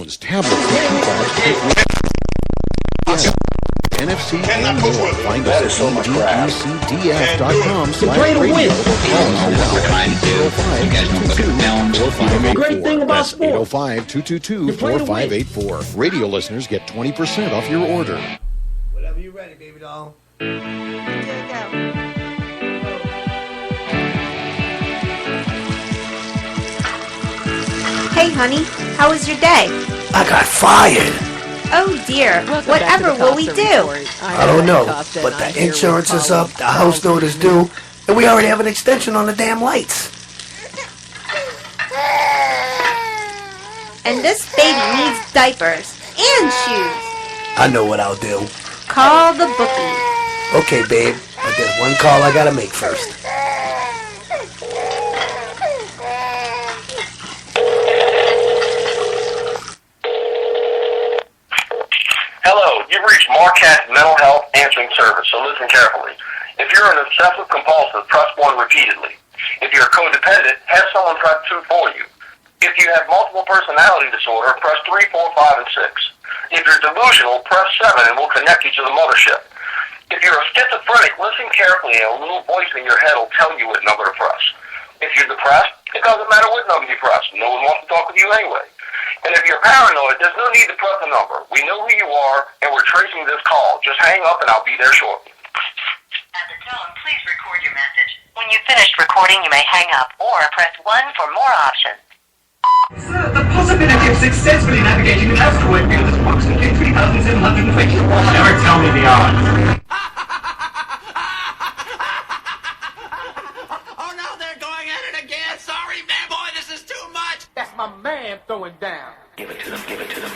phones, tablets, and keyboards. NFC and more. Find us at edecdf.com/radio. Great thing about sports. 805-222-4584. Radio listeners get 20% off your order. Whenever you're ready, baby doll. Hey, honey, how was your day? I got fired. Oh, dear. Whatever will we do? I don't know, but the insurance is up, the house note is due, and we already have an extension on the damn lights. And this baby needs diapers and shoes. I know what I'll do. Call the bookie. Okay, babe, but there's one call I gotta make first. Hello, you've reached Marquette Mental Health Answering Service, so listen carefully. If you're an obsessive compulsive, press 1 repeatedly. If you're codependent, have someone press 2 for you. If you have multiple personality disorder, press 3, 4, 5, and 6. If you're delusional, press 7 and we'll connect you to the mothership. If you're a schizophrenic, listen carefully and a little voice in your head will tell you what number to press. If you're depressed, it doesn't matter what number you press. No one wants to talk with you anyway. And if you're paranoid, there's no need to press a number. We know who you are, and we're tracing this call. Just hang up, and I'll be there shortly. At the tone, please record your message. When you've finished recording, you may hang up or press 1 for more options. Sir, the possibility of successfully navigating an asteroid field is approximately 3,720. Never tell me the odds. Oh no, they're going at it again. Sorry, man, boy, this is too much. That's my man throwing down. Give it to them, give it to them.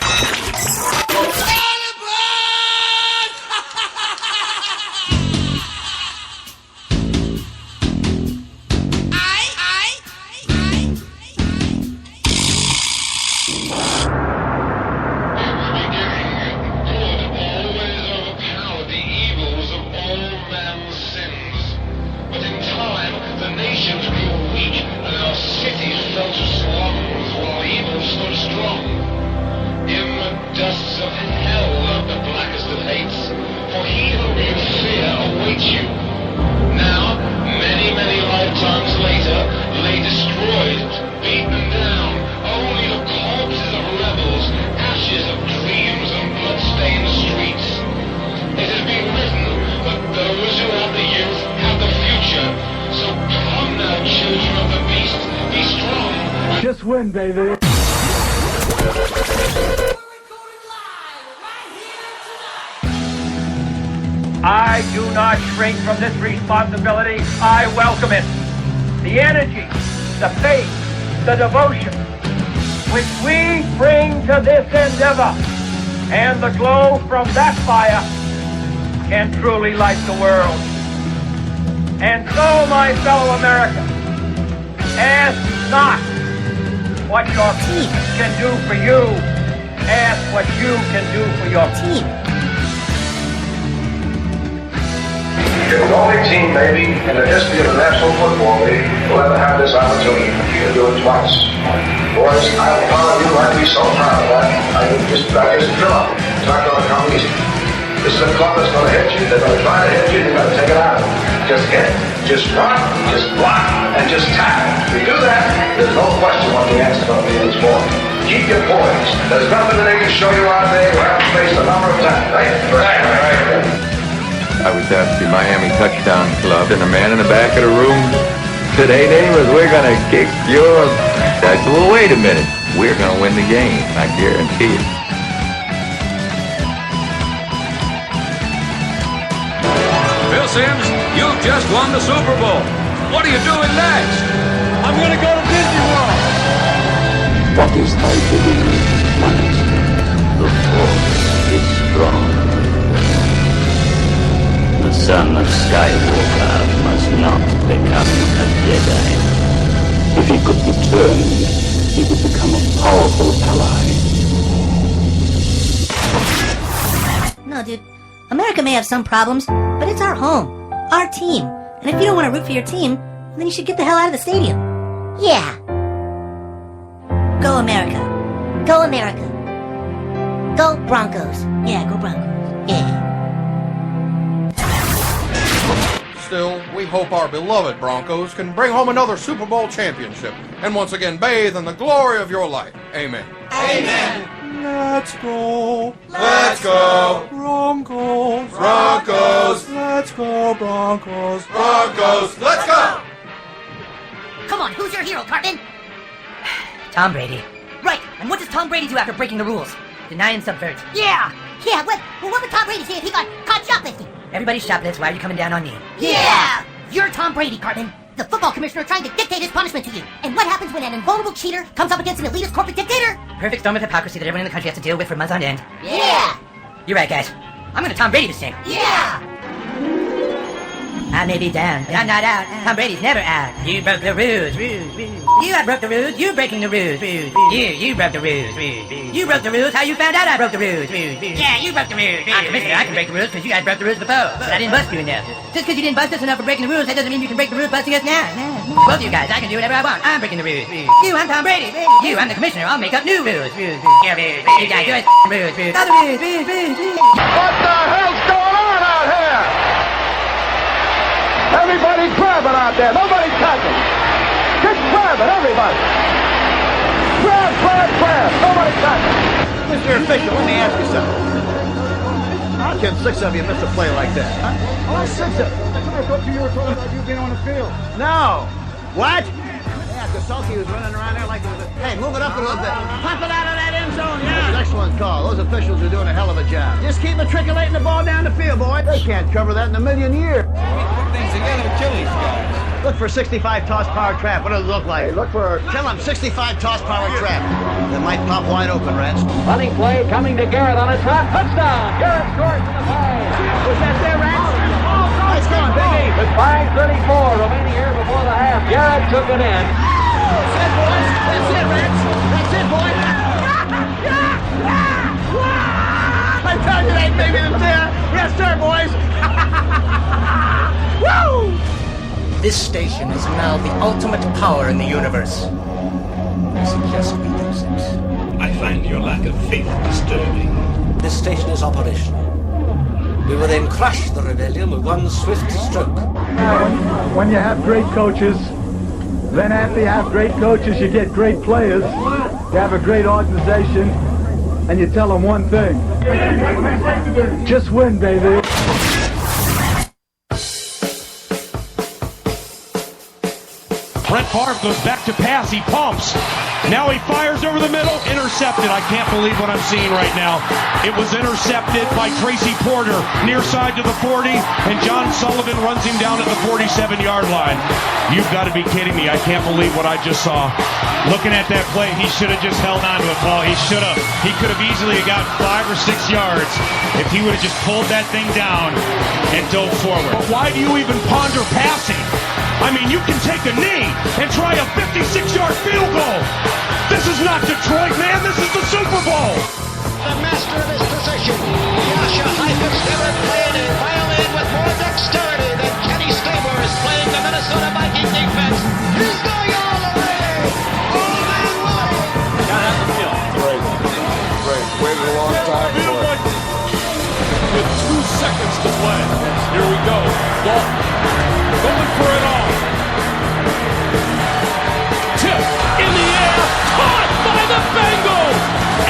Just win, baby. I do not shrink from this responsibility. I welcome it. The energy, the faith, the devotion which we bring to this endeavor and the glow from that fire can truly light the world. And so, my fellow Americans, ask not what your team can do for you. Ask what you can do for your team. You're the only team, maybe, in the history of the National Football League who ever had this opportunity to do it twice. Boys, I'm proud of you. I'd be so proud of that. I just fill up. Talk to the companies. This is a club that's going to hit you. They're going to try to hit you. They're going to take it out of you. Just hit. Just run. Just block. And just tackle. If you do that, there's no question what the answer's going to be in this ball. Keep your poise. There's nothing that they can show you out there. You have to face a number of times. Right. I was at the Miami Touchdown Club, and a man in the back of the room said, "Hey, neighbors, we're going to kick your..." I said, "Well, wait a minute. We're going to win the game. I guarantee it." Bill Sims, you've just won the Super Bowl. What are you doing next? I'm going to go to Disney World. What is thy bidding, Master? The Force is strong. The son of Skywalker must not become a Jedi. If he could be turned, he would become a powerful ally. No, dude. America may have some problems, but it's our home, our team. And if you don't want to root for your team, then you should get the hell out of the stadium. Yeah. Go America. Go America. Go Broncos. Yeah, go Broncos. Yeah. Still, we hope our beloved Broncos can bring home another Super Bowl championship and once again bathe in the glory of your life. Amen. Amen. Let's go. Let's go. Broncos. Broncos. Let's go, Broncos. Broncos. Let's go. Come on, who's your hero, Cartman? Tom Brady. Right, and what does Tom Brady do after breaking the rules? Deny and subvert. Yeah. Yeah, what would Tom Brady say if he got caught shoplifting? Everybody shoplifts, why are you coming down on me? Yeah! You're Tom Brady, Cartman. The football commissioner trying to dictate his punishment to you. And what happens when an invulnerable cheater comes up against an elitist corporate dictator? Perfect storm of hypocrisy that everyone in the country has to deal with for months on end. Yeah! You're right, guys. I'm gonna Tom Brady this thing. Yeah! I may be down, but I'm not out. Tom Brady's never out. You broke the rules. You broke the rules. You're breaking the rules. You broke the rules. You broke the rules. How you found out I broke the rules? Yeah, you broke the rules. I'm commissioner. I can break the rules because you guys broke the rules before. But I didn't bust you enough. Just because you didn't bust us enough for breaking the rules, that doesn't mean you can break the rules busting us now. Both of you guys, I can do whatever I want. I'm breaking the rules. You, I'm Tom Brady. You, I'm the commissioner. I'll make up new rules. You guys, yours rules. Other rules. What the hell's going on out here? Everybody's grabbing out there. Nobody's touching. Just grab it, everybody. Grab. Nobody's touching. Mr. Official, let me ask you something. How can 6 of you miss a play like that? Huh? All 6 of them. I thought you were talking about you being on the field. No. What? Yeah, Kosolki was running around there like it was a... Hey, move it up a little bit. Pump it out of that end zone, yeah. That's an excellent call. Those officials are doing a hell of a job. Just keep matriculating the ball down the field, boy. They can't cover that in a million years. Things together to kill these guys. Look for 65 toss power trap. What does it look like? Hey, look for... Tell them 65 toss power trap. That might pop wide open, Rance. Running play coming to Garrett on a trap. Touchdown. Garrett scores for the 5. Was that there, Rance? Nice going, Big E. With 5:34 remaining here before the half. Garrett took it in. That's it, boys. That's it, Rance. That's it, boy. I tell you that baby is there. Yes, sir, boys. Woo! This station is now the ultimate power in the universe. I suggest we exit. I find your lack of faith disturbing. This station is operational. We will then crush the rebellion with one swift stroke. When you have great coaches, then after you have great coaches, you get great players. You have a great organization, and you tell them one thing. Just win, baby. Brett Favre goes back to pass. He pumps. Now he fires over the middle. Intercepted. I can't believe what I'm seeing right now. It was intercepted by Tracy Porter near side to the 40, and John Sullivan runs him down at the 47-yard line. You've got to be kidding me. I can't believe what I just saw. Looking at that play, he should have just held on to it, Paul. He should have. He could have easily got 5 or 6 yards if he would have just pulled that thing down and dove forward. But why do you even ponder passing? I mean, you can take a knee and try a 56-yard field goal. This is not Detroit, man. This is the Super Bowl. The master of his position, Yasha Heifetz, never played a violin with more dexterity than Kenny Stabler is playing the Minnesota Viking defense. He's going all the way. All man way. Got out the field. Great. Waited a long time for it. With 2 seconds to play. Here we go. Dalton going for it all. Tip in the air. Caught by the Bengals.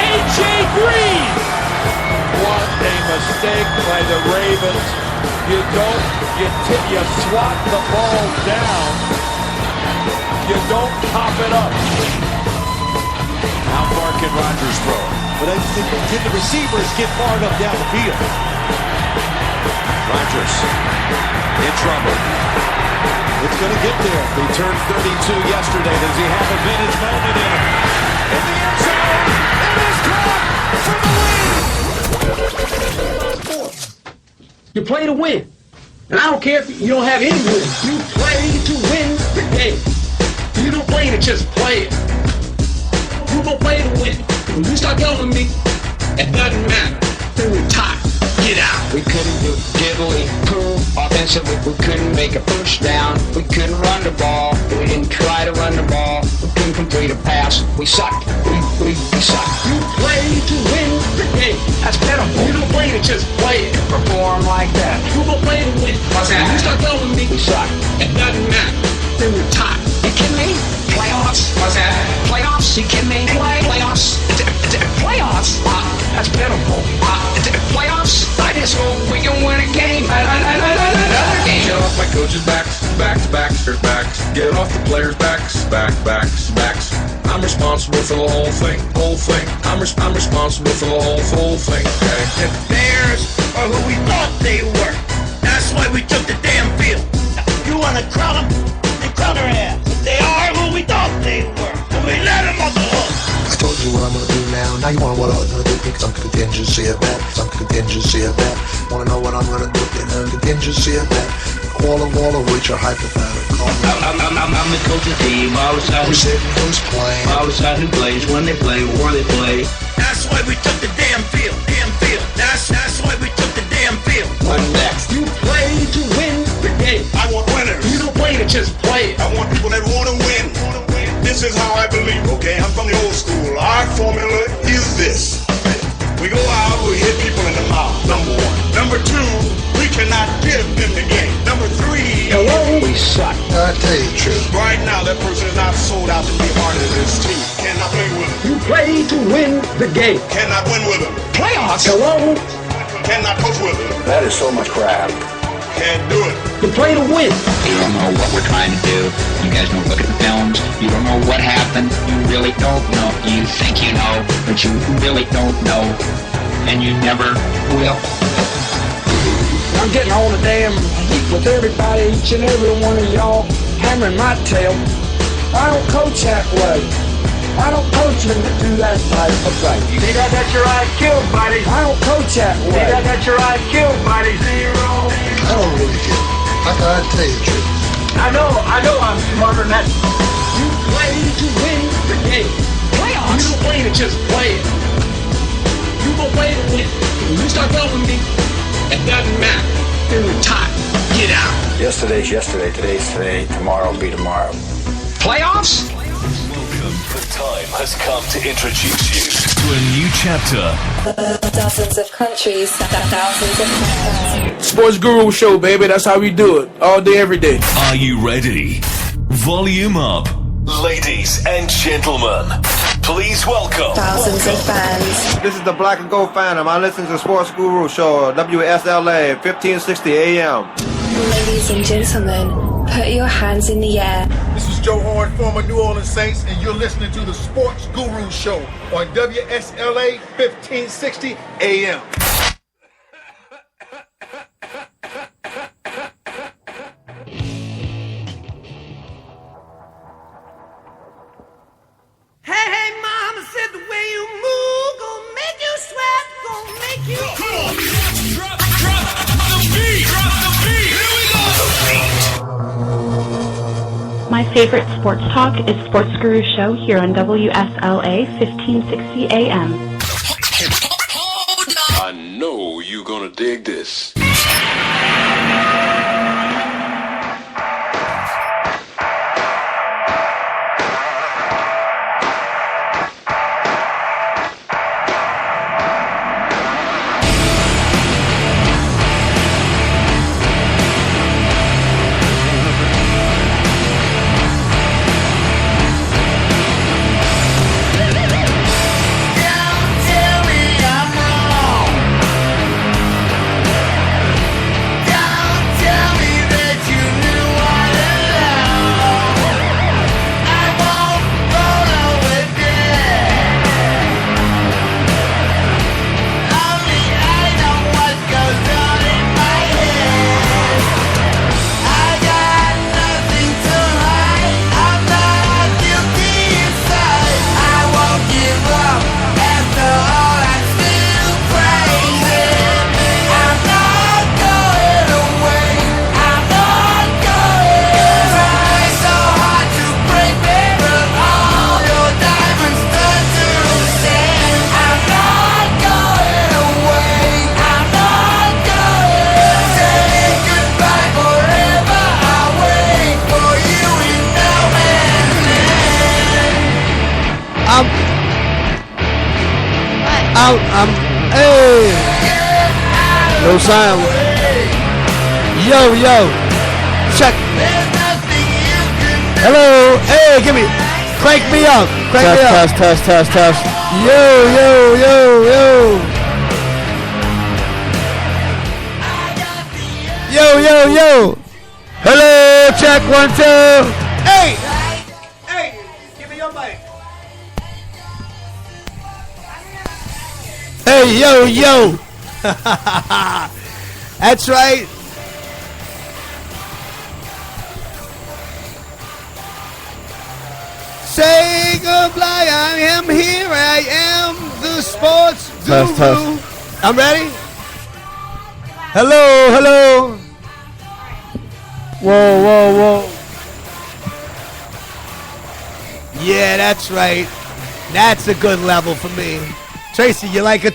A.J. Green. What a mistake by the Ravens. You swat the ball down. You don't pop it up. How far can Rodgers throw? But can the receivers get far enough down the field? Rodgers in trouble. It's going to get there. He turned 32 yesterday. Does he have a vintage moment in him? In the end zone, it is caught for the win. You play to win. And I don't care if you don't have any wins. You play to win the game. You don't play to just play it. You don't play to win. When you start telling me it doesn't matter, then we're tired. Get out. We couldn't do diddly poo offensively. We couldn't make a first down. We couldn't run the ball. We didn't try to run the ball. We couldn't complete a pass. We sucked. We sucked. You play to win the game. it, just play it. Perform like that. You gon' play to win. What's that? You start telling me we suck. It doesn't matter. Then we're tied. You kidding me? Playoffs? What's that? Playoffs? You kidding me? Playoffs? Playoffs? That's pitiful. Playoffs? I just hope we can win a game. Another game. Get off my coach's backs. Get off the players' backs. I'm responsible for the whole thing. I'm responsible for the whole thing. Okay. The Bears are who we thought they were. That's why we took the damn field. You wanna crown them? They crown their ass. They are who we thought they were. And we let them off the hook. I told you what I'm gonna do now. Now you wanna what I'm gonna do. Think some contingency of that. Wanna know what I'm gonna do? Contingency of that. All of which are hypothetical. I'm the coach of the team. I decide who's playing. I decide who plays, when they play, where they play. That's why we took the damn field. That's why we took the damn field. What next? You play to win the game. I want winners. You don't play to just play it. I want people that want to win. This is how I believe, okay? I'm from the old school. Our formula is this. We go out, we hit people in the mouth, number one. Number two, we cannot give them the game. Number three, we suck. I tell you the truth. Right now, that person is not sold out to be part of this team. Cannot play with them. You play to win the game. Cannot win with them. Playoffs? Hello? Cannot coach with them. That is so much crap. Can't do it. You play to win. You don't know what we're trying to do. You guys don't look at the films. You don't know what happened. You really don't know. You think you know, but you really don't know. And you never will. I'm getting on the damn heat with everybody, each and every one of y'all, hammering my tail. I don't coach that way. I don't coach them to do that type of thing. See that? That's your IQ, buddy. I don't coach that way. See that? That's your IQ, buddy. 0. I don't really get it. I gotta tell you the truth. I know I'm smarter than that. You play to win the game. Playoffs? You don't play to just play it. You gon' play to win. When you start telling me, it doesn't matter. Then we're tied. Get out. Yesterday's yesterday, today's today, tomorrow'll be tomorrow. Playoffs? The time has come to introduce you to a new chapter. Dozens of countries, thousands of countries. Sports Guru Show, baby. That's how we do it. All day, every day. Are you ready? Volume up. Ladies and gentlemen, please welcome Thousands of fans. This is the Black and Gold Phantom. I listen to Sports Guru Show, WSLA, 1560 AM. Ladies and gentlemen, put your hands in the air. This is Joe Horn, former New Orleans Saints, and you're listening to the Sports Guru Show on WSLA 1560 AM. Hey, mama said the way you move gon' make you sweat, gon' make you. Come on, drop the beat, here we go. My favorite sports talk is Sports Guru Show here on WSLA 1560 AM. I know you're gonna dig this. Hey! No sound. Yo, check. Hello, hey, give me, crank me up, Test. Yo. Hello, check 1, 2. Hey, give me your mic. Hey, yo. That's right. Say goodbye, I am here, I am the sports guru. Test. I'm ready. Hello. Whoa. Yeah, that's right. That's a good level for me. Tracy, you like it?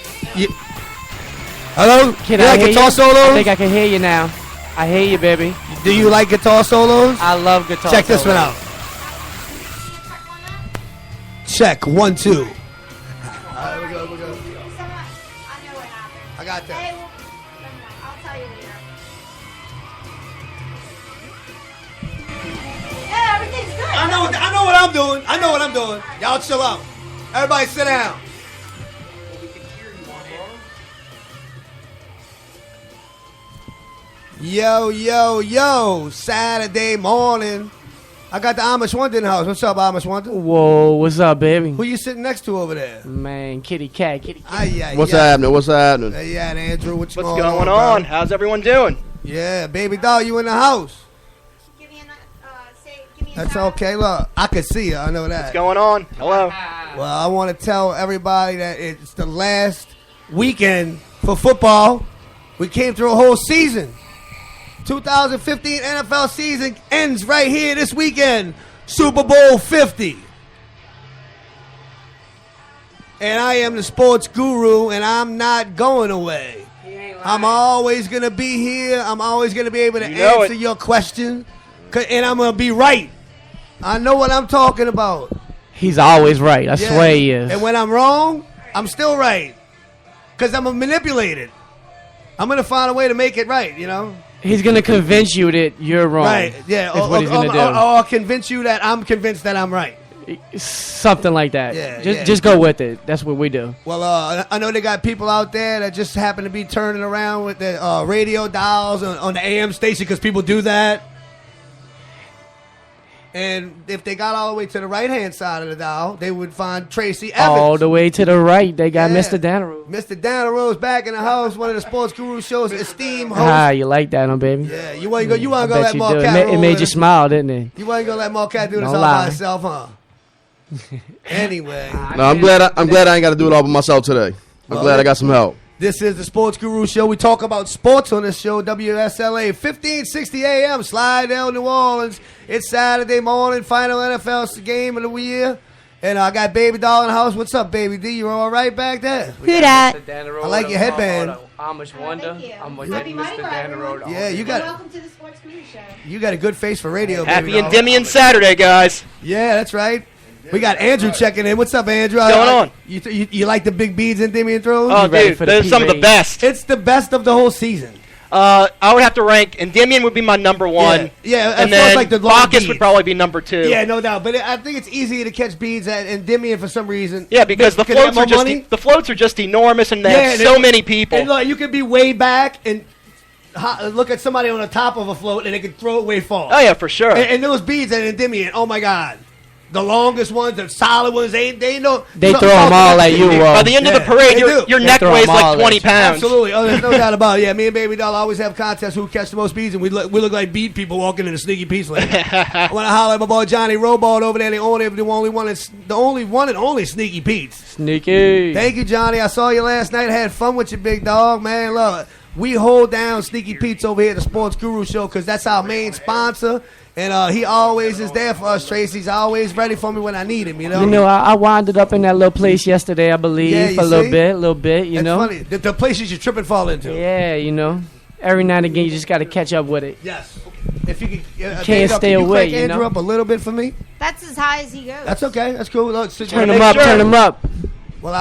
Hello? Can you I like hear guitar you? solos? I think I can hear you now. I hear you, baby. Do you like guitar solos? I love guitar Check this solos. one out. Check 1, 2. All right, we go. I got that. I'll tell you later. Everything's good. I know what I'm doing. Y'all chill out. Everybody sit down. Yo. Saturday morning. I got the Amish Wonder in the house. What's up, Amish Wonder? Whoa, what's up, baby? Who you sitting next to over there? Man, kitty cat. What's happening? Yeah, Andrew, what's going on? How's everyone doing? Yeah, baby doll, you in the house. That's okay. Look, I can see you. I know that. What's going on? Hello. Well, I want to tell everybody that it's the last weekend for football. We came through a whole season. 2015 NFL season ends right here this weekend. Super Bowl 50. And I am the sports guru, and I'm not going away. I'm always going to be here. I'm always going to be able to answer your question. And I'm going to be right. I know what I'm talking about. He's always right. I swear he is. And when I'm wrong, I'm still right. Because I'm manipulated. I'm going to find a way to make it right, you know? He's going to convince you that you're wrong. Right, yeah. That's what he's going to do. Or I'll convince you that I'm convinced that I'm right. Something like that. Yeah, just go with it. That's what we do. Well, I know they got people out there that just happen to be turning around with the radio dials on the AM station because people do that. And if they got all the way to the right-hand side of the dial, they would find Tracy Evans. All the way to the right, they got Mr. Dannerose. Mr. Dannerose back in the house, one of the Sports Guru show's esteemed host. You like that, huh, baby? Yeah, you want to go let do. Marquette It made you smile, didn't it? You want to go let Marquette do this Don't all lie. by himself, huh? Anyway. No, I'm glad I ain't got to do it all by myself today. I'm glad I got some help. This is the Sports Guru Show. We talk about sports on this show, WSLA, 1560 AM, Slidell, New Orleans. It's Saturday morning, final NFL game of the year. And I got Baby Doll in the house. What's up, Baby D? You all right back there? Who dat? I like your headband. Amish Wonder. I'm with Happy Mardi Gras, everyone. Yeah, you got Welcome to the Sports Guru Show. You got a good face for radio, Happy Baby Doll. Endymion Saturday, guys. Yeah, that's right. We got Andrew checking in. What's up, Andrew? What's going on? You like the big beads Endymion throws? Oh, dude, they're some of the best. It's the best of the whole season. I would have to rank Endymion would be my number one. Yeah, and as far as then like the long Bacchus beads. would probably be number 2. Yeah, no doubt. But I think it's easier to catch beads at Endymion for some reason. Yeah, because the they have floats more the floats are just enormous, and they have and so many people. And look, you could be way back and look at somebody on the top of a float, and they can throw it way far. Oh yeah, for sure. And those beads at Endymion, oh my God. The longest ones, the solid ones, they know. They throw them all like you will. By the end of the parade, your neck weighs like 20 pounds. Absolutely. Oh, there's no doubt about it. Yeah, me and Baby Doll always have contests who catch the most beads, and we look like beat people walking in the Sneaky Pete's Lane. I want to holler at my boy Johnny Robart over there, the only one and only Sneaky Pete's. Sneaky. Thank you, Johnny. I saw you last night. Had fun with you, big dog, man. Look, we hold down Sneaky Pete's over here at the Sports Guru Show because that's our main sponsor. And he always is there for us, Tracy. He's always ready for me when I need him, you know? You know, I winded up in that little place yesterday, I believe, for a little bit, you know? It's funny. The places you trip and fall into. Yeah, you know. Every now and again, you just got to catch up with it. Yes. If you can't stay away, crank you Andrew know? up a little bit for me? That's as high as he goes. That's okay. That's cool. Look, Turn him up, turn him up. Well,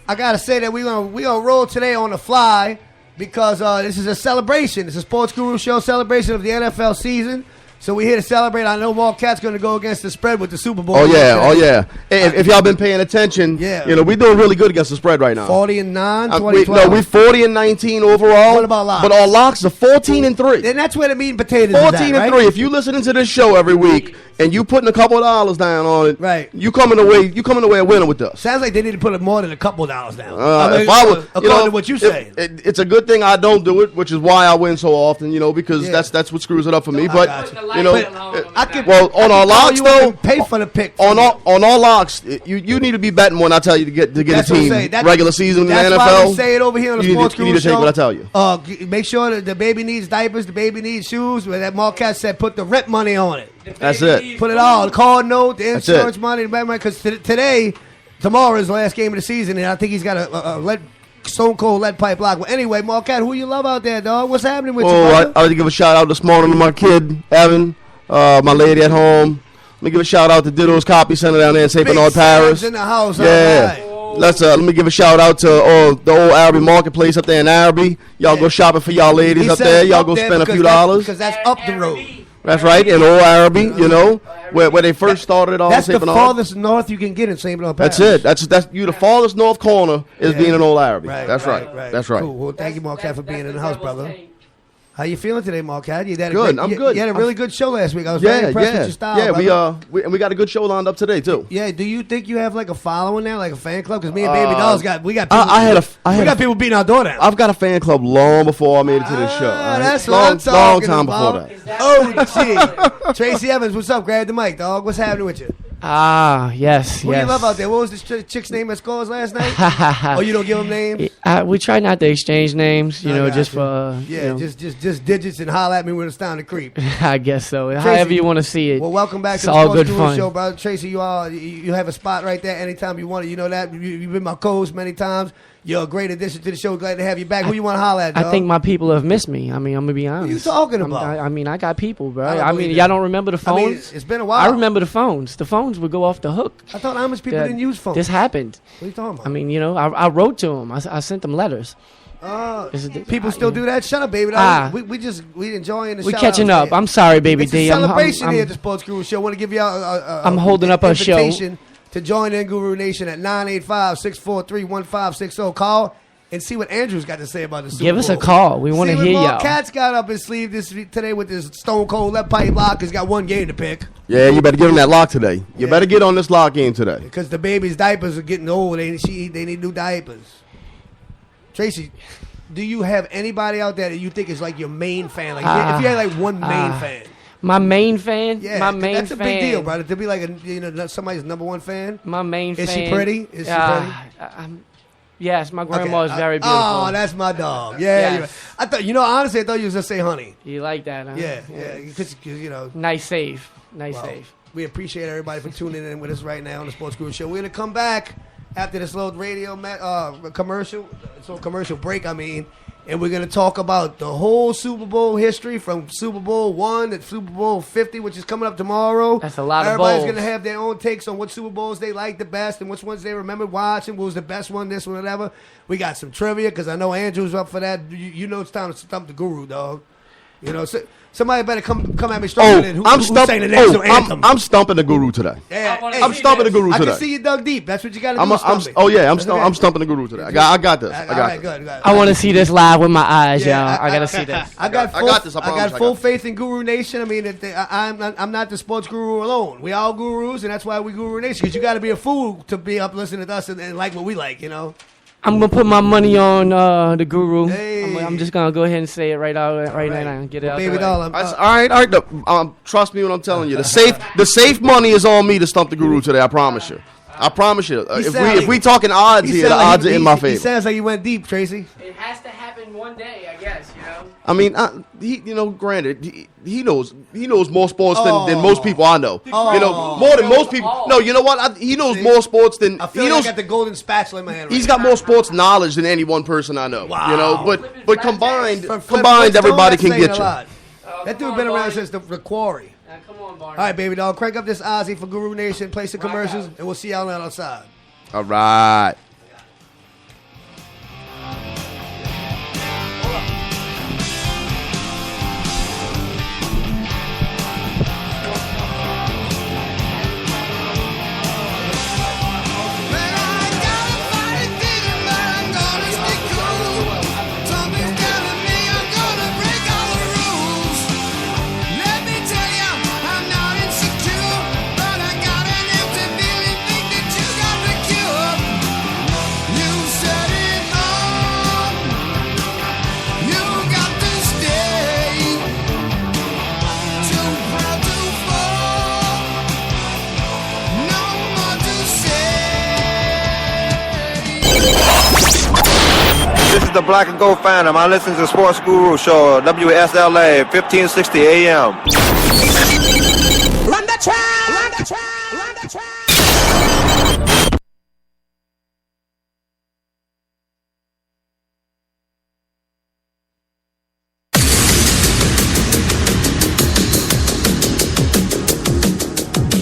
I got to say that we're gonna roll today on the fly. because this is a celebration. It's a Sports Guru Show celebration of the NFL season. So we're here to celebrate. I know Marquette's going to go against the spread with the Super Bowl. Oh, yeah. If y'all been paying attention, we're doing really good against the spread right now. 40-9, 20-12. No, we're 40-19 overall. What about locks? But our locks are 14-3. And that's where the meat and potatoes 14 is at, and right? 3. If you listening to this show every week and you putting a couple of dollars down on it, right? You coming away a winner with us. Sounds like they need to put more than a couple of dollars down. If I was, according to what you say, it's a good thing I don't do it, which is why I win so often. Because that's what screws it up for me. But on our locks though, pay for the pick. On our locks, you need to be betting when I tell you to get a team regular season in the NFL. That's why we say it over here on the Sports Guru Show. You need to take what I tell you. Make sure that the baby needs diapers, the baby needs shoes. Where that Marquette said, put the rent money on it. That's it. Put it all. The card note, the insurance money, the money. Because tomorrow is the last game of the season, and I think he's got a stone cold lead pipe lock. Well, anyway, Marquette, who you love out there, dog? What's happening with you? I like to give a shout out this morning to my kid, Evan, my lady at home. Let me give a shout out to Ditto's Copy Center down there in St. Bernard Parish. In the house, yeah. Let me give a shout out to the old Araby Marketplace up there in Araby. Y'all go shopping for y'all ladies up there. Y'all go spend a few dollars. Because that's up the road. That's right, in old Araby, where they first started it all. That's the farthest north you can get in St. Bernard Parish. That's it. That's you. The farthest north corner is being in old Araby. That's right. That's right. Cool. Well, thank you, Marquette, for being in the house, brother. How you feeling today, Marquette? I'm good. You had a really good show last week. I was very impressed with your style. Yeah, we got a good show lined up today too. Yeah, do you think you have like a following now, like a fan club? Because me and Baby Dolls got people. I got people beating our door down. I've got a fan club long before I made it to this show. That's long, what I'm talking long time about. before that. Oh, gee. Tracy Evans, what's up? Grab the mic, dog. What's happening with you? Yes. Who do you love out there? What was the chick's name that scores last night? Oh, you don't give them names? We try not to exchange names, just for... just digits and holler at me when it's time to creep. I guess so. Tracy, however you want to see it. Well, welcome back to the Sports Guru Show, brother. Tracy, you have a spot right there anytime you want it. You know that. You've been my co-host many times. You're a great addition to the show. Glad to have you back. Who you want to holler at, dog? I think my people have missed me. I'm going to be honest. What are you talking about? I got people, bro. Y'all don't remember the phones? It's been a while. I remember the phones. The phones would go off the hook. I thought how much people didn't use phones. This happened. What are you talking about? I wrote to them. I sent them letters. People still do that? Shut up, baby. We enjoying the show. We catching up. I'm sorry, baby D. It's a celebration here at the Sports Guru Show. I want to give you I'm holding up a show to join in Guru Nation at 985-643-1560. Call and see what Andrew's got to say about the Super Bowl. Give us a call. We want to hear y'all. Cat's got up his sleeve today with his stone cold lead pipe lock. He's got one game to pick. Yeah, you better give him that lock today. You better get on this lock game today. Because the baby's diapers are getting old. They need new diapers. Tracy, do you have anybody out there that you think is like your main fan? Like if you had like one main fan. My main fan? Yeah, my main that's a fan. big deal, brother. To be like somebody's number one fan. My main fan. Is she pretty? Is she pretty? Yes, my grandma is very beautiful. Oh, that's my dog. Yeah, yes. I thought honestly, I thought you was gonna say honey. You like that, huh? Yeah. Because nice save. We appreciate everybody for tuning in with us right now on the Sports Guru Show. We're gonna come back after this little commercial break. And we're going to talk about the whole Super Bowl history from Super Bowl 1 to Super Bowl 50, which is coming up tomorrow. That's a lot of Everybody's bowls. going to have their own takes on what Super Bowls they like the best and which ones they remember watching, what was the best one, this one, whatever. We got some trivia because I know Andrew's up for that. You know it's time to stump the Guru, dog. Somebody better come at me strong. Who's saying the national anthem? I'm stumping the Guru today. Yeah, I'm stumping the Guru today. I can see you dug deep. That's what you got to do. I'm stumping the Guru today. I got this. Good. I want to see this live with my eyes, y'all. I got to see this. I got full faith in Guru Nation. I'm not the sports guru alone. We all gurus, and that's why we Guru Nation. Because you got to be a fool to be up listening to us and like what we like, I'm gonna put my money on the Guru. Hey. I'm just gonna go ahead and say it right now and get it out. Baby doll. All right. Trust me when I'm telling you. The safe money is on me to stump the Guru today. I promise you. If we talking odds here, the odds are in my favor. He sounds like you went deep, Tracy. It has to happen one day, I guess. Granted, he knows more sports than most people I know. More than most people. No, you know what? He knows more sports than. I feel like I got the golden spatula in my hand. He's got more sports knowledge than any one person I know. Wow. But combined, everybody can get you. That dude been around since the Quarry. Come on, Barney. All right, baby doll. Crank up this Ozzy for Guru Nation. Play some commercials, and we'll see y'all outside. All right. the Black and Gold Phantom. I listen to the Sports Guru Show, WSLA, 1560 AM. Run the track! Run the track! Run the track!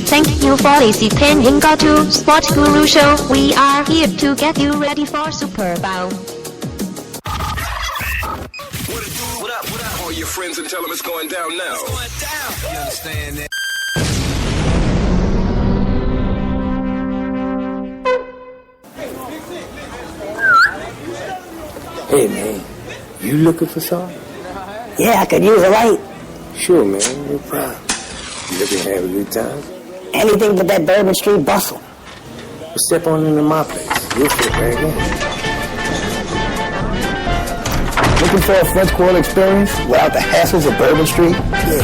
Thank you for listening to Sports Guru Show. We are here to get you ready for Super Bowl. What up? All your friends and tell them it's going down now. It's going down. You understand that? Hey man, you looking for something? Yeah, I could use a light. Sure man, no problem. You looking to have a good time? Anything but that Bourbon Street bustle. Well, step on into my place. You'll fit right in. Looking for a French Quarter experience without the hassles of Bourbon Street? Yeah.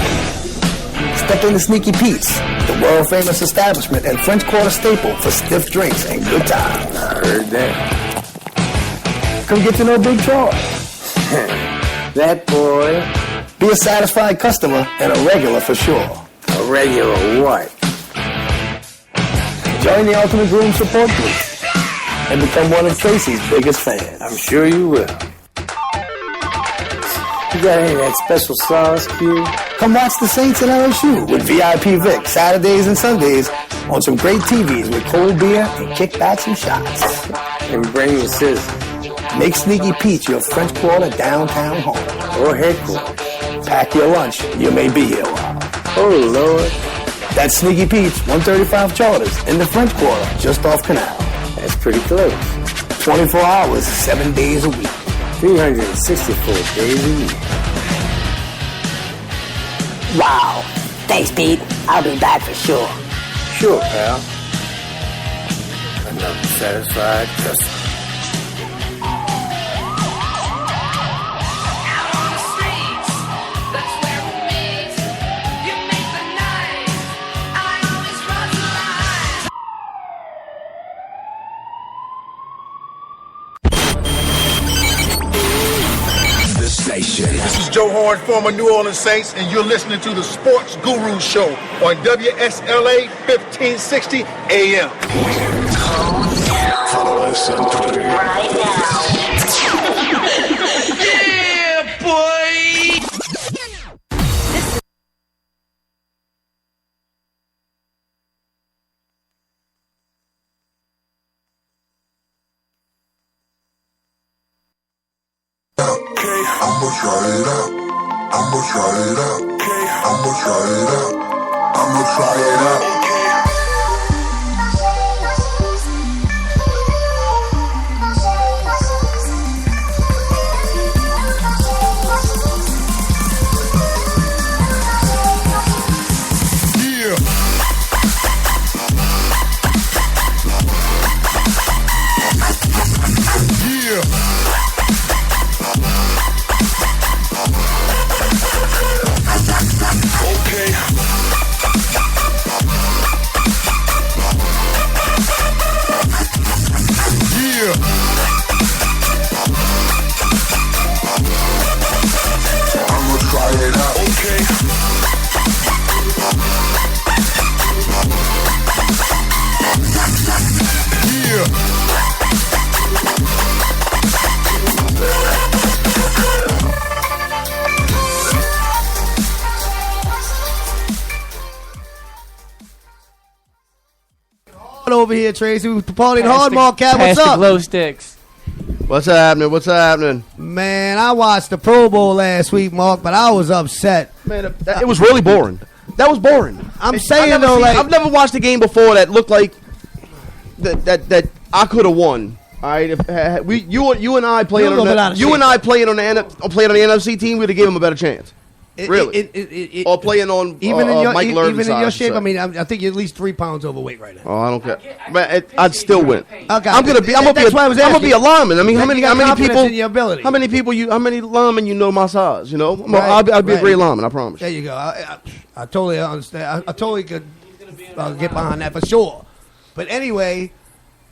Step into Sneaky Pete's, the world-famous establishment and French Quarter staple for stiff drinks and good times. I heard that. Come get to know Big Troy. That boy. Be a satisfied customer and a regular for sure. A regular what? Join the Ultimate Groom Support Group and become one of Tracy's biggest fans. I'm sure you will. You got any of that special sauce, Q? Come watch the Saints at LSU with VIP Vic Saturdays and Sundays on some great TVs with cold beer and kickbacks and shots. And bring your scissors. Make Sneaky Pete your French Quarter downtown home. Or headquarters. Pack your lunch. You may be here a while. Oh, Lord. That's Sneaky Pete's 135 Charters in the French Quarter, just off Canal. That's pretty close. 24 hours, 7 days a week. 364 days a year. Wow. Thanks, Pete. I'll be back for sure. Sure, pal. Another satisfied customer. This is Joe Horn, former New Orleans Saints, and you're listening to the Sports Guru Show on WSLA 1560 AM. Follow us on Twitter right now. Yeah, boy! I'ma try it out. I'ma try it out. I'ma try it out. I'ma try it out. Over here, Tracy, with the Pauline Hardball Cat. What's Pass the up? glow sticks. What's happening? What's happening? Man, I watched the Pro Bowl last week, Mark, but I was upset. Man, it was really boring. That was boring. I'm saying though, like I've never watched a game before that looked like that I could have won. All right, if you and I playing on the NFC team, we'd have given them a better chance. Or playing on even in your Mike Lervin's even in your side, shape. so. I mean, I think you're at least 3 pounds overweight right now. Oh, I don't care. But I'd still win. Okay, I'm gonna be a lineman. I mean, how many people? In your ability. How many linemen you know my size? You know, Right, I'll be a right. great lineman. I promise. There you go. I totally understand. I totally could get behind that for sure. But anyway,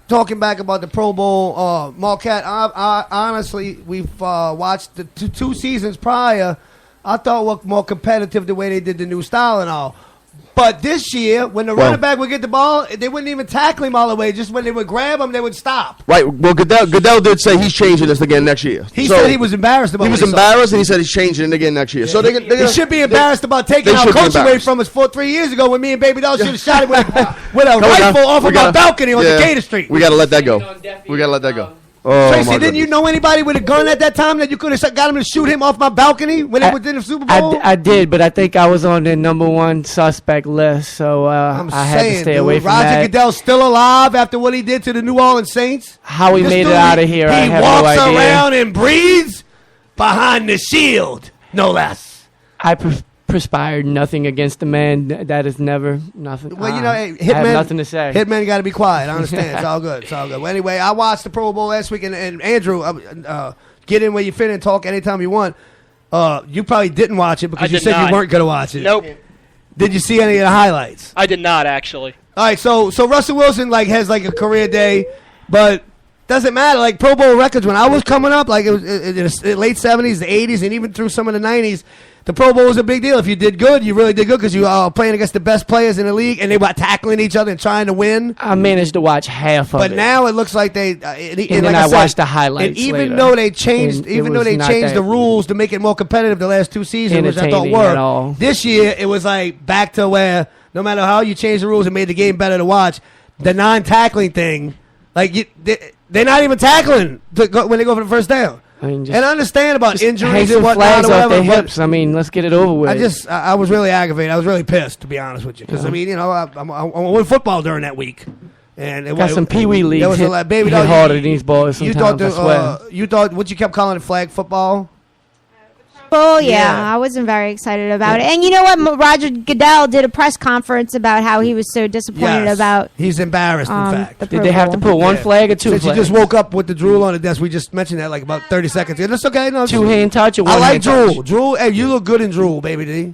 talking back about the Pro Bowl, Marquette, I honestly, we've watched the two seasons prior. I thought were more competitive the way they did the new style and all. But this year, when the running back would get the ball, they wouldn't even tackle him all the way. Just when they would grab him, they would stop. Right. Well, Goodell did say he's changing this again next year. He said he was embarrassed about it. He was embarrassed, and he said he's changing it again next year. Yeah. So they should be embarrassed about taking our coach away from us 3 years ago when me and Baby Doll should have shot him with a rifle off of our balcony on Decatur Street. We got to let that go. We got to let that go. Oh, Tracy, didn't you know anybody with a gun at that time that you could have got him to shoot him off my balcony when they were in the Super Bowl? I did, but I think I was on the #1 suspect list, so I had to stay away from that. Roger Goodell's still alive after what he did to the New Orleans Saints? How he made it out of here, I have no idea. He walks around and breathes behind the shield, no less. I perspired nothing against the man. That is never nothing. Well, you know, hey, I have nothing to say. Hitmen got to be quiet. I understand. It's all good. It's all good. Well, anyway, I watched the Pro Bowl last week, and Andrew, get in where you fit and talk anytime you want. You probably didn't watch it because you said you weren't going to watch it. Nope. Did you see any of the highlights? I did not, actually. All right, so Russell Wilson has a career day, but doesn't matter. Like Pro Bowl records, when I was coming up, like it was in the late 70s, the 80s, and even through some of the 90s, the Pro Bowl was a big deal. If you did good, you really did good because you were playing against the best players in the league, and they were tackling each other and trying to win. I managed to watch half of it. But now it looks like they. And then I watched the highlights. And even later. though they changed, the rules to make it more competitive the last 2 seasons, which I thought were, this year it was like back to where no matter how you change the rules and made the game better to watch, the non-tackling thing, like they're not even tackling when they go for the first down. I mean, and I understand about injuries hang some and whatnot flags or whatever. off their hips. I mean, let's get it over with. I was really aggravated. I was really pissed, to be honest with you, because I mean, you know, I won football during that week, and it got some Pee Wee leagues. There was a lot, baby. Hit harder than these boys sometimes. I swear. You thought what you kept calling it flag football. Oh, yeah. I wasn't very excited about it. And you know what? Roger Goodell did a press conference about how he was so disappointed about. He's embarrassed, in fact. Did they have to put one flag or two flags? You just woke up with the drool on the desk. We just mentioned that like about 30 seconds ago. That's okay. No, Two-hand touch or one-hand I like drool. touch? Drool, hey, you look good in drool, baby D.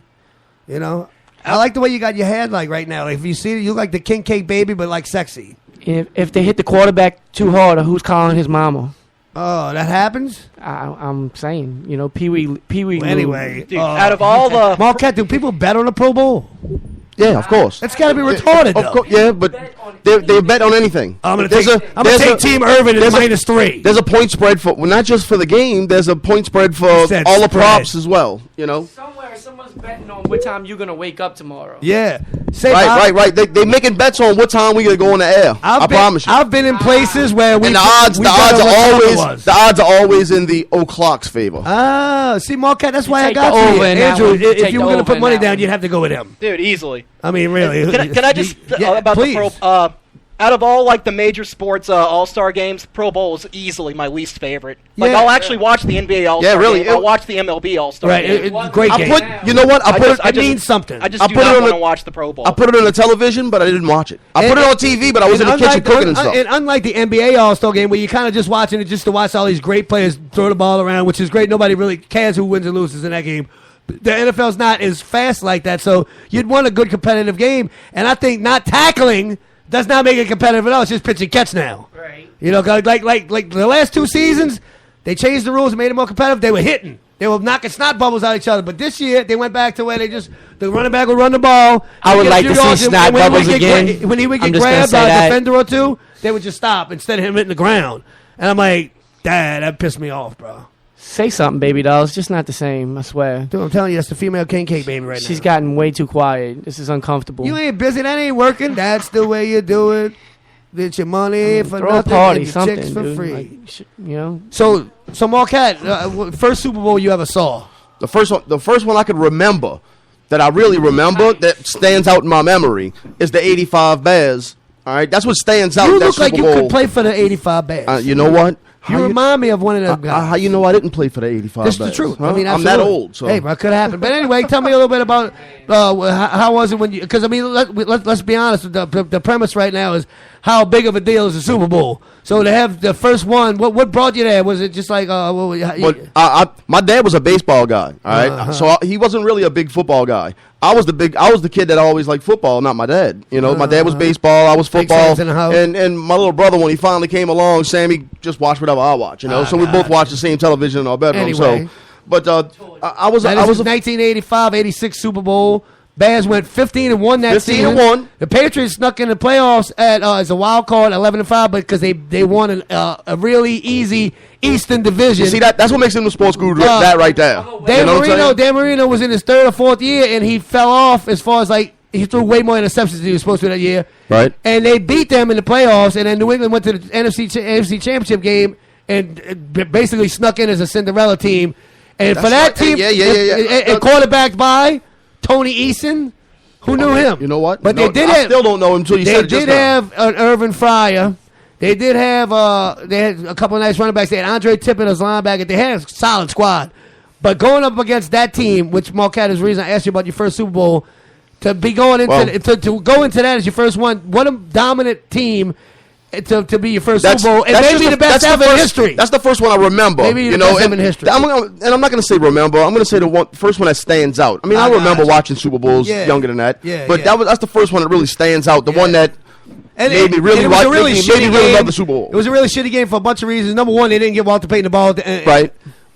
You know? I like the way you got your head like right now. Like, if you see it, you look like the king cake baby, but like sexy. If they hit the quarterback too hard, who's calling his mama? Oh, that happens? I'm saying, you know, Pee Wee. Well, anyway, dude, out of all the Marquette, do people bet on the Pro Bowl? Yeah, of course. That's got to be retarded. Of course, yeah, but they bet on anything. I'm gonna take Team Irvin at -3. There's a point spread for not just for the game. There's a point spread for all the props as well. You know. Somewhere, someone's betting on what time you're gonna wake up tomorrow. Yeah. Right. They making bets on what time we gonna go on the air. I promise you. I've been in places where the odds are always in the O'Clock's favor. Ah, see, Marquette, that's why I take got the you. over in that Andrew, one. if Take you the were going to over put in money that down, one. you'd have to go with him. Dude, easily. I mean, really. Can I just about please. the Pro? Out of all like the major sports All-Star games, Pro Bowl is easily my least favorite. Like Yeah. I'll actually watch the NBA All-Star really, game. I'll watch the MLB All-Star Right, game. great game. You know what? It means something. I just do not want to watch the Pro Bowl. I put it on the television, but I didn't watch it. I put it on TV, but I was in the kitchen cooking and stuff. And unlike the NBA All-Star game, where you're kind of just watching it just to watch all these great players throw the ball around, which is great. Nobody really cares who wins or loses in that game. The NFL's not as fast like that, so you'd want a good competitive game. And I think not tackling does not make it competitive at all. It's just pitch and catch now. Right. You know, like the last 2 seasons, they changed the rules and made it more competitive. They were hitting. They were knocking snot bubbles out of each other. But this year, they went back to where the running back would run the ball. I would like to see snot bubbles again. When he would get grabbed by a defender or two, they would just stop instead of him hitting the ground. And I'm like, Dad, that pissed me off, bro. Say something, baby doll. It's just not the same, I swear. Dude, I'm telling you, that's the female king cake baby right now. She's gotten way too quiet. This is uncomfortable. You ain't busy. That ain't working. That's the way you do it. Get your money for throw nothing a party, and your something, chicks for dude. free. Like, you know. So Marquette, first Super Bowl you ever saw? The first one I could remember, that I really remember, that stands out in my memory, is the '85 Bears. All right, that's what stands out. You that look like Super you Bowl. could play for the '85 Bears. You know what? You remind me of one of them guys. How you know I didn't play for the '85 That's Bears? the truth. Huh? I mean, I'm that absolutely. old. So. Hey, that could happen. But anyway, tell me a little bit about how was it when you? Because I mean, let's be honest. The premise right now is how big of a deal is the Super Bowl. So to have the first one, what brought you there? Was it just like my dad was a baseball guy. All right, so he wasn't really a big football guy. I was the kid that always liked football, not my dad. You know, my dad was baseball, I was football, in the house. and my little brother, when he finally came along, Sammy just watched whatever I watch. You know, so we both watched the same television in our bedroom. Anyway. So, but I was That is 1985-86 Super Bowl. Bears went 15-1 that season. 15-1. The Patriots snuck in the playoffs as a wild card, 11-5, because they won a really easy Eastern Division. See, that's what makes him the sports guru. That right there. Dan Marino was in his third or fourth year, and he fell off as far as he threw way more interceptions than he was supposed to that year. Right. And they beat them in the playoffs, and then New England went to the AFC Championship game and basically snuck in as a Cinderella team. And for that team, and quarterbacked by Tony Eason, who knew him? You know what? But I still don't know him until you said it just now. They did have an Irvin Fryer. They did have they had a couple of nice running backs. They had Andre Tippett as linebacker. They had a solid squad. But going up against that team, which Marquette is the reason I asked you about your first Super Bowl, to be going into to go into that as your first one, what a dominant team to be your first Super Bowl, and maybe the best ever in history. That's the first one I remember. Maybe the best ever in history. I'm not going to say remember. I'm going to say the first one that stands out. I mean, I remember watching Super Bowls younger than that. But that's the first one that really stands out. The one that made me really love the Super Bowl. It was a really shitty game for a bunch of reasons. Number one, they didn't give Walter Payton the ball. Right.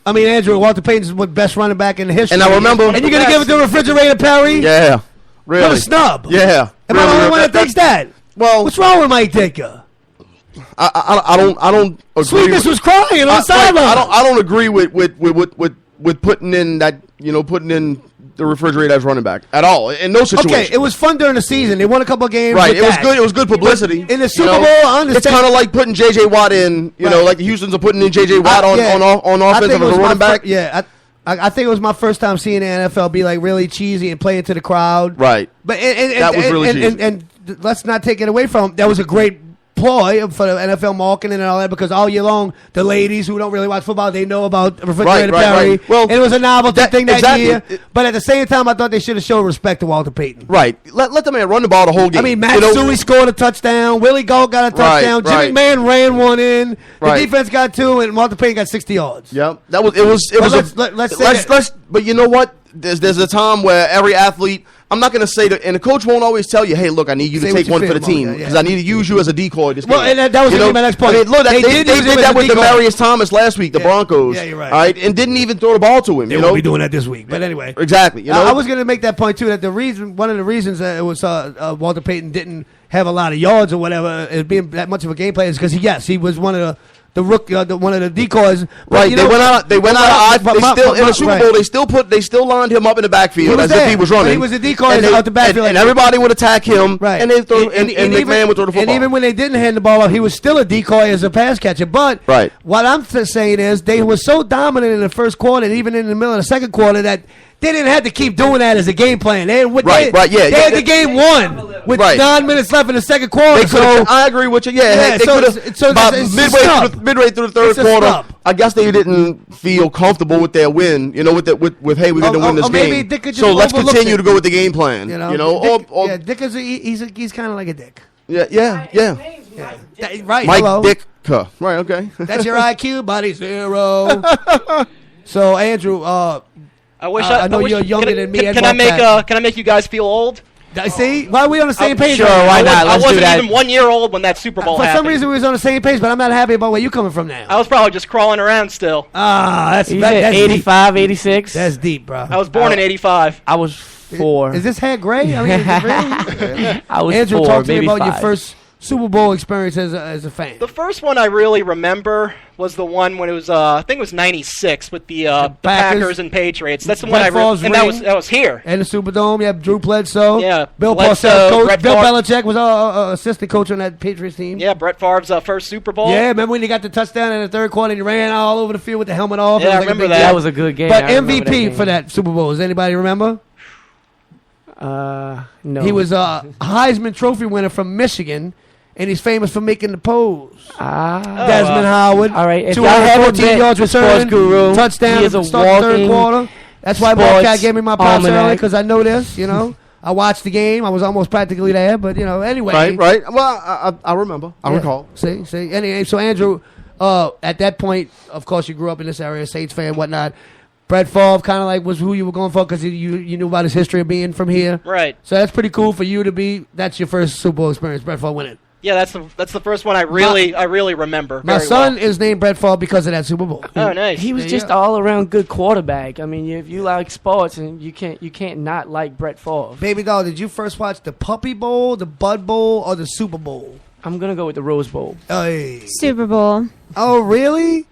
I mean, Andrew, Walter Payton's the best running back in history. And I remember. And you're going to give it to Refrigerator Perry? Yeah. Really. What a snub. Yeah. Am I the only one that thinks that? Well, what's wrong with Mike Ditka? I don't agree. Sweetness was crying on the sideline. I don't agree with putting in that, putting in the Refrigerator as running back at all in no situation. Okay, it was fun during the season. They won a couple of games. Right, it was good. It was good publicity. But in the Super Bowl, I understand. It's kind of like putting J.J. Watt in. Like the Houston's are putting in J.J. Watt on offense as a running back. I think it was my first time seeing the NFL be like really cheesy and play into the crowd. Right, but that was really cheesy. And let's not take it away from him. That was a great ploy for the NFL marketing and all that, because all year long the ladies who don't really watch football, they know about Refrigerator Perry. Right. Well, and it was a novelty thing that year. But at the same time, I thought they should have shown respect to Walter Payton. Right. Let the man run the ball the whole game. I mean, Matt Suey scored a touchdown. Willie Galt got a touchdown. Jimmy Mann ran one in. The defense got two, and Walter Payton got 60 yards. Yep. But you know what? There's a time where every athlete, I'm not going to say that, and the coach won't always tell you, hey, look, I need you to take one for the team because I need to use you as a decoy. Well, and that was my next point. I mean, look, they did that with Demaryius Thomas last week, the Broncos. Yeah, you're right. All right, and didn't even throw the ball to him. They won't be doing that this week. But anyway. Exactly. I was going to make that point, too, that one of the reasons that it was Walter Payton didn't have a lot of yards or whatever, it being that much of a game player, is because, he was one of one of the decoys. Right, they went out. In the Super Bowl, they still lined him up in the backfield as if he was running. But he was a decoy out the backfield, and everybody would attack him. Right, and McMahon would throw the football. And even when they didn't hand the ball off, he was still a decoy as a pass catcher. But what I'm saying is, they were so dominant in the first quarter, and even in the middle of the second quarter, that they didn't have to keep doing that as a game plan. They had the game won with 9 minutes left in the second quarter. I agree with you. Midway through the third quarter, I guess they didn't feel comfortable with their win. With hey, we're going to win this game. So let's continue to go with the game plan. Dick is he's kind of like a dick. Yeah. Right, Mike Ditka. Right, okay. That's your IQ, buddy. 0. So Andrew, I know you're younger than me. Can I make you guys feel old? See, why are we on the same page? Sure, why not? I wasn't even 1 year old when that Super Bowl happened. For some reason, we was on the same page, but I'm not happy about where you coming from now. I was probably just crawling around still. That's 85, 86. That's deep, bro. I was born in 85. I was 4. Is this hair gray? I mean, is it really? I was Andrew, 4, talk to me about 5. your first Super Bowl experience as a fan. The first one I really remember was the one when it was I think it was 96 with the Packers and Patriots. That's the one I remember, and that was here. And the Superdome, yeah, Drew Bledsoe. Yeah, Bill Parcells, coach. Bill Belichick was assistant coach on that Patriots team. Yeah, Brett Favre's first Super Bowl. Yeah, remember when he got the touchdown in the third quarter and he ran all over the field with the helmet off? Yeah, I remember that. That was a good game. But MVP for that Super Bowl, does anybody remember? No. He was a Heisman Trophy winner from Michigan. And he's famous for making the pose. Desmond Howard. All right. 214 yards returning. Guru, touchdown to start the third quarter. That's why Marquette gave me my props early, because I know this, I watched the game. I was almost practically there, but, anyway. Right. Well, I remember. I recall. See. Anyway, so, Andrew, at that point, of course, you grew up in this area, Saints fan, whatnot. Brett Favre kind of like was who you were going for because you knew about his history of being from here. Right. So that's pretty cool for you to be. That's your first Super Bowl experience. Brett Favre winning. Yeah, that's the first one I really remember. My son is named Brett Favre because of that Super Bowl. Oh, nice. He was just all around good quarterback. I mean, if you like sports, and you can't not like Brett Favre. Baby doll, did you first watch the Puppy Bowl, the Bud Bowl, or the Super Bowl? I'm gonna go with the Rose Bowl. Hey. Super Bowl. Oh, really?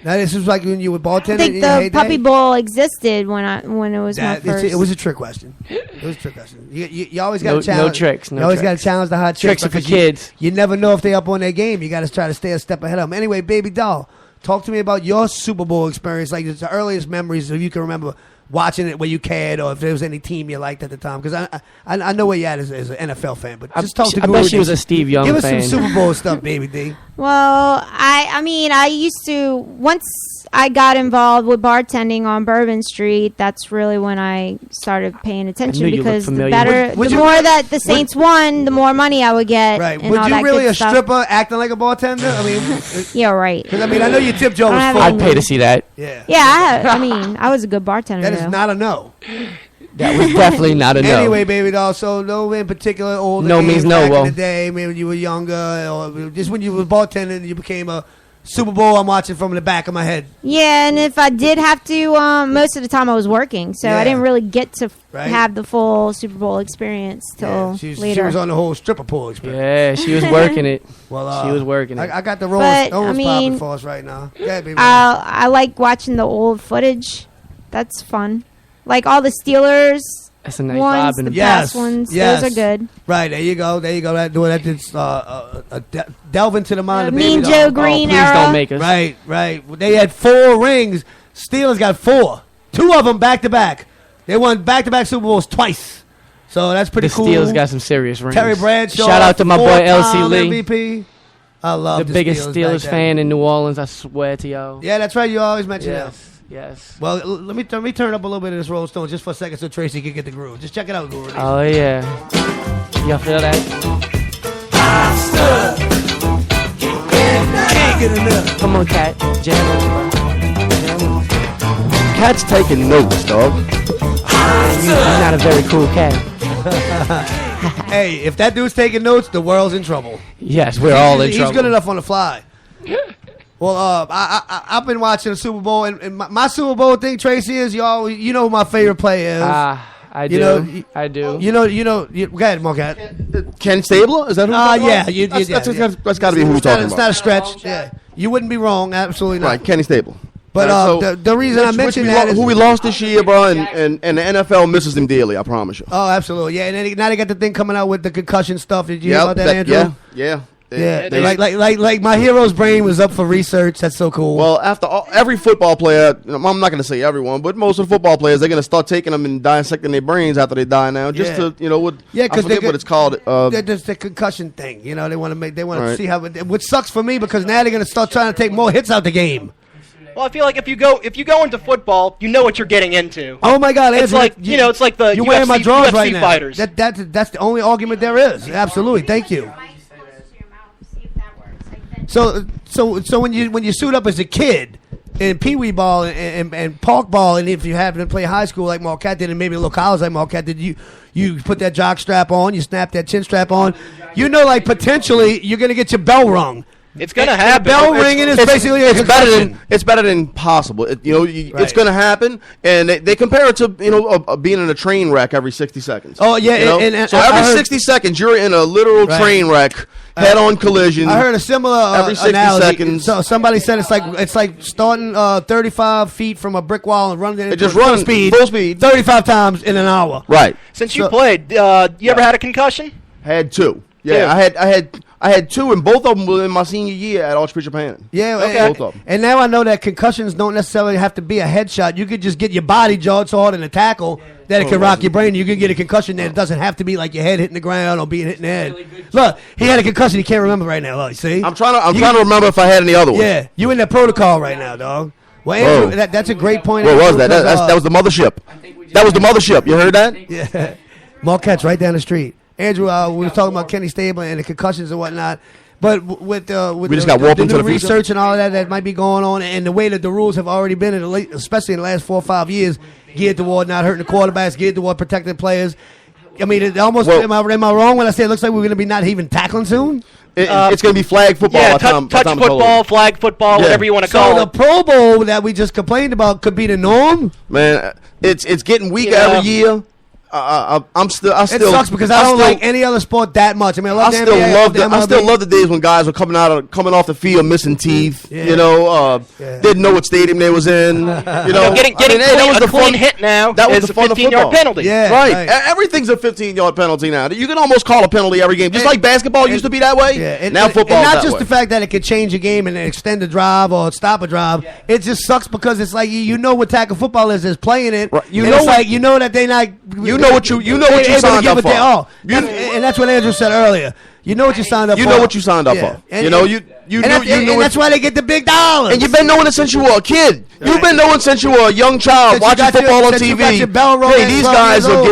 Now this was like when you were bartending. I think the Puppy Bowl existed when it was my first. It was a trick question. It was a trick question. You always got to challenge. No tricks. You always got to challenge the hot tricks are for kids. You never know if they up on their game. You got to try to stay a step ahead of them. Anyway, baby doll, talk to me about your Super Bowl experience. Like the earliest memories, if you can remember watching it where you cared, or if there was any team you liked at the time. Because I know where you at as an NFL fan, but just talk to Guru. I bet she was a Steve Young fan. Give us some Super Bowl stuff, baby D. Well, I used to, once I got involved with bartending on Bourbon Street, that's really when I started paying attention because the more that the Saints won, the more money I would get. Right. And Would all you that really good a stuff. stripper acting like a bartender? I mean, yeah, right. Because I mean, I know you tipped Joe. I'd pay to see that. Yeah. Yeah, I was a good bartender. That is not a no. That was definitely not a no. Anyway, baby doll, so no in particular older no means no. Back Well, in the day, maybe when you were younger, or just when you were bartending, you became a Super Bowl. I'm watching from the back of my head. Yeah, and if I did have to, most of the time I was working, so I didn't really get to have the full Super Bowl experience till later. She was on the whole stripper pole experience. Yeah, she was working it. Well, she was working it. I got the rolls popping for us right now. Yeah, baby. I like watching the old footage. That's fun. Like all the Steelers. That's a nice ones, vibe. The past ones. Yes. Those are good. Right, there you go. That delve into the mind of baby Mean doll. Joe Green please era. don't make us. Right. They had 4 rings. Steelers got 4. 2 of them back to back. They won back to back Super Bowls twice. So that's pretty cool. The Steelers got some serious rings. Terry Bradshaw. Shout out to my boy L.C. Lee. MVP. I love the biggest Steelers fan in New Orleans. I swear to y'all. Yeah, that's right. You always mention that. Yes. Well, let me turn up a little bit of this Rolling Stone just for a second so Tracy can get the groove. Just check it out, Guru. Oh, yeah. Y'all feel that? Can't get enough. Come on, Cat. Jam Cat's taking notes, dog. You're not a very cool cat. Hey, if that dude's taking notes, the world's in trouble. Yes, we're all in trouble. He's good enough on the fly. Well, I've been watching the Super Bowl, and my Super Bowl thing, Tracy, is you know who my favorite player is. I do. I do. You know. Go ahead, Marquette. Ken Stabler? Is that who? Yeah. That's got to be who we're talking about. It's not a stretch. Yeah, you wouldn't be wrong. Absolutely not. Right, Kenny Stabler. But the reason I mentioned that is who we lost this year, bro, and the NFL misses him dearly. I promise you. Oh, absolutely. Yeah, and then now they got the thing coming out with the concussion stuff. Did you hear about that, Andrew? Yeah. Yeah, like my hero's brain was up for research. That's so cool. Well, after every football player, I'm not going to say everyone, but most of the football players, they're going to start taking them and dissecting their brains after they die now, just to I forget what it's called. There's the concussion thing. They want to see how. Which sucks for me because now they're going to start trying to take more hits out the game. Well, I feel like if you go into football, you know what you're getting into. Oh my God! It's like it's like the you're wearing my drawers right now. Fighters. That's the only argument there is. Absolutely, thank you. So when you suit up as a kid in Pee Wee ball and park ball, and if you happen to play high school like Marquette did, and maybe a little college like Marquette did, you put that jock strap on, you snap that chin strap on, potentially you're gonna get your bell rung. It's gonna happen. Bell ringing is basically a concussion. It's better than possible. It's gonna happen, and they compare it to being in a train wreck every 60 seconds. Oh yeah, so every 60 seconds you're in a literal train wreck, head-on collision. I heard a similar every 60 analogy. seconds. So somebody said it's like starting 35 feet from a brick wall and running it full speed 35 times in an hour. Right. Since you played, you ever had a concussion? Had 2. Yeah, I had 2, and both of them were in my senior year at Archbishop Hannon. Yeah, both of them. And now I know that concussions don't necessarily have to be a headshot. You could just get your body jawed so hard in a tackle that it can rock your brain. You can get a concussion that it doesn't have to be like your head hitting the ground or being hit in the head. Look, he had a concussion he can't remember right now. Look, see? I'm trying to remember if I had any other ones. Yeah, you in that protocol right now, dog. Well, Andrew, that's a great point. What was that? That was the mothership. That was the mothership. You heard that? Yeah. Marquette's right down the street. Andrew, we were talking about Kenny Stabler and the concussions and whatnot. But with we just got warped into the research and all of that might be going on, and the way that the rules have already been, especially in the last 4 or 5 years, geared toward not hurting the quarterbacks, geared toward protecting players. I mean, it almost. Am I wrong when I say it looks like we're going to be not even tackling soon? It's going to be flag football. Yeah, touch football, flag football, whatever you want to call it. So the Pro Bowl that we just complained about could be the norm. Man, it's getting weaker every year. It sucks because I don't like any other sport that much. I mean, I still love the days when guys were coming off the field missing teeth. Yeah. Didn't know what stadium they was in. Getting a clean hit now. That was the fun of 15-yard penalty. Yeah, right. Everything's a 15-yard penalty now. You can almost call a penalty every game, just like basketball used to be that way. Yeah. Now football. And not just the fact that it could change a game and extend a drive or stop a drive. Yeah. It just sucks because it's like you know what tackle football is playing it. Right. You know that they not. You know what you signed up for. And that's what Andrew said earlier. You know what you signed up for. You know what you signed up for. And that's why they get the big dollars. And you've been knowing it since you were a kid. Right. You've been knowing since you were a young child watching football on TV. Hey,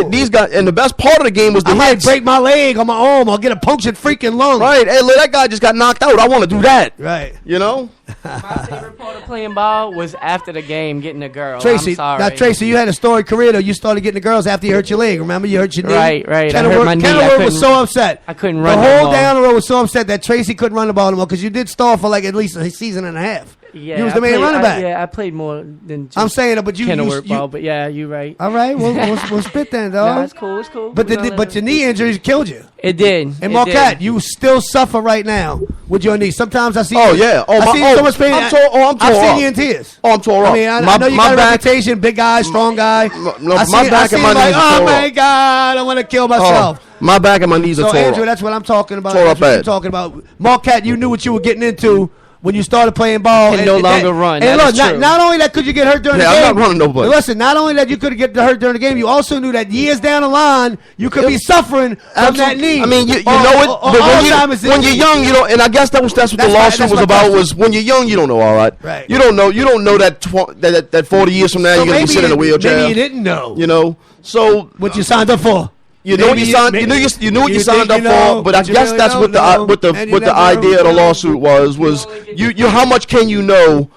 these guys and the best part of the game was the hits. I might break my leg on my arm. I'll get a punctured freaking lung. Right. Hey, that guy just got knocked out. I want to do that. Right. You know? My favorite part of playing ball was after the game getting a girl. Tracy, I'm sorry. Now, Tracy, you had a storied career, though. You started getting the girls after you hurt your leg. Remember? You hurt your knee. Right. I hurt my knee. Kenilworth was so upset. I couldn't run the whole down the road was so upset that Tracy couldn't run the ball anymore because you did stall for like at least a season and a half. Yeah, you was the main running back. I played more than just I'm saying it, but you ball. But yeah, you're right. All right, we'll spit then, dog. No, it's cool. It's cool. But your knee injuries killed you. It did. And Marquette, you still suffer right now with your knee. Sometimes I see. Oh yeah. I see so much pain. I'm tore I've seen you in tears. I'm tore up. I mean, I know you got a reputation, big guy, strong guy. My back and my knees are oh tore my up. God, I want to kill myself. My back and my knees are tore up. So Andrew, that's what I'm talking about. Tore up bad. You're talking about. Marquette, you knew what you were getting into when you started playing ball. And no longer run. And look, not only that could you get hurt during the game. I'm not running nobody. Listen, not only that you could get hurt during the game, you also knew that years down the line you could be suffering from that knee. I mean, you know it. But when you're young, you don't. And I guess that's what the lawsuit was about. Was when you're young, you don't know all that. Right. You don't know that 40 years from now you're gonna be sitting in a wheelchair. Maybe you didn't know. You know. So what you signed up for. You knew what you signed up for, but I guess that's what the idea of the lawsuit was you how much can you know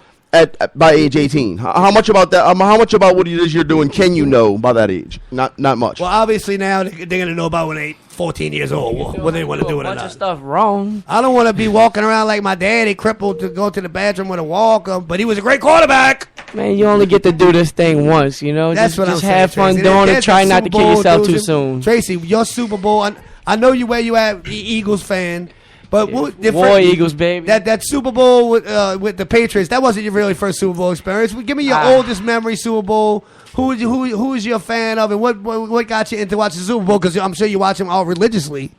by age 18? How much about that? How much about what it is you're doing can you know by that age? Not much. Well, obviously now they're gonna know about when they 14 years old what they want to do with it. A bunch of stuff wrong. I don't want to be walking around like my daddy, crippled to go to the bathroom with a walker, but he was a great quarterback. Man, you only get to do this thing once, you know. That's what I'm saying. Just have fun doing it. Try not to kill yourself too soon. Tracy, your Super Bowl. I know where you at, Eagles fan. But War Eagles, baby. That Super Bowl with the Patriots, that wasn't your really first Super Bowl experience. Give me your oldest memory Super Bowl. Who is you a fan of, and what got you into watching Super Bowl? Because I'm sure you watch them all religiously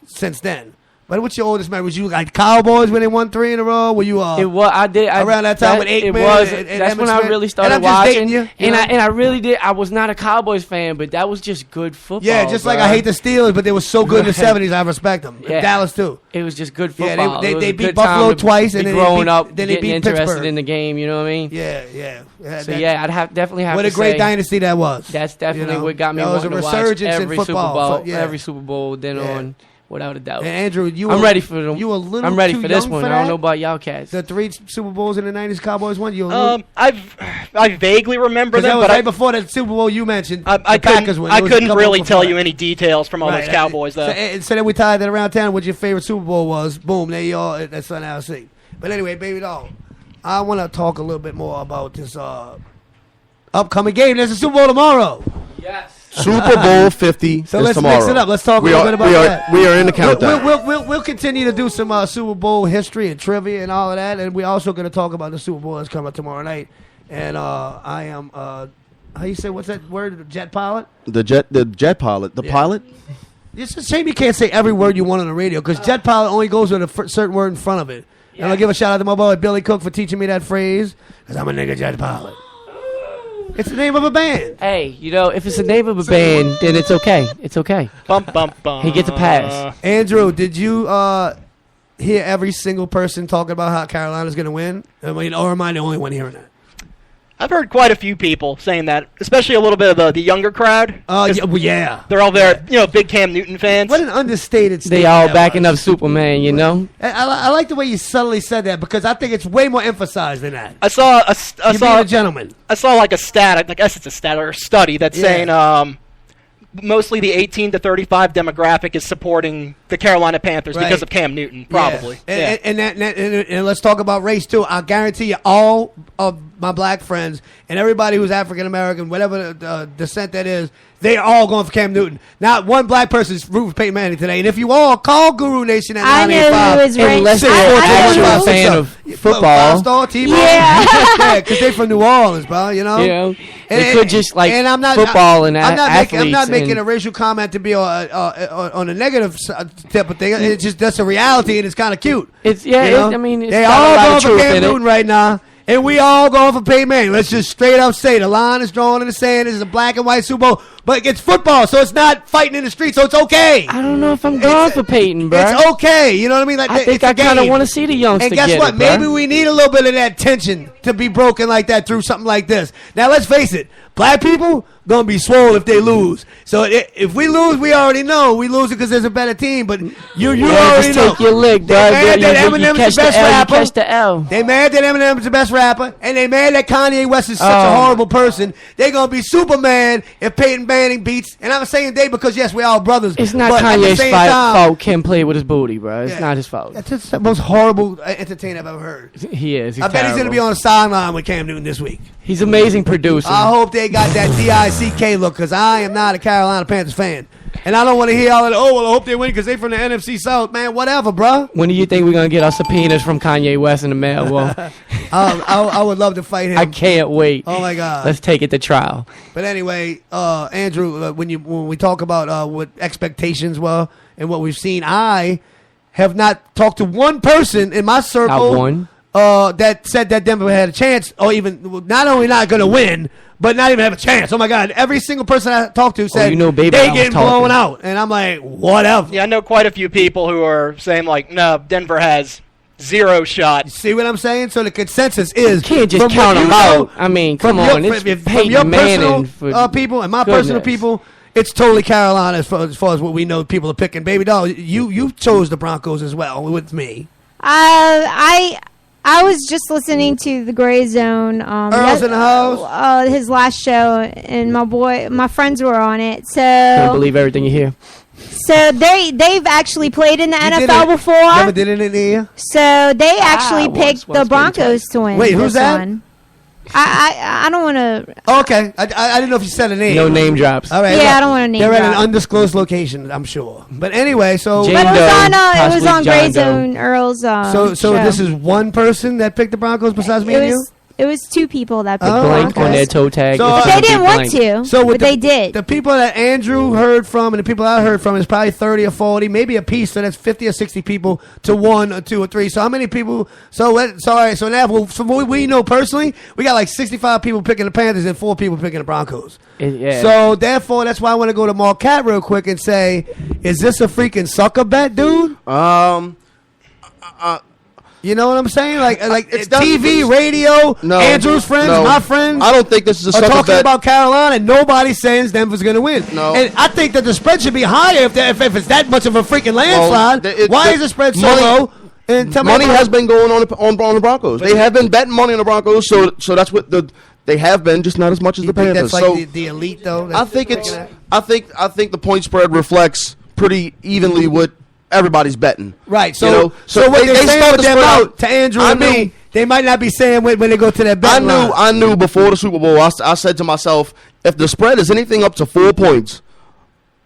since then. But what's your oldest memory? Was you like Cowboys when they won 3 in a row? Were you? It was. I did around that time with Aikman. It was. That's when I really started watching. I really did. I was not a Cowboys fan, but that was just good football. Yeah, just like I hate the Steelers, but they were so good in the '70s. I respect them. Yeah. Dallas too. It was just good football. Yeah, they beat Buffalo twice, and then growing up, then they beat interested Pittsburgh. in the game. You know what I mean? Yeah. So I'd definitely have to say. What a great dynasty that was. That's definitely what got me wanting to watch every Super Bowl. Every Super Bowl, then on. Without a doubt. And Andrew, I'm ready for them. You a little I'm ready too for this young one. for I don't that? know about y'all cats. The 3 Super Bowls in the '90s, Cowboys won. I vaguely remember them, but right before that Super Bowl you mentioned, I couldn't really tell you any details from all those Cowboys though. So then we tied that around town. What your favorite Super Bowl was? Boom, there you are. That's on our seat. But anyway, baby doll, I want to talk a little bit more about this upcoming game. There's a Super Bowl tomorrow. Yes. Super Bowl 50 so is let's tomorrow. Mix it up. Let's talk a little bit about that. We are in the countdown. We'll continue to do some Super Bowl history and trivia and all of that, and we're also going to talk about the Super Bowl that's coming tomorrow night. And I am how you say what's that word? The jet pilot. The jet pilot. The pilot. It's a shame you can't say every word you want on the radio because jet pilot only goes with a certain word in front of it. Yeah. And I'll give a shout out to my boy Billy Cook for teaching me that phrase because I'm a nigga jet pilot. It's the name of a band. Hey, if it's the name of a band, then it's okay. It's okay. Bum, bum, bum. He gets a pass. Andrew, did you hear every single person talking about how Carolina's going to win? Or am I the only one hearing that? I've heard quite a few people saying that, especially a little bit of the younger crowd. Yeah. They're all big Cam Newton fans. What an understated statement. They all backing up Superman, you know? I like the way you subtly said that because I think it's way more emphasized than that. I saw a gentleman. I saw like a stat, I guess it's a stat or a study that's saying mostly the 18 to 35 demographic is supporting the Carolina Panthers because of Cam Newton, probably. Yeah. And let's talk about race, too. I guarantee you all of my black friends and everybody who's African-American, whatever descent that is, they are all going for Cam Newton. Not one black person is rooting for Peyton Manning today. And if you all call Guru Nation at 985, unless you're actually a fan of football. 5-star TV. Yeah. Because they're from New Orleans, bro, you know? Yeah. They could just like football and athletes. I'm not making a racial comment to be on a negative type of thing. It's just that's a reality, and it's kind of cute. It's you know? They all going for Cam Newton right now. And we all going for Peyton Manning. Let's just straight up say the line is drawn in the sand. This is a black and white Super Bowl. But it's football, so it's not fighting in the street, so it's okay. I don't know if I'm going for Peyton, bro. It's okay. You know what I mean? Like, I think I kind of want to see the youngster get it. And guess what? Bro. Maybe we need a little bit of that tension to be broken like that through something like this. Now, let's face it. Black people going to be swole if they lose. So if we lose, we already know. We lose it because there's a better team. But you already know. Take your lick, dog. They mad that Eminem's the best rapper. You catch the L. They mad that Eminem's the best rapper. And they mad that Kanye West is such a horrible person. They going to be Superman if Peyton Manning beats. And I'm saying they because, yes, we all brothers. It's not Kanye's fault Kim played with his booty, bro. It's not his fault. That's just the most horrible entertainer I've ever heard. He is. I bet he's going to be on the sideline with Cam Newton this week. He's an amazing producer. I hope they got that DICK look because I am not a Carolina Panthers fan. And I don't want to hear all that, I hope they win because they from the NFC South. Man, whatever, bro. When do you think we're going to get our subpoenas from Kanye West in the mail? Well, I would love to fight him. I can't wait. Oh, my God. Let's take it to trial. But anyway, Andrew, when we talk about what expectations were and what we've seen, I have not talked to one person in my circle. Not one? That said that Denver had a chance, or even not only not going to win, but not even have a chance. Oh my God! Every single person I talked to said they getting blown out, and I'm like, whatever. Yeah, I know quite a few people who are saying like, no, Denver has 0 shot. See what I'm saying? So the consensus is you can't just count them out. I mean, come on, it's from your personal people and my personal people. It's totally Carolina as far as what we know people are picking. Baby doll, you chose the Broncos as well with me. I was just listening to the Gray Zone. Earl's in the house. His last show, and my friends were on it. So can't believe everything you hear. So they've actually played in the NFL before. Never did it in the year. So they actually picked the Broncos to win. Wait, who's that? One. I don't want to. Okay, I didn't know if you said a name. No name drops. All right, yeah, I don't want to name. They're drop. at an undisclosed location, I'm sure. But anyway, so but it was on Gray Zone, Earl's. So this is one person that picked the Broncos besides me and you. It was 2 people that picked blank on their toe tag. So, they didn't want to, but they did. The people that Andrew heard from and the people I heard from is probably 30 or 40, maybe a piece. So that's 50 or 60 people to 1 or 2 or 3. So how many people? So now from what we know personally, we got like 65 people picking the Panthers and 4 people picking the Broncos. Yeah. So therefore, that's why I want to go to Marquette real quick and say, is this a freaking sucker bet, dude? You know what I'm saying? Like it's TV, radio, Andrew's friends, my friends. I don't think this is a sucker talking bet. about Carolina, and nobody's saying Denver's going to win. No. And I think that the spread should be higher if it's that much of a freaking landslide. Why is the spread so low? And money has been going on the Broncos. They have been betting money on the Broncos, so that's what they have been, just not as much as the Panthers. That's like the elite, though. I think the point spread reflects pretty evenly what everybody's betting. Right. So what they saying with them out to Andrew and me, they might not be saying when they go to that bet line. I knew before the Super Bowl, I said to myself, if the spread is anything up to 4 points,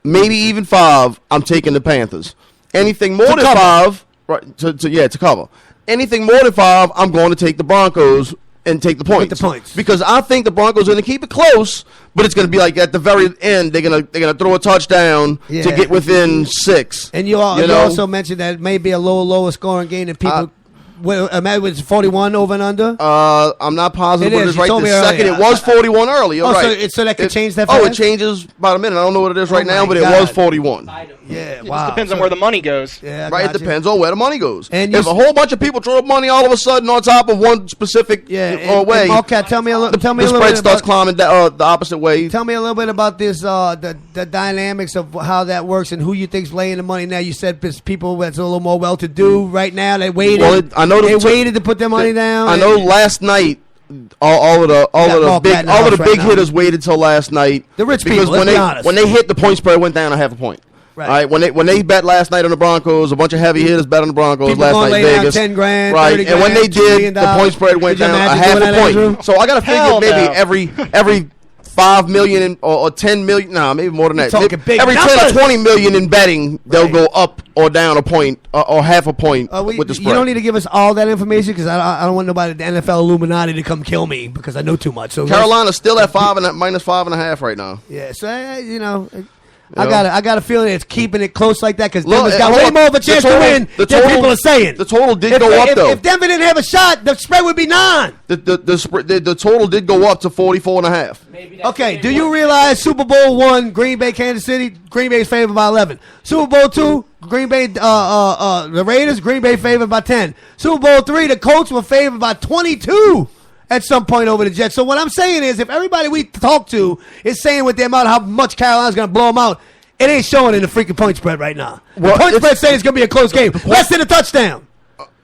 maybe even 5, I'm taking the Panthers. Anything more than 5, right? To cover. Anything more than 5, I'm going to take the Broncos and take the points. Because I think the Broncos are going to keep it close, but it's going to be like at the very end they're going to throw a touchdown to get within 6. And you also mentioned that it may be a lower scoring game than people was 41 over and under? I'm not positive, but it's right this second. It was 41 earlier. Right. So that could change that fast? Oh, it changes about a minute. I don't know what it is right now, but it was 41. Yeah, wow. It just depends on where the money goes. Yeah, right, it depends on where the money goes. And if a whole bunch of people throw up money all of a sudden on top of one specific way, okay, tell me a little the bit spread starts climbing the opposite way. Tell me a little bit about this, the dynamics of how that works and who you think's laying the money now. You said people that's a little more well-to-do right now. They waited. Well, I know they waited to put their money down. I know last night. All of the big hitters waited till last night. The rich because people, when they hit, the point spread went down a half a point. Right. All right. When they bet last night on the Broncos, a bunch of heavy hitters bet on the Broncos people last night in Vegas. $10 grand, right. $30 and when they did, the point spread went down a half a point. Andrew? So I got to figure maybe every 5 million or 10 million, maybe more than that. Every 10 or 20 million in betting, they'll go up or down a point or half a point with the spread. You don't need to give us all that information because I don't want nobody, the NFL Illuminati, to come kill me because I know too much. So Carolina's still at minus 5.5 right now. Yeah, so I got a feeling it's keeping it close like that because Denver's got way more of a chance to win than people are saying. The total did go up though. If Denver didn't have a shot, the spread would be 9. The total did go up to 44.5. Okay, do you realize Super Bowl 1, Green Bay, Kansas City, Green Bay's favored by 11. Super Bowl 2, Green Bay, the Raiders, Green Bay favored by 10. Super Bowl 3, the Colts were favored by 22. At some point over the Jets. So what I'm saying is, if everybody we talk to is saying with them out how much Carolina's going to blow them out, it ain't showing in the freaking point spread right now. Well, the point spread saying it's going to be a close game. Less than a touchdown.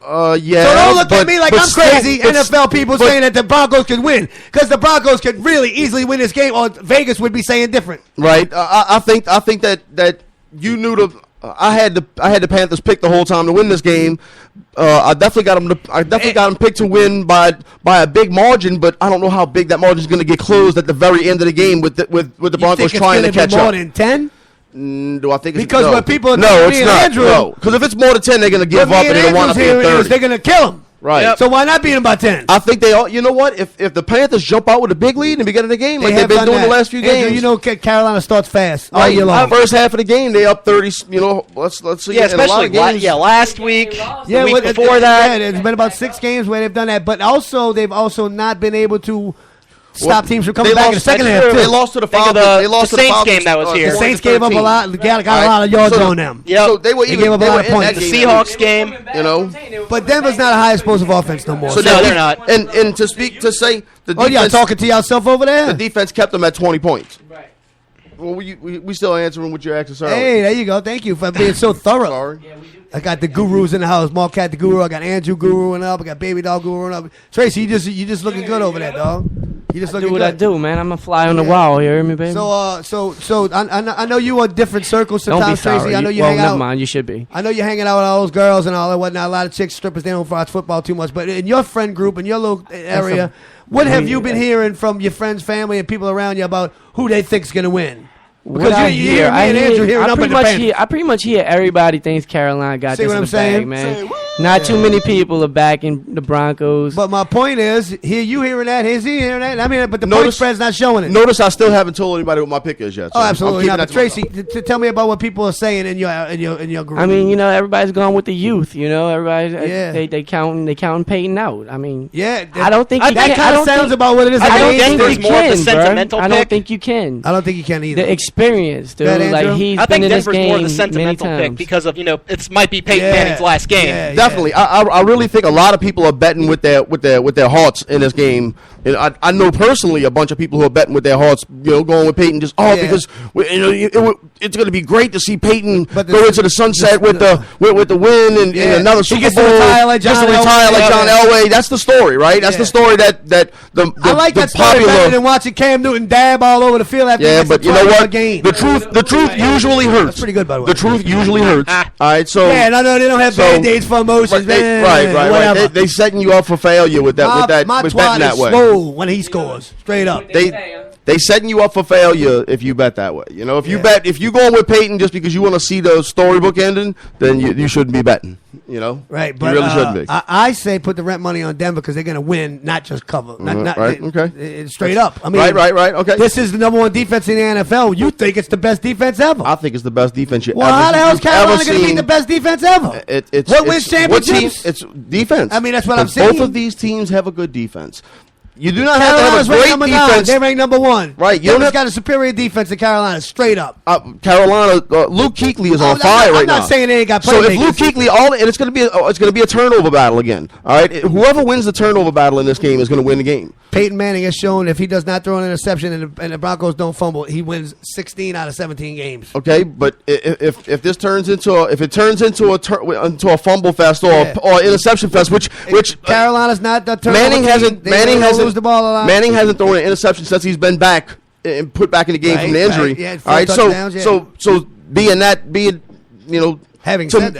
Yeah. So don't look at me like I'm crazy. NFL people saying that the Broncos could win because the Broncos could really easily win this game, or Vegas would be saying different. Right. I think that you knew I had the Panthers picked the whole time to win this game. I definitely got them picked to win by a big margin, but I don't know how big that margin is going to get closed at the very end of the game with the Broncos trying to catch up. More than 10? Do I think it's because when people are it's not. Andrew, no, because if it's more than 10, they're going to give up and they're going to want to be 30. They're going to kill them. Right. Yep. So why not beat them by 10? I think they all. You know what? If the Panthers jump out with a big lead in the beginning of the game, like they've been doing the last few games, you know, Carolina starts fast all year long. First half of the game, they up 30. You know, let's see. Yeah, especially last week. The week before that, it's been about 6 games where they've done that. But also, they've also not been able to stop teams from coming back in the second half. They lost to the Falcons. They lost to the Saints game that was here. The Saints gave up a lot. Got a lot of yards on them. Yeah, so they gave up a lot of points. The Seahawks game, you know. But Denver's not a high explosive offense no more. So no, they're not. And to say the defense. Oh, y'all talking to yourself over there? The defense kept them at 20 points. Right. Well, we still answering what you're asking, sir. Hey, there you go. Thank you for being so thorough. Sorry. I got the gurus in the house. Marquette the guru. I got Andrew guruing up. I got Baby Dog guruing up. Tracy, you just looking good over there, dog. You just looking do what good. I do, man. I'm a fly on the wall. You hear me, baby? So I know you are different circles sometimes, Don't be sorry. Tracy. I know you hang out. Never mind. You should be. I know you're hanging out with all those girls and all that whatnot. A lot of chicks, strippers. They don't watch football too much. But in your friend group, in your little area, what have you been hearing from your friends, family, and people around you about who they think's going to win? Because I pretty much hear everybody thinks Carolina got this in the bag, man. Not too many people are backing the Broncos. But my point is, you hearing that? Is he hearing that? I mean, but the point spread's not showing it. Notice I still haven't told anybody what my pick is yet. So absolutely not. But Tracy, tell me about what people are saying in your group. I mean, everybody's going with the youth. Everybody, they counting Peyton out. I mean, I don't think that kind of sounds about what it is. I don't think there's more of a sentimental pick. I don't think you can. I don't think you can either. The experience, dude. I think Denver's more of the sentimental pick because of it might be Peyton Manning's last game. Definitely, I really think a lot of people are betting with their hearts in this game. I know personally a bunch of people who are betting with their hearts, going with Peyton because it's going to be great to see Peyton go into the sunset with the win and another Super Bowl. Just to retire like John Elway. That's the story, right? That's the story that I like that story better than watching Cam Newton dab all over the field after he but you know what? Game. The truth usually hurts. That's pretty good, by the way. The truth usually hurts. All right, so I know they don't have band-aids for emotions, man. Right. They setting you up for failure with that. My with betting that way. Slow when he scores, straight up. They setting you up for failure if you bet that way. If you going with Peyton just because you want to see the storybook ending, then you shouldn't be betting. You know, right? But he really shouldn't be. I say put the rent money on Denver because they're going to win, not just cover. Right? Okay. Straight up. I mean, right. Okay. This is the number one defense in the NFL. You think it's the best defense ever? I think it's the best defense Well, how the hell is Carolina going to be the best defense ever? What wins championships? It's defense. I mean, that's what I'm saying. Both of these teams have a good defense. You do not have Carolina's to have a great defense. They're ranked number one. Right. Denver's got a superior defense than Carolina, straight up. Carolina, Luke Kuechly is on fire right now. I'm not saying they ain't got playmakers. So if Luke Kuechly, and it's going to be a turnover battle again. All right. Whoever wins the turnover battle in this game is going to win the game. Peyton Manning has shown if he does not throw an interception and the Broncos don't fumble, he wins 16 out of 17 games. Okay, but if this turns into a fumble fest or interception fest, which Carolina's not the turnover Manning hasn't lose the ball a lot. Manning hasn't thrown an interception since he's been back and put back in the game from the injury. Right. Yeah, all right, so having said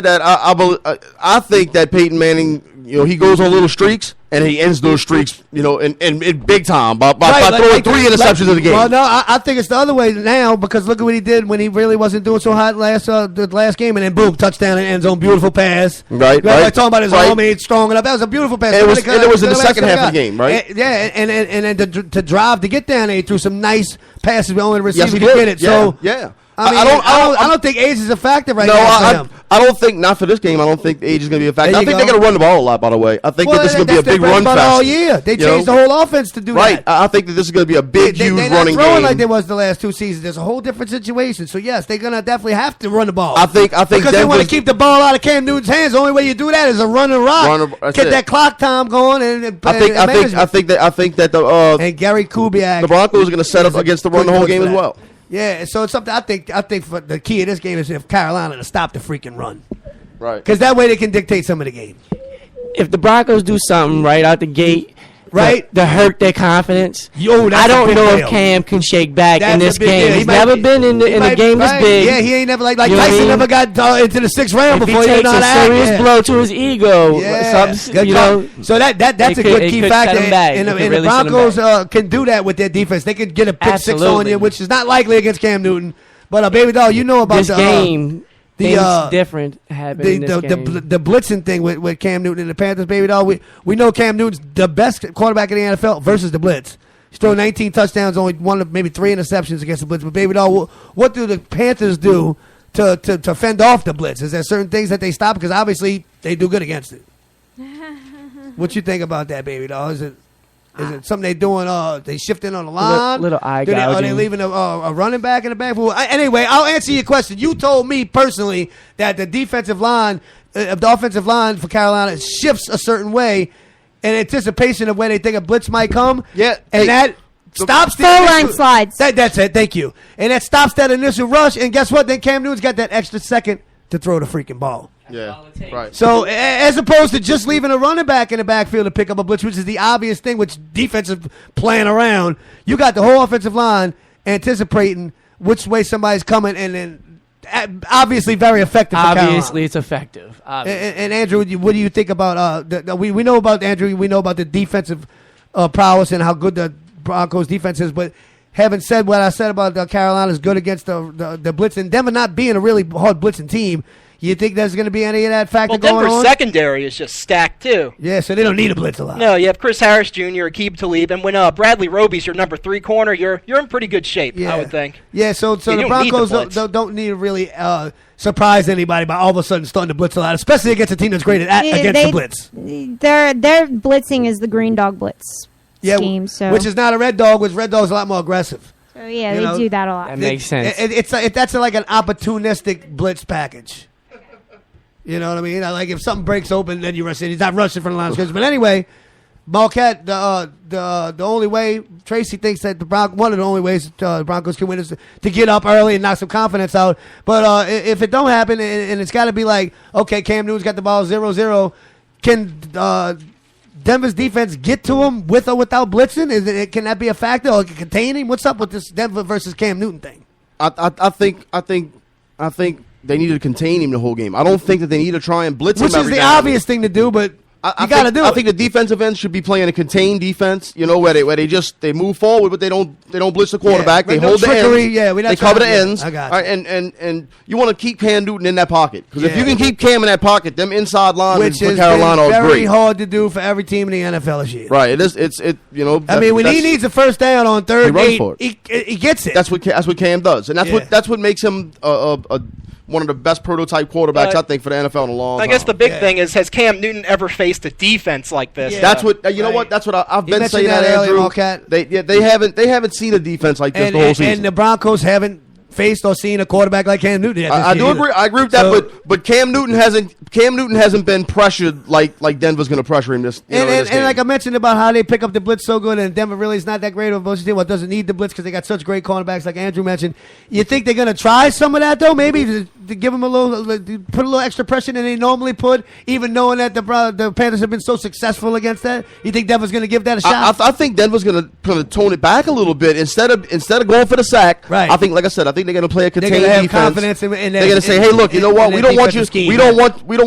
that, I think that Peyton Manning, he goes on little streaks and he ends those streaks, in big time by throwing 3 interceptions in the game. Well, no, I think it's the other way now because look at what he did when he really wasn't doing so hot the last game, and then boom, touchdown and end zone, beautiful pass. Right. Like talking about his arm ain't strong enough. That was a beautiful pass. And it was in the second half of the game, right? And then to drive to get down there, he threw some nice passes. Only the receiver could get it. So yeah. I don't think age is a factor right now. I don't think, not for this game, I don't think age is going to be a factor. I think they're going to run the ball a lot, by the way. I think that this is going to be a big run fest. All year. They changed the whole offense to do that. Right. I think that this is going to be a big, huge running game. They're not throwing like they was the last 2 seasons. There's a whole different situation. So, yes, they're going to definitely have to run the ball. I think because they want to keep the ball out of Cam Newton's hands. The only way you do that is a run and rock. Get that clock time going. I think that and Gary Kubiak. The Broncos are going to set up against the run the whole game as well. Yeah, so it's something I think for the key of this game is if Carolina to stop the freaking run. Right. Because that way they can dictate some of the game. If the Broncos do something right out the gate, right, to hurt their confidence, I don't know if Cam can shake back in this game. He's never been in a game this big. Yeah, he ain't never like Tyson never got into the 6th round before. He takes a serious blow to his ego. Yeah. So that's a good key factor. And the Broncos can do that with their defense. They could get a pick 6 on you, which is not likely against Cam Newton. But baby doll, you know about this game. Different happening the blitzing thing with Cam Newton and the Panthers, baby doll. We know Cam Newton's the best quarterback in the NFL versus the blitz. He's thrown 19 touchdowns, only maybe 3 interceptions against the blitz. But baby doll, what do the Panthers do to fend off the blitz? Is there certain things that they stop? Because obviously they do good against it. What you think about that, baby doll? Is it something they doing? They shifting on the line? Little eye gouging. Are they leaving a running back in the backfield? Anyway, I'll answer your question. You told me personally that the defensive line, the offensive line for Carolina shifts a certain way in anticipation of when they think a blitz might come. Yeah, and that stops the line slides. That's it. Thank you. And that stops that initial rush. And guess what? Then Cam Newton's got that extra second to throw the freaking ball. Yeah, right. So as opposed to just leaving a running back in the backfield to pick up a blitz, which is the obvious thing, which defensive playing around, you got the whole offensive line anticipating which way somebody's coming, and then obviously very effective. Obviously, it's effective. And Andrew, what do you think about? We know about Andrew. We know about the defensive prowess and how good the Broncos defense is, but. Having said what I said about Carolina's good against the blitz, and Denver not being a really hard blitzing team, you think there's going to be any of that factor going on? Denver's secondary is just stacked, too. Yeah, so they don't need a blitz a lot. No, you have Chris Harris Jr., Aqib Talib, and when Bradley Roby's your number 3 corner, you're in pretty good shape, I would think. Yeah, so the Broncos don't need to really surprise anybody by all of a sudden starting to blitz a lot, especially against a team that's great against the blitz. Their blitzing is the green dog blitz. Scheme, which is not a red dog, which red dog's a lot more aggressive. So yeah, they do that a lot. That makes sense. That's like an opportunistic blitz package. You know what I mean? Like if something breaks open, then you rush in. He's not rushing from the line of scrimmage. But anyway, Marquette, the only way Tracy thinks that one of the only ways the Broncos can win is to get up early and knock some confidence out. But if it don't happen, and it's got to be like, okay, Cam Newton's got the ball 0-0, can Denver's defense get to him with or without blitzing? Can that be a factor or contain him? What's up with this Denver versus Cam Newton thing? I think they need to contain him the whole game. I don't think that they need to try and blitz him. Which is the obvious thing to do, but You got to do it. I think the defensive ends should be playing a contained defense, where they move forward, but they don't blitz the quarterback. They hold the ends. Yeah, they cover the ends. I got you. And you want to keep Cam Newton in that pocket. Because if you can keep Cam in that pocket, them inside linemen for Carolina are great. Which is very hard to do for every team in the NFL this year. Right. It is. It's I mean, when he needs a first down on third and 8, he gets it. That's what Cam does, and that's what makes him one of the best prototype quarterbacks, I think, for the NFL in a long time. I guess the big thing is, has Cam Newton ever faced a defense like this? Yeah. That's what know what? That's what I've been saying that, Andrew. They haven't seen a defense like this the whole season. And the Broncos haven't faced or seen a quarterback like Cam Newton. I do agree. I agree with that, but Cam Newton hasn't been pressured like Denver's going to pressure him this game. And like I mentioned about how they pick up the blitz so good, and Denver really is not that great of a blitz team. Well, doesn't need the blitz because they got such great cornerbacks like Andrew mentioned. You think they're going to try some of that though? Maybe to give them put a little extra pressure than they normally put, even knowing that the Panthers have been so successful against that. You think Denver's going to give that a shot? I think Denver's going to tone it back a little bit instead of going for the sack. Right. I think, like I said, they're going to play a contained defense. Confidence in they're going to say, "Hey, look, you know what? We don't want you. We don't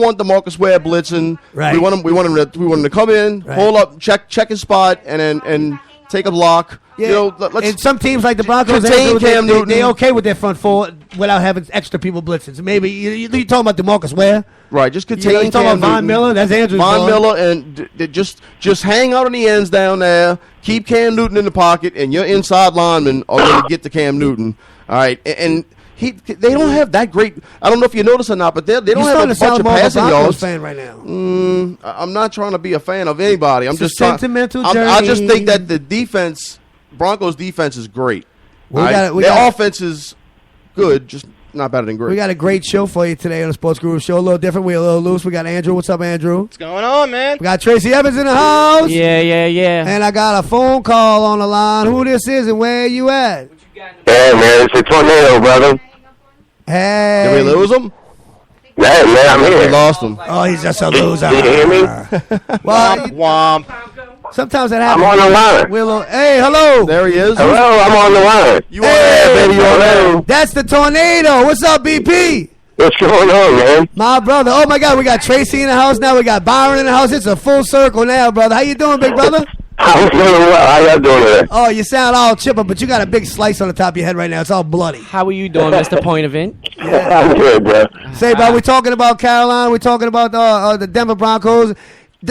want the Marcus Ware blitzing. Right. We want him to come in, hold up, check his spot, and take a block. Yeah. And some teams like the Broncos, they're okay with their front four without having extra people blitzing. So maybe you're talking about DeMarcus Ware, right? Just contain. You talking about Von Miller? That's Andrew's Von Miller, and just hang out on the ends down there. Keep Cam Newton in the pocket, and your inside linemen are going to get to Cam Newton. All right, and they don't have that great. I don't know if you notice or not, but they don't have a bunch of passing yards. Fan right now. I'm not trying to be a fan of anybody. I'm just sentimental journey. I just think that the defense, Broncos defense, is great. Their offense is good, just not better than great. We got a great show for you today on the Sports Guru Show. A little different. We're a little loose. We got Andrew. What's up, Andrew? What's going on, man? We got Tracy Evans in the house. Yeah. And I got a phone call on the line. Who this is and where you at? Hey, man, it's a tornado, brother. Hey. Did we lose him? Yeah, man, I'm here. We lost him. Oh, he's just a loser. Did you hear me? Well, Womp. Sometimes that happens. I'm on the line. Hey, hello. There he is. Hello, I'm on the line. You are there, baby. Hello. That's the tornado. What's up, BP? What's going on, man? My brother. Oh, my God. We got Tracy in the house now. We got Byron in the house. It's a full circle now, brother. How you doing, big brother? I'm doing well. How y'all doing today? Oh, you sound all chipper, but you got a big slice on the top of your head right now. It's all bloody. How are you doing, Mr. Point Event? I'm good, bro. Say, bro, we're talking about Carolina. We're talking about the Denver Broncos.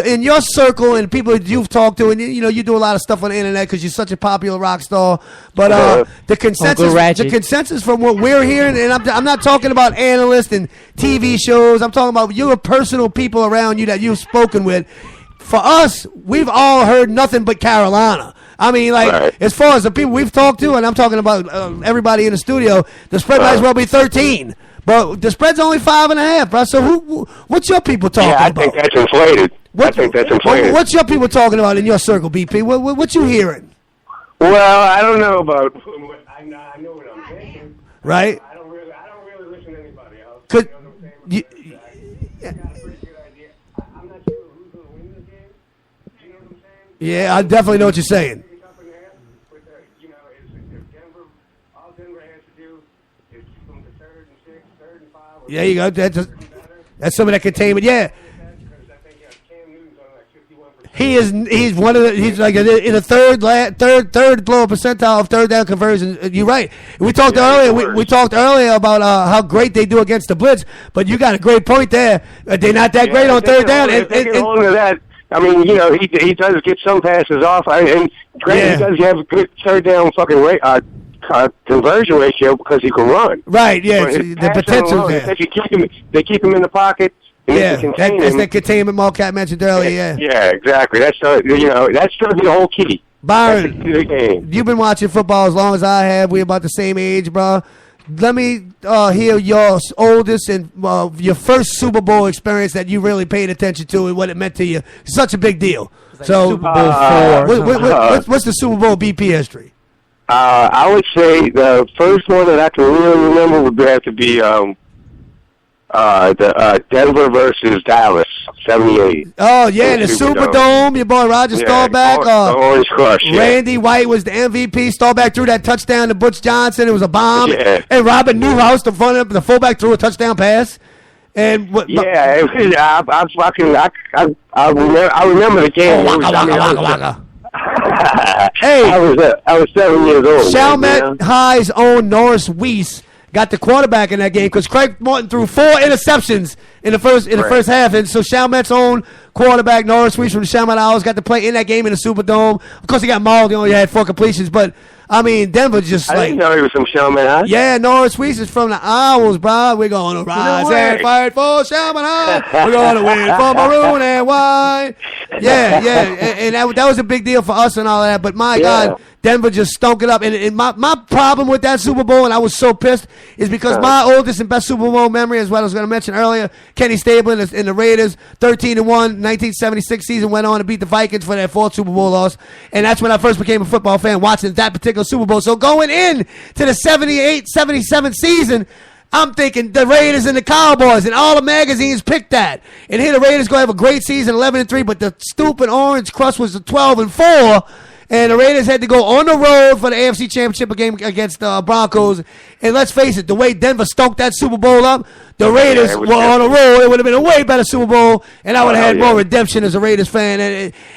In your circle and people that you've talked to, and you do a lot of stuff on the internet because you're such a popular rock star. But the consensus from what we're hearing, and I'm not talking about analysts and TV shows. I'm talking about your personal people around you that you've spoken with. For us, we've all heard nothing but Carolina. I mean, as far as the people we've talked to, and I'm talking about everybody in the studio, the spread might as well be 13. But the spread's only 5.5, bro. So what's your people talking about? I think that's inflated. What's your people talking about in your circle, BP? What you hearing? Well, I don't know about. I know what I'm thinking. Right. I don't really listen to anybody else. Could you? I'm not sure who's going to win this game. You know what I'm saying? Yeah, I definitely know what you're saying. There you go. That's some of that containment. Yeah. He's one of the, he's like in the third lower percentile of third down conversion. You're right. We talked earlier. We talked earlier about how great they do against the blitz, but you got a great point there. They're not that great on third down. Hold on to that. I mean, he does get some passes off, and granted, he does have a good third down fucking conversion ratio because he can run. Right. Yeah. The potential there. They keep him in the pocket. Yeah, that's that containment Marquette mentioned earlier. Yeah, exactly. That's that's going to be the whole key. Byron, you've been watching football as long as I have. We're about the same age, bro. Let me hear your oldest and your first Super Bowl experience that you really paid attention to and what it meant to you. It's such a big deal. So, Super Bowl 4. What's the Super Bowl BP history? I would say the first one that I can really remember would have to be the Denver versus Dallas, 78. Oh, yeah, the Superdome. Your boy Roger Staubach. Orange Crush, Randy White was the MVP. Staubach threw that touchdown to Butch Johnson. It was a bomb. Yeah. And Robert Newhouse, the fullback, threw a touchdown pass. And what? Yeah, I remember the game. Hey, I was 7 years old. Chalmette High's own Norris Weiss got the quarterback in that game because Craig Morton threw 4 interceptions in the first half, and so Chalmette's own quarterback Norris Weiss from the Chalmette Owls got to play in that game in the Superdome. Of course, he got mauled. He only had 4 completions, but I mean, Denver just I didn't know he was from Chalmette High. Yeah, Norris Weiss is from the Owls, bro. We're going to rise and fight for Chalmette High. We're going to win for maroon and white. Yeah, and that was a big deal for us and all that. But my God, Denver just stunk it up. And my problem with that Super Bowl, and I was so pissed, is because my oldest and best Super Bowl memory, as well as I was going to mention earlier, Kenny Stabler and the Raiders, 13-1, 1976 season, went on to beat the Vikings for their 4th Super Bowl loss. And that's when I first became a football fan, watching that particular Super Bowl. So going in to the 78-77 season, I'm thinking the Raiders and the Cowboys, and all the magazines picked that. And here the Raiders going to have a great season, 11-3, but the stupid orange crust was a 12-4. And the Raiders had to go on the road for the AFC Championship game against the Broncos. And let's face it, the way Denver stunk that Super Bowl up, the Raiders were on the road. It would have been a way better Super Bowl, and I would have had more redemption as a Raiders fan.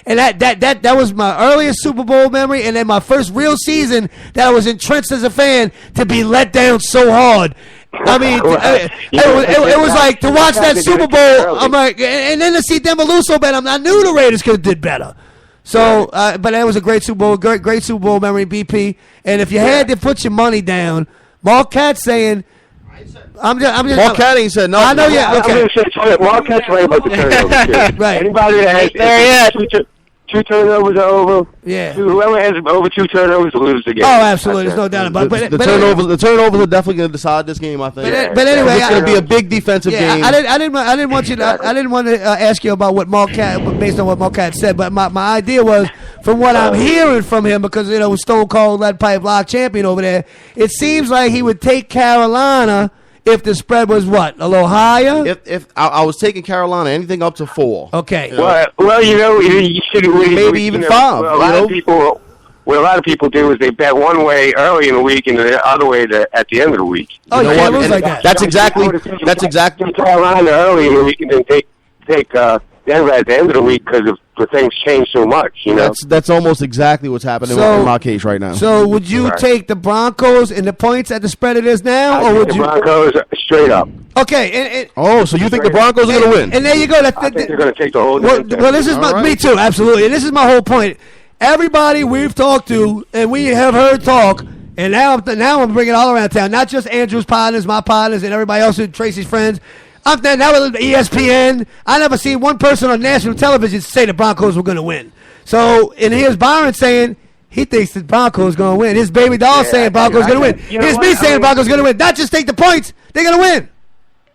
And that was my earliest Super Bowl memory, and then my first real season that I was entrenched as a fan to be let down so hard. I mean, it was like to watch that Super Bowl. I'm like, and then to see Denver lose so bad, I knew the Raiders could have did better. So, but that was a great Super Bowl, great Super Bowl memory, BP. And if you had to put your money down, Marquette saying, Marquette said no. I know, yeah. Okay. I'm going to say Marquette's right about the turnovers. Right. Anybody that has two turnovers are over. Yeah. Whoever has over 2 turnovers loses the game. Oh, absolutely. There's no doubt about it. The turnovers are definitely going to decide this game, I think. But anyway, it's going to be a big defensive game. I didn't want to ask you about what Marquette, based on what Marquette said, but my idea was, from what I'm hearing from him, because Stone Cold Lead Pipe Lock champion over there, it seems like he would take Carolina if the spread was what, a little higher? If I was taking Carolina, anything up to 4. Okay. Well, you should maybe even 5. Well, a lot of people do is they bet one way early in the week and the other way at the end of the week. Oh, you can't lose like that. That's exactly Carolina early in the week and then take Denver at the end of the week because the things change so much. You know, that's almost exactly what's happening in my case right now. So would you take the Broncos and the points at the spread it is now, or would you? The Broncos straight up. Okay. So you think the Broncos are going to win? And there you go. I think they're going to take the whole. Well, this is me too, absolutely. And this is my whole point. Everybody we've talked to and we have heard talk, and now I'm bringing it all around town. Not just Andrew's partners, my partners, and everybody else, Tracy's friends. Now with ESPN, I never seen one person on national television say the Broncos were going to win. So, and here's Byron saying he thinks the Broncos are going to win. His baby doll saying Broncos are going to win. Here's me saying Broncos are going to win. Not just take the points, they're going to win.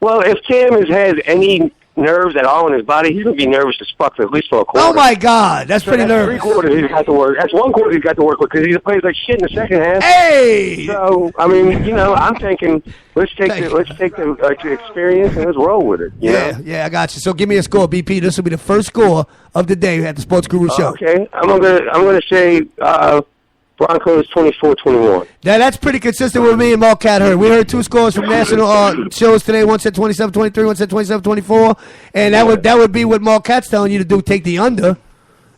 Well, if Cam has any nerves at all in his body, he's going to be nervous as fuck at least for a quarter. Oh, my God. That's pretty nervous. 3 quarters he's got to work. That's 1 quarter he's got to work with because he plays like shit in the second half. Hey! So, I mean, I'm thinking let's take the experience and let's roll with it. Yeah, I got you. So give me a score, BP. This will be the first score of the day at the Sports Guru Show. Okay. I'm gonna say Broncos 24-21. That's pretty consistent with me and Marquette heard. We heard 2 scores from national shows today. One said 27-23, one said 27-24, and that would be what Marquette's telling you to do. Take the under.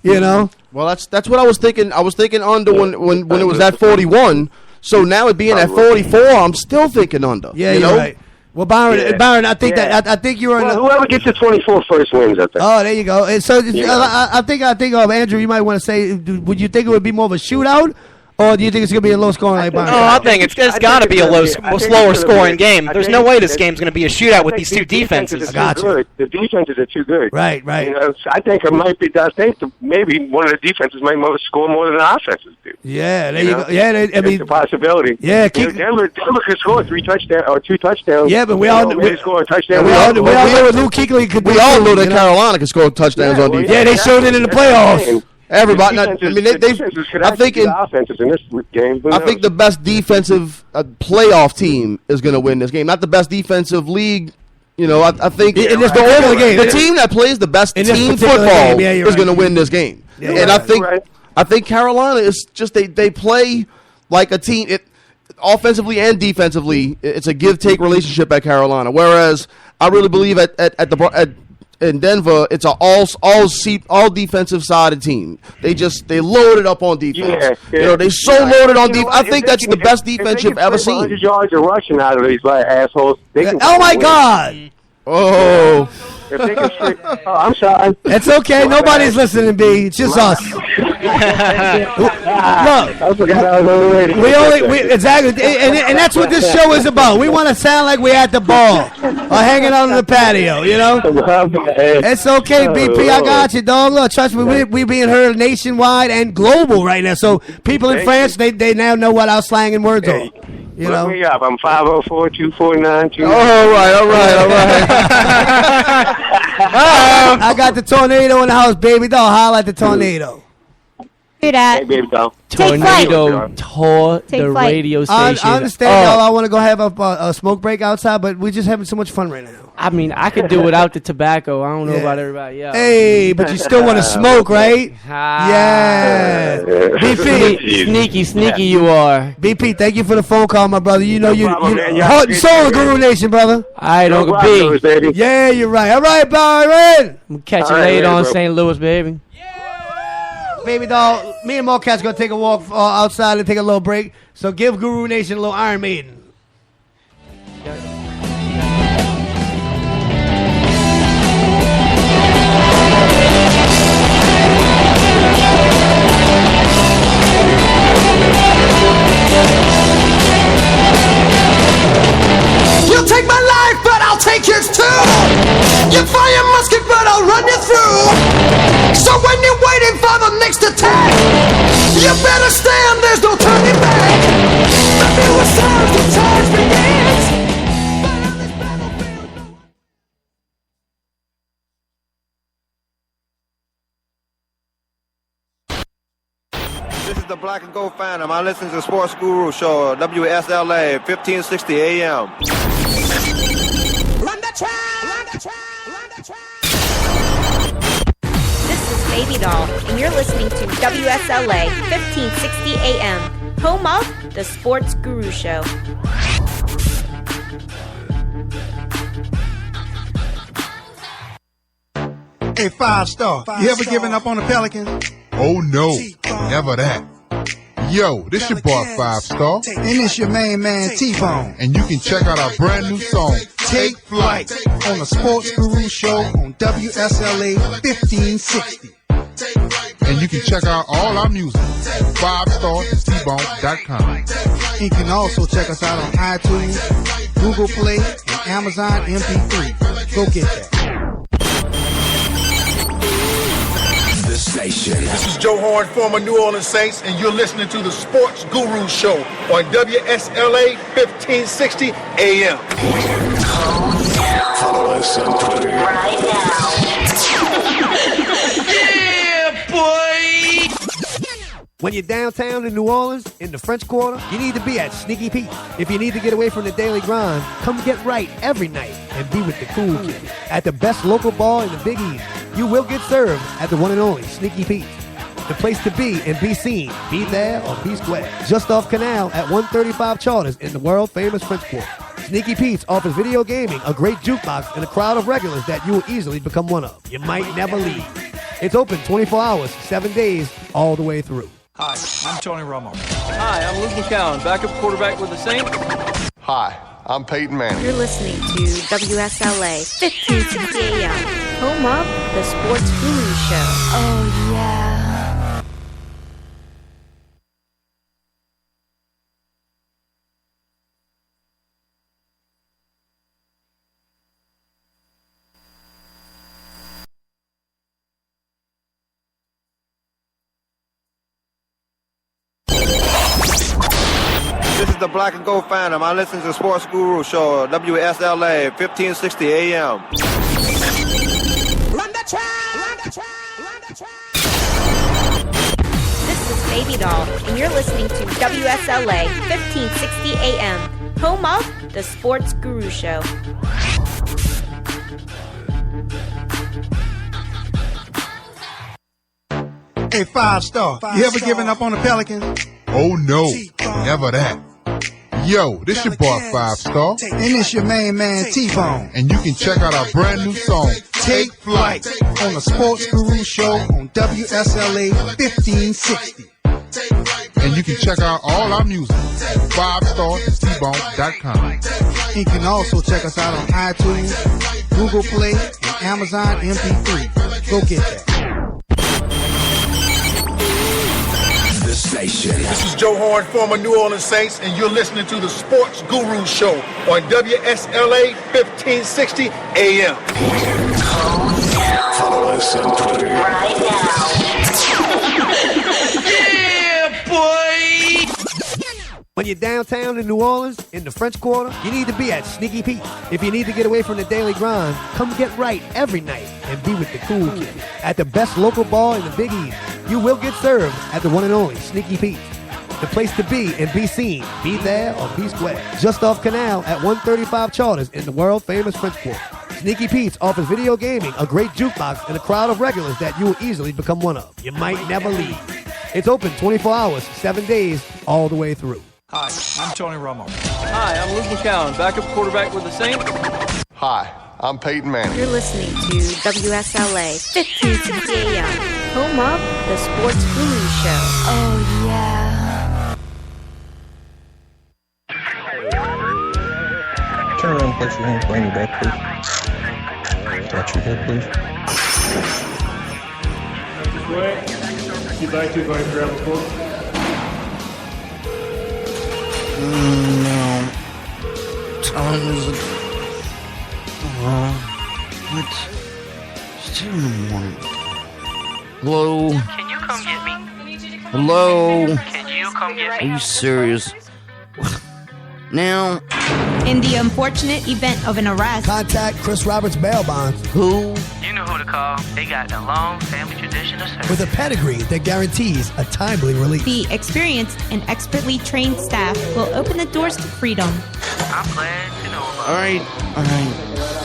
Well, that's what I was thinking. I was thinking under when it was at 41. So now it being at 44, I'm still thinking under. Yeah, you're right. Well, Byron, I think I think you're. Whoever gets to 24 first wins. I think. Oh, there you go. And so I think of Andrew. You might want to say, would you think it would be more of a shootout? Or do you think it's going to be a low scoring like Byron? I think it's got to be a slower scoring game. There's no way this game's going to be a shootout with these 2 defenses. The defenses are too good. Right. I think it might be. I think maybe one of the defenses might score more than the offenses do. Yeah, there you go. Yeah, it's a possibility. Yeah, Denver could score 3 touchdowns or 2 touchdowns. Yeah, but we all know score a touchdown. We all know what Luke Kuechly could do. We all know that Carolina can score touchdowns on defense. Yeah, they showed it in the playoffs. Everybody, I think the best defensive playoff team is going to win this game. Not the best defensive league. I think the team that plays the best team football is going to win this game. And I think Carolina is just they play like a team. offensively and defensively, it's a give-take relationship at Carolina. Whereas I really believe in Denver, it's an all defensive sided team. They load it up on defense. Yeah. They so loaded on defense. I think that's the best defense you've ever seen. 100 yards of rushing out of these assholes. Oh my God! Oh. I'm sorry. It's okay. Nobody's listening, B. It's just us. Look, I forgot I was on the radio. Exactly, and that's what this show is about. We want to sound like we're at the bar or hanging out on the patio. It's okay, BP. I got you, dog. Look, trust me, we being heard nationwide and global right now. So people in France, they now know what our slang and words are. Look me up. I'm 504-249-2. All right. I got the tornado in the house, baby. Don't holler at the tornado. Do that. Hey, baby, go. Tornado tore the radio station. I understand, y'all. I want to go have a smoke break outside, but we're just having so much fun right now. I mean, I could do without the tobacco. I don't know about everybody else. Hey, but you still want to smoke, right? Yeah. BP. Sneaky you are. BP, thank you for the phone call, my brother. You heart and soul of Guru Nation, brother. All right, Uncle B. Yeah, you're right. All right, Byron. I'm catch you later on St. Louis, baby. Baby doll, me and Marquette's going to take a walk outside and take a little break. So give Guru Nation a little Iron Maiden. You'll take my life, but I'll take yours too. You fire musket, but I'll run you through. So when you're waiting for the next attack, you better stand, there's no turning back. The fewer sounds, the charge begins. This is the Black and Gold Phantom. I listen to the Sports Guru Show, WSLA, 1560 AM. Run the track, run the track, run the track. This is Baby Doll, and you're listening to WSLA 1560 AM, home of the Sports Guru Show. Hey, 5-star, you ever given up on the Pelicans? Oh no, never that. Yo, this your boy 5-star. And it's your main man T-Bone. And you can check out our brand new song, Take Flight, on the Sports Guru Show on WSLA 1560. And you can check out all our music, 5startbone.com. And you can also check us out on iTunes, Google Play, and Amazon MP3. Go get that. The station. This is Joe Horn, former New Orleans Saints, and you're listening to the Sports Guru Show on WSLA 1560 AM. Follow us on Twitter right now. Yeah, boy! When you're downtown in New Orleans, in the French Quarter, you need to be at Sneaky Pete. If you need to get away from the daily grind, come get right every night and be with the cool kids. At the best local bar in the Big East, you will get served at the one and only Sneaky Pete. The place to be and be seen. Be there or be square. Just off Canal at 135 Charters in the world-famous French Quarter. Sneaky Pete's offers video gaming, a great jukebox, and a crowd of regulars that you will easily become one of. You might never leave. It's open 24 hours, 7 days, all the way through. Hi, I'm Tony Romo. Hi, I'm Luke McCown, backup quarterback with the Saints. Hi, I'm Peyton Manning. You're listening to WSLA 1560 AM, home of the Sports Guru Show. Oh, yeah. This is the Black and Gold Phantom. I listen to the Sports Guru Show, WSLA, 1560 AM. Run the track, run the track, run the track. This is Baby Doll, and you're listening to WSLA 1560 AM, home of the Sports Guru Show. Hey, 5-star, you ever given up on the Pelicans? Oh no, never that. Yo, this your boy 5 Star. And this your main man T-Bone. And you can check out our brand new song, Take Flight, on the Sports Guru Show on WSLA 1560. And you can check out all our music at 5startbone.com. You can also check us out on iTunes, Google Play, and Amazon MP3. Go get that. The station. This is Joe Horn, former New Orleans Saints, and you're listening to the Sports Guru Show on WSLA 1560 AM. Follow us on Twitter right now. Yeah, boy! When you're downtown in New Orleans, in the French Quarter, you need to be at Sneaky Pete's. If you need to get away from the daily grind, come get right every night and be with the cool kids. At the best local bar in the Big East, you will get served at the one and only Sneaky Pete's. The place to be and be seen. Be there or be square. Just off Canal at 135 Charters in the world-famous French Quarter. Sneaky Pete's offers video gaming, a great jukebox, and a crowd of regulars that you will easily become one of. You might never leave. It's open 24 hours, 7 days, all the way through. Hi, I'm Tony Romo. Hi, I'm Luke McCown, backup quarterback with the Saints. Hi, I'm Peyton Manning. You're listening to WSLA 1560 AM, home of the Sports Guru Show. Oh, yeah. Turn around and place your hand behind your back, please. Touch your head, please. Wait. If you'd like to, go ahead and grab a book. No. Time is it's 2 in the morning. Hello? Can you come get me? Hello? Can you come get me? Are you serious? Now? In the unfortunate event of an arrest, contact Chris Roberts bail bonds. Who? You know who to call. They got a long family tradition of service. With a pedigree that guarantees a timely release. The experienced and expertly trained staff will open the doors to freedom. I'm glad to know about All right.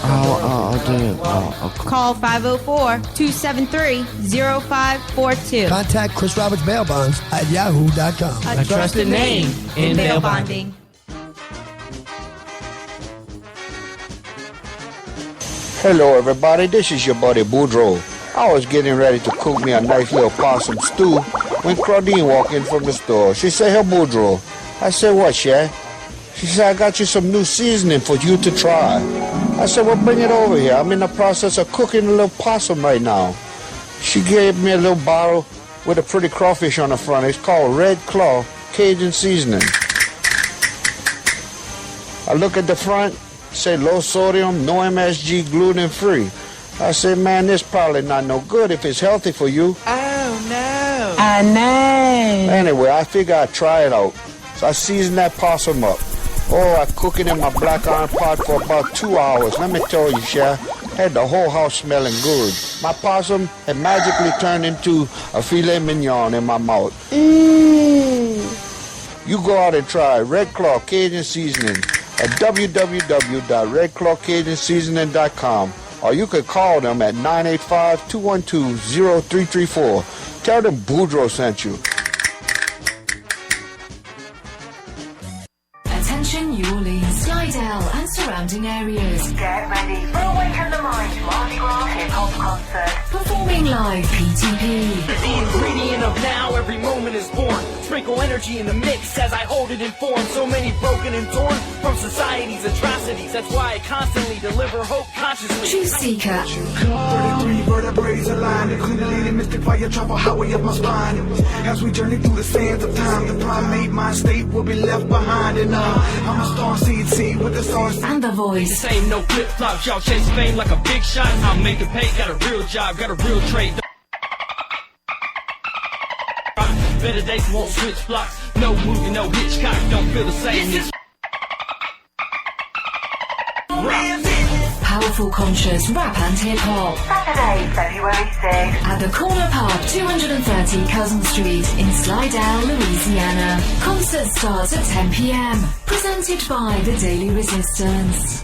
I'll do it. I'll call 504-273-0542. Contact Chris Roberts bail bonds at yahoo.com. A trusted name in bail bonding. Hello everybody, this is your buddy Boudreaux. I was getting ready to cook me a nice little possum stew when Claudine walked in from the store. She said, "Hey Boudreaux." I said, "What, Shay?" She said, "I got you some new seasoning for you to try." I said, "Well, bring it over here. I'm in the process of cooking a little possum right now." She gave me a little bottle with a pretty crawfish on the front. It's called Red Claw Cajun Seasoning. I look at the front, say low sodium, no MSG, gluten free. I say, man, this probably not no good if it's healthy for you. Oh no. I know. Anyway, I figure I'd try it out. So I seasoned that possum up. Oh, I cooked it in my black iron pot for about 2 hours. Let me tell you, Chef, had the whole house smelling good. My possum had magically turned into a filet mignon in my mouth. You go out and try Red Claw Cajun Seasoning at www.redclawcajunseasoning.com, or you could call them at 985-212-0334. Tell them Boudreaux sent you. Attention New Orleans, Slidell and surrounding areas. Get ready for a Wake Up the Mind Mardi Gras hip-hop concert. Performing live PTP. The ingredient of now, every moment is born. Sprinkle energy in the mix as I hold it in form. So many broken and torn from society's atrocities. That's why I constantly deliver hope consciously. Truth Seeker. 33 vertebrae aligned, including the leading mystic fire travel highway up my spine. As we journey through the sands of time, the primate mind state will be left behind. And I'm a star seed with the stars. And the voice. This ain't no flip flops, y'all chase fame like a big shot. I'll make it pay, got a real job, got a real trade. Better days won't switch blocks. No movie, no Hitchcock. Don't feel the same. Powerful conscious rap and hip hop. Saturday, February 6th. At the Corner Pub, 230 Cousin Street in Slidell, Louisiana. Concert starts at 10 p.m. Presented by the Daily Resistance.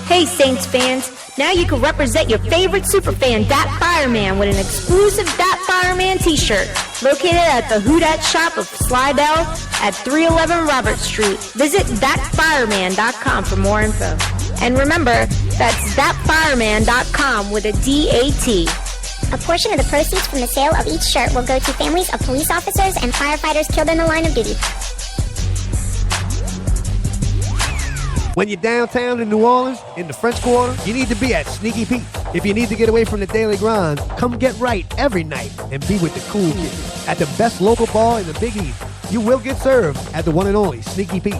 Hey Saints fans, Now you can represent your favorite superfan, Dat Fireman, with an exclusive Dat Fireman t-shirt located at the Houdat shop of Slidell at 311 Robert Street. Visit datfireman.com for more info. And remember, that's datfireman.com with a D-A-T. A portion of the proceeds from the sale of each shirt will go to families of police officers and firefighters killed in the line of duty. When you're downtown in New Orleans, in the French Quarter, you need to be at Sneaky Pete's. If you need to get away from the daily grind, come get right every night and be with the cool kids. At the best local bar in the Big East, you will get served at the one and only Sneaky Pete's.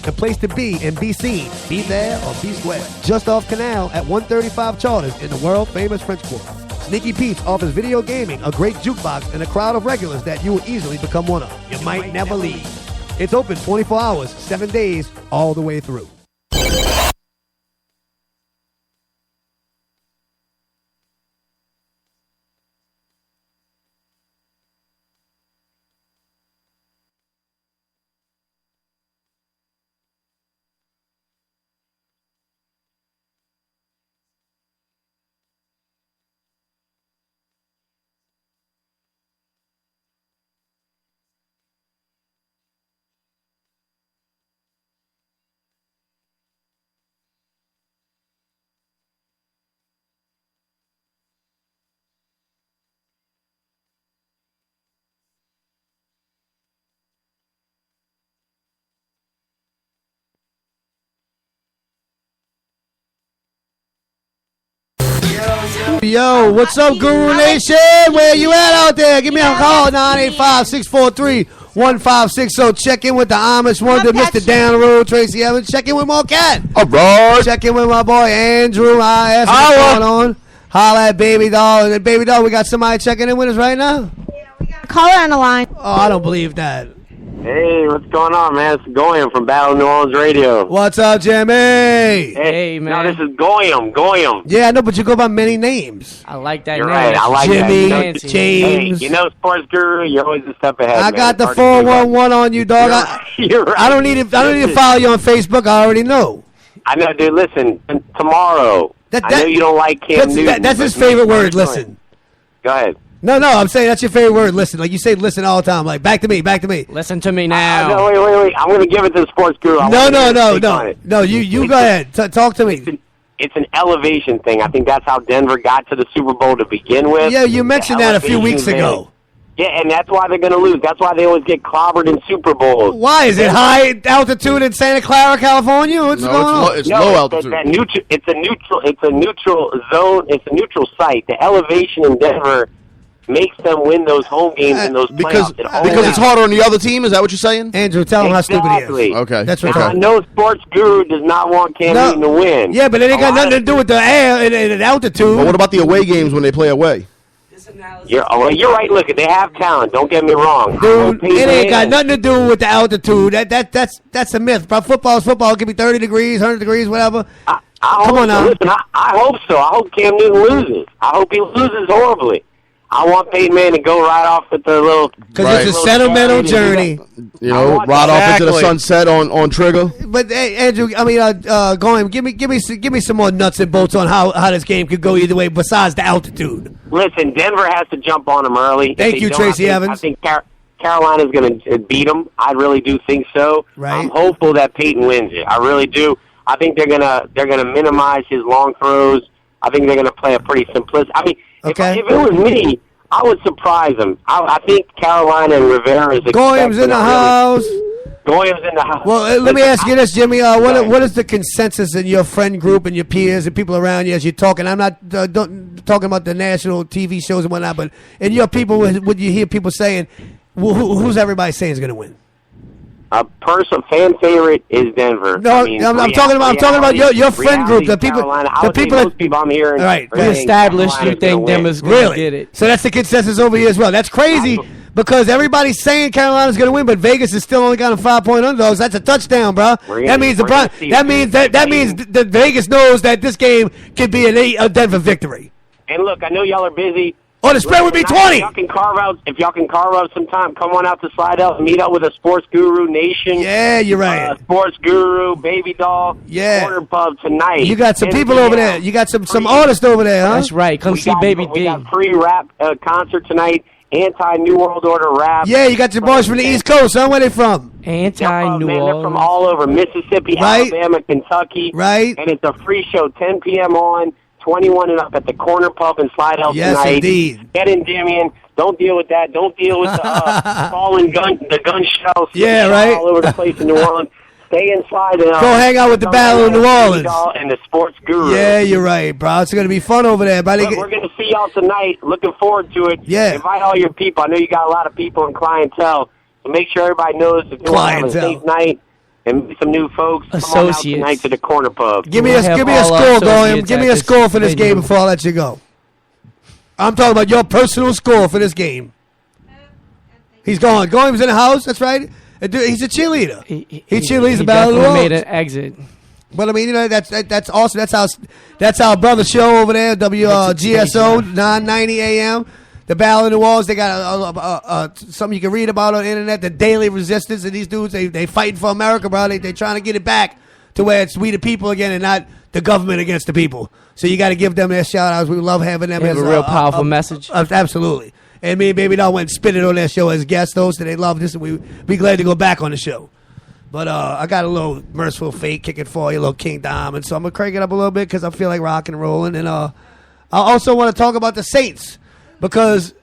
The place to be and be seen. Be there or be square. Just off Canal at 135 Charters in the world-famous French Quarter. Sneaky Pete's offers video gaming, a great jukebox, and a crowd of regulars that you will easily become one of. You might never leave. It's open 24 hours, 7 days, all the way through. Yo, what's up, Guru Nation? Where you at out there? Give me a call, 985-643-1560. Check in with the Amish wonder, Mr. Down the Road, Tracy Evans. Check in with Marquette. All right. Check in with my boy, Andrew. What's going on? Holla at Baby Doll. And Baby Doll, we got somebody checking in with us right now? Yeah, we got a caller on the line. Oh, I don't believe that. Hey, what's going on, man? It's Goyam from Battle New Orleans Radio. What's up, Jimmy? Hey, man. No, this is Goyam. Yeah, I know, but you go by many names. I like that name. Right. I like Jimmy, that. James. Hey, you know, Sports Guru, you're always a step ahead. I got the 411 on you, dog. You're right. I don't need to follow you on Facebook. I already know. I know, dude. Listen, tomorrow. I know you don't like Cam Newton. That's his favorite word. Listen. Go ahead. No, I'm saying that's your favorite word. Listen, like you say, listen all the time. Like back to me. Listen to me now. No, wait. I'm going to give it to the Sports Guru. No. You go ahead. Talk to me. It's an elevation thing. I think that's how Denver got to the Super Bowl to begin with. Yeah, you mentioned that a few weeks ago. Yeah, and that's why they're going to lose. That's why they always get clobbered in Super Bowls. Why? Is it high altitude in Santa Clara, California? What's going on? It's low altitude. It's a neutral zone. It's a neutral site. The elevation in Denver makes them win those home games and those because playoffs. It's harder on the other team. Is that what you're saying? Andrew, tell him how stupid he is. Okay, that's what. I know Sports Guru does not want Cam Newton to win. Yeah, but it ain't got nothing to do with the air and altitude. But what about the away games when they play away? You're right. Look, they have talent. Don't get me wrong, dude. It ain't got nothing to do with the altitude. That's a myth. But football is football. It can be 30 degrees, 100 degrees, whatever. Come on now. Listen, I hope so. I hope Cam Newton loses. I hope he loses horribly. I want Peyton Manning to go right off with the little... Because it's a sentimental journey. You know, right off into the sunset on Trigger. But, hey, Andrew, Goyam, give me some more nuts and bolts on how this game could go either way besides the altitude. Listen, Denver has to jump on them early. Thank you, Tracy Evans. I think Carolina's going to beat them. I really do think so. Right. I'm hopeful that Peyton wins it. I really do. I think they're gonna minimize his long throws. I think they're going to play a pretty simplistic... I mean... Okay. If it was me, I would surprise them. I think Carolina and Rivera is... Goyam's in the house. Goyam's in the house. Well, let me ask you this, Jimmy. What is the consensus in your friend group and your peers and people around you as you're talking? I'm not talking about the national TV shows and whatnot, but in your people, would you hear people saying, who's everybody saying is going to win? A fan favorite is Denver. No, I'm talking about your friend group, the people. Most people I'm hearing. Right, we established you think Denver's going to get it. So that's the consensus over here as well. That's crazy because everybody's saying Carolina's going to win, but Vegas is still only got a 5-point underdogs. That's a touchdown, bro. That means that Vegas knows that this game could be a Denver victory. And look, I know y'all are busy. Oh, the spread would be 20. If y'all can carve out some time, come on out to Slidell and meet up with a Sports Guru Nation. Yeah, you're right. Sports Guru, Baby Doll, Corner Pub tonight. You got some people over there. You got some artists over there, huh? That's right. Come see Baby D. We got free rap concert tonight. Anti-New World Order rap. Yeah, you got your boys from the East Coast, huh? Where they from? Anti-New Order. They're from all over Mississippi, Alabama, Kentucky. Right. And it's a free show, 10 p.m. on, 21 and up at the Corner Pub in Slidell tonight. Yes, indeed. Get in, Damien. Don't deal with that. Don't deal with the fallen gun shells. Yeah, right. All over the place in New Orleans. Stay in Slidell. Go hang out with the Battle of New Orleans. And the Sports Guru. Yeah, you're right, bro. It's going to be fun over there. We're going to see y'all tonight. Looking forward to it. Yeah. Invite all your people. I know you got a lot of people in clientele. So make sure everybody knows if you want to have a safe night and some new folks. Come on out tonight to the Corner Pub. Give me a score, Goyim. Give me a score for this game before I let you go. I'm talking about your personal score for this game. He's gone. Goyim's in the house. That's right. He's a cheerleader. He cheerleads the Battle of New Orleans. Made an exit. But I mean, that's awesome. That's our brother show over there, WGSO 990 AM. The Battle of New Orleans. They got something you can read about on the internet. The Daily Resistance, and these dudes they fighting for America, bro. They trying to get it back to where it's we the people again and not the government against the people. So you got to give them their shout outs. We love having them. They have a real powerful message. Absolutely. And me and Baby Doll went and spit it on their show as guest host, and they love this, and we be glad to go back on the show. But I got a little Merciful Fate kicking for you, a little King Diamond, so I'm going to crank it up a little bit because I feel like rocking and rolling. And I also want to talk about the Saints because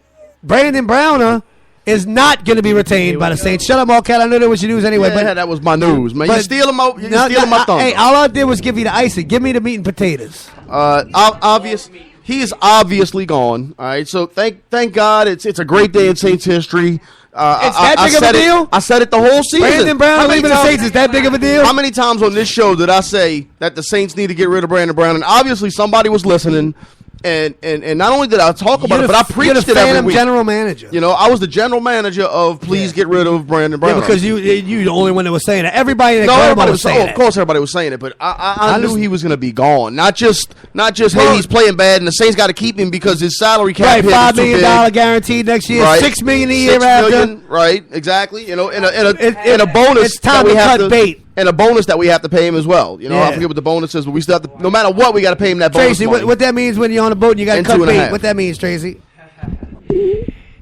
Brandon Browner is not going to be retained by the Saints. Shut up, Marquette. I knew that was your news anyway. Yeah, but that was my news, man. You stealing my thunder. Hey, all I did was give you the icing. Give me the meat and potatoes. He is obviously gone. All right, so thank God it's a great day in Saints history. It's that big of a deal? I said it the whole season. Brandon Brown leaving the Saints is that big of a deal? How many times on this show did I say that the Saints need to get rid of Brandon Brown? And obviously somebody was listening. And not only did I talk about it, but I preached it every week. General manager. You know, I was the general manager of please get rid of Brandon Brown. Yeah, because you the only one that was saying it. Everybody in the everybody was saying it. Of course, everybody was saying it, but I knew he was going to be gone. Not just hey, he's playing bad, and the Saints got to keep him because his salary cap hit is $5 million guaranteed next year, right. $6 million a year after. Right, exactly. You know, and a bonus. It's time to cut bait. And a bonus that we have to pay him as well. You know, I forget what the bonus is, but we still have to, no matter what, we got to pay him that bonus. Tracy, what that means when you're on a boat and you got to cut bait? What that means, Tracy?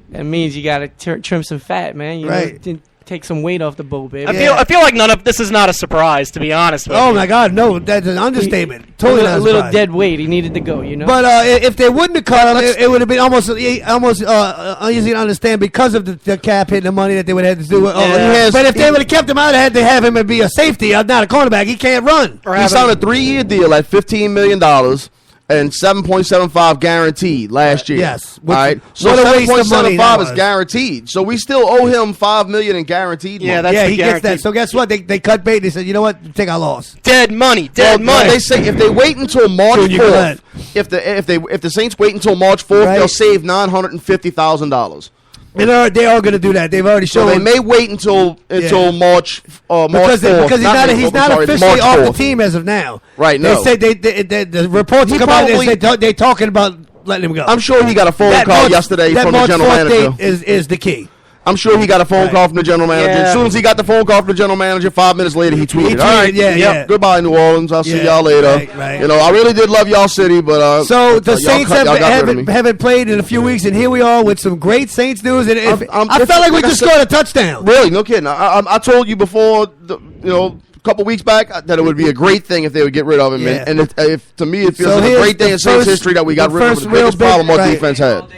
That means you got to trim some fat, man. You know, take some weight off the boat, baby. I feel like none of this is not a surprise, to be honest with you. Oh my God, no, that's an understatement. Totally a little dead weight. He needed to go, you know. But if they wouldn't have cut him, it would have been almost easy to understand because of the cap hitting the money that they would have to do. But if they would have kept him out, they had to have him be a safety, not a cornerback. He can't run. He signed a 3-year deal at $15 million. And 7.75 guaranteed last year. Yes. All right. So 7.75 is guaranteed. So we still owe him $5 million in guaranteed money. Yeah, he gets that. So guess what? They cut bait. They said, you know what? Take our loss. Dead money. Money. They say if they wait until March 4th, if the Saints wait until March 4th, they'll save $950,000. And they are going to do that. They've already shown. So they may wait until March 4th. Because he's not officially off the team as of now. Right. No. They said the reports come out. They're talking about letting him go. I'm sure he got a phone call yesterday from the general manager. That is the key. I'm sure he got a phone call from the general manager. Yeah. As soon as he got the phone call from the general manager, 5 minutes later he tweeted. All right, yeah. Goodbye, New Orleans. I'll see y'all later. Right. You know, I really did love y'all city, but so the Saints haven't played in a few weeks, and here we are with some great Saints news. And I felt like we just scored a touchdown. Really, no kidding. I told you before, a couple weeks back that it would be a great thing if they would get rid of him. Yeah. And to me, it feels like a great day in Saints history that we got rid of the biggest problem our defense had.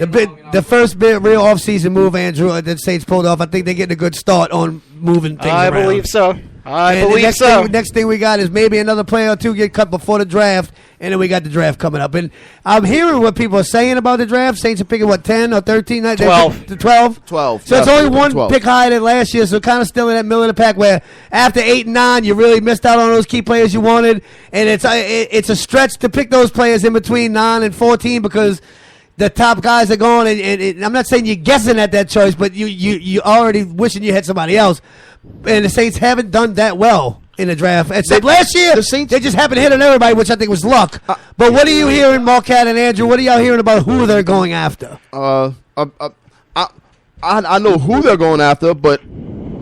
The first real offseason move, Andrew, that Saints pulled off. I think they're getting a good start on moving things around. I believe so. Next thing we got is maybe another player or two get cut before the draft, and then we got the draft coming up. And I'm hearing what people are saying about the draft. Saints are picking, 10 or 13? 12. 12? So it's only one pick higher than last year, so kind of still in that middle of the pack where after 8 and 9, you really missed out on those key players you wanted. And it's a stretch to pick those players in between 9 and 14 because the top guys are going, and I'm not saying you're guessing at that choice, but you already wishing you had somebody else. And the Saints haven't done that well in the draft. Except last year, the Saints, they just happened to hit on everybody, which I think was luck. But what are you hearing, Marquette and Andrew? What are y'all hearing about who they're going after? I know who they're going after, but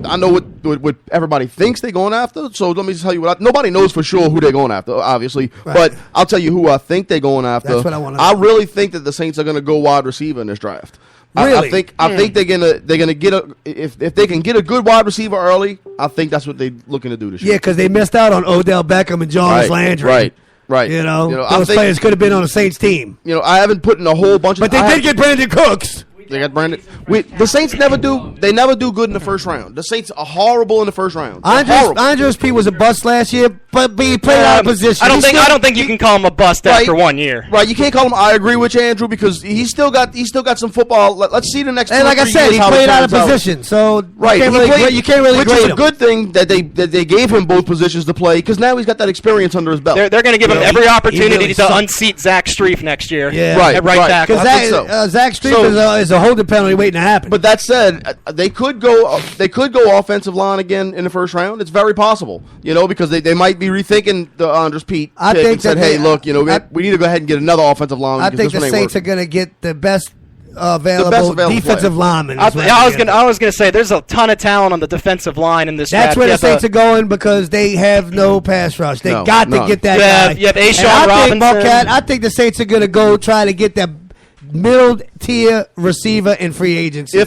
I know what everybody thinks they're going after. So let me just tell you nobody knows for sure who they're going after, obviously. Right. But I'll tell you who I think they're going after. That's what I want to know. I really think that the Saints are going to go wide receiver in this draft. Really? I think they're gonna get if they can get a good wide receiver early. I think that's what they're looking to do this year. Yeah, because they missed out on Odell Beckham and Jarvis Landry. Right. You know those players could have been on the Saints team. I haven't put in a whole bunch of. But they did get Brandon Cooks. They got Brandon. The Saints never do. They never do good in the first round. The Saints are horrible in the first round. Andres P was a bust last year, but he played out of position. I don't think you can call him a bust after 1 year. Right, you can't call him. I agree with you, Andrew, because he's still got some football. Let's see the next. And like I said, he played out of position, so right. You can't really which grade is him. a good thing that they gave him both positions to play because now he's got that experience under his belt. They're going to give him every opportunity to unseat Zach Strief next year. Yeah, right. Tackle. Because Zach Strief is a holding penalty waiting to happen. But that said, they could go offensive line again in the first round. It's very possible, because they might be rethinking the Andres Pete. I think said, hey, look, we need to go ahead and get another offensive lineman. I think the Saints are going to get the best available defensive lineman. I was going to say there's a ton of talent on the defensive line in this draft. That's where the Saints are going because they have no pass rush. They got to get that guy. You have A'Shawn Robinson. I think the Saints are going to go try to get that middle tier receiver in free agency.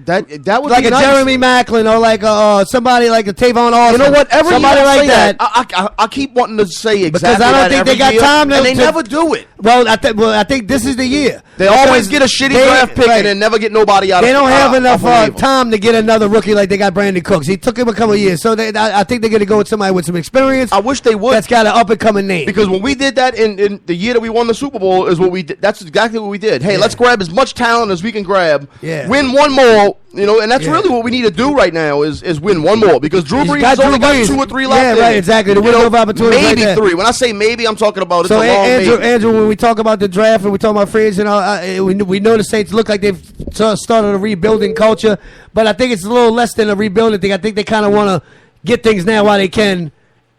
That would like be a nice. Jeremy Maclin or like somebody like a Tavon Austin. You know what? Somebody like that. I keep wanting to say exactly because I don't think they got time and they never do it. Well, I think this is the year. They always get a shitty draft pick and then never get nobody out. They don't have enough time to get another rookie like they got Brandon Cooks. He took him a couple of years, so I think they're going to go with somebody with some experience. I wish they would. That's got an up and coming name. Because when we did that in the year that we won the Super Bowl is what we did. That's exactly what we did. Hey, let's grab as much talent as we can grab. Yeah. Win one more. And that's really what we need to do right now is win one more because Drew Brees has only got 2 or 3 left. Yeah, right, exactly. The window of opportunity. Maybe right 3. When I say maybe, I'm talking about so Andrew, when we talk about the draft and we talk about free agents, we know the Saints look like they've started a rebuilding culture, but I think it's a little less than a rebuilding thing. I think they kind of want to get things now while they can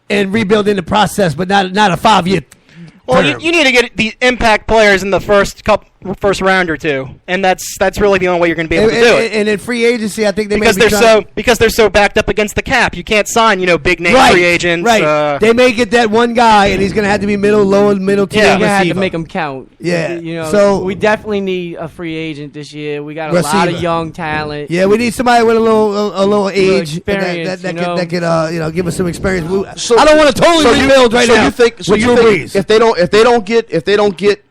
and rebuild in the process, but not a 5-year. Well, you need to get the impact players in the first round or two, and that's really the only way you're going to be able to do it. And in free agency, I think because they're so backed up against the cap, you can't sign big name free agents. Right, they may get that one guy, and he's going to have to be middle tier. You're going to have to make them count. Yeah, so we definitely need a free agent this year. We got a lot of young talent. Yeah, we need somebody with a little age experience that could give us some experience. So, I don't want to totally rebuild right now. So you think if they don't get.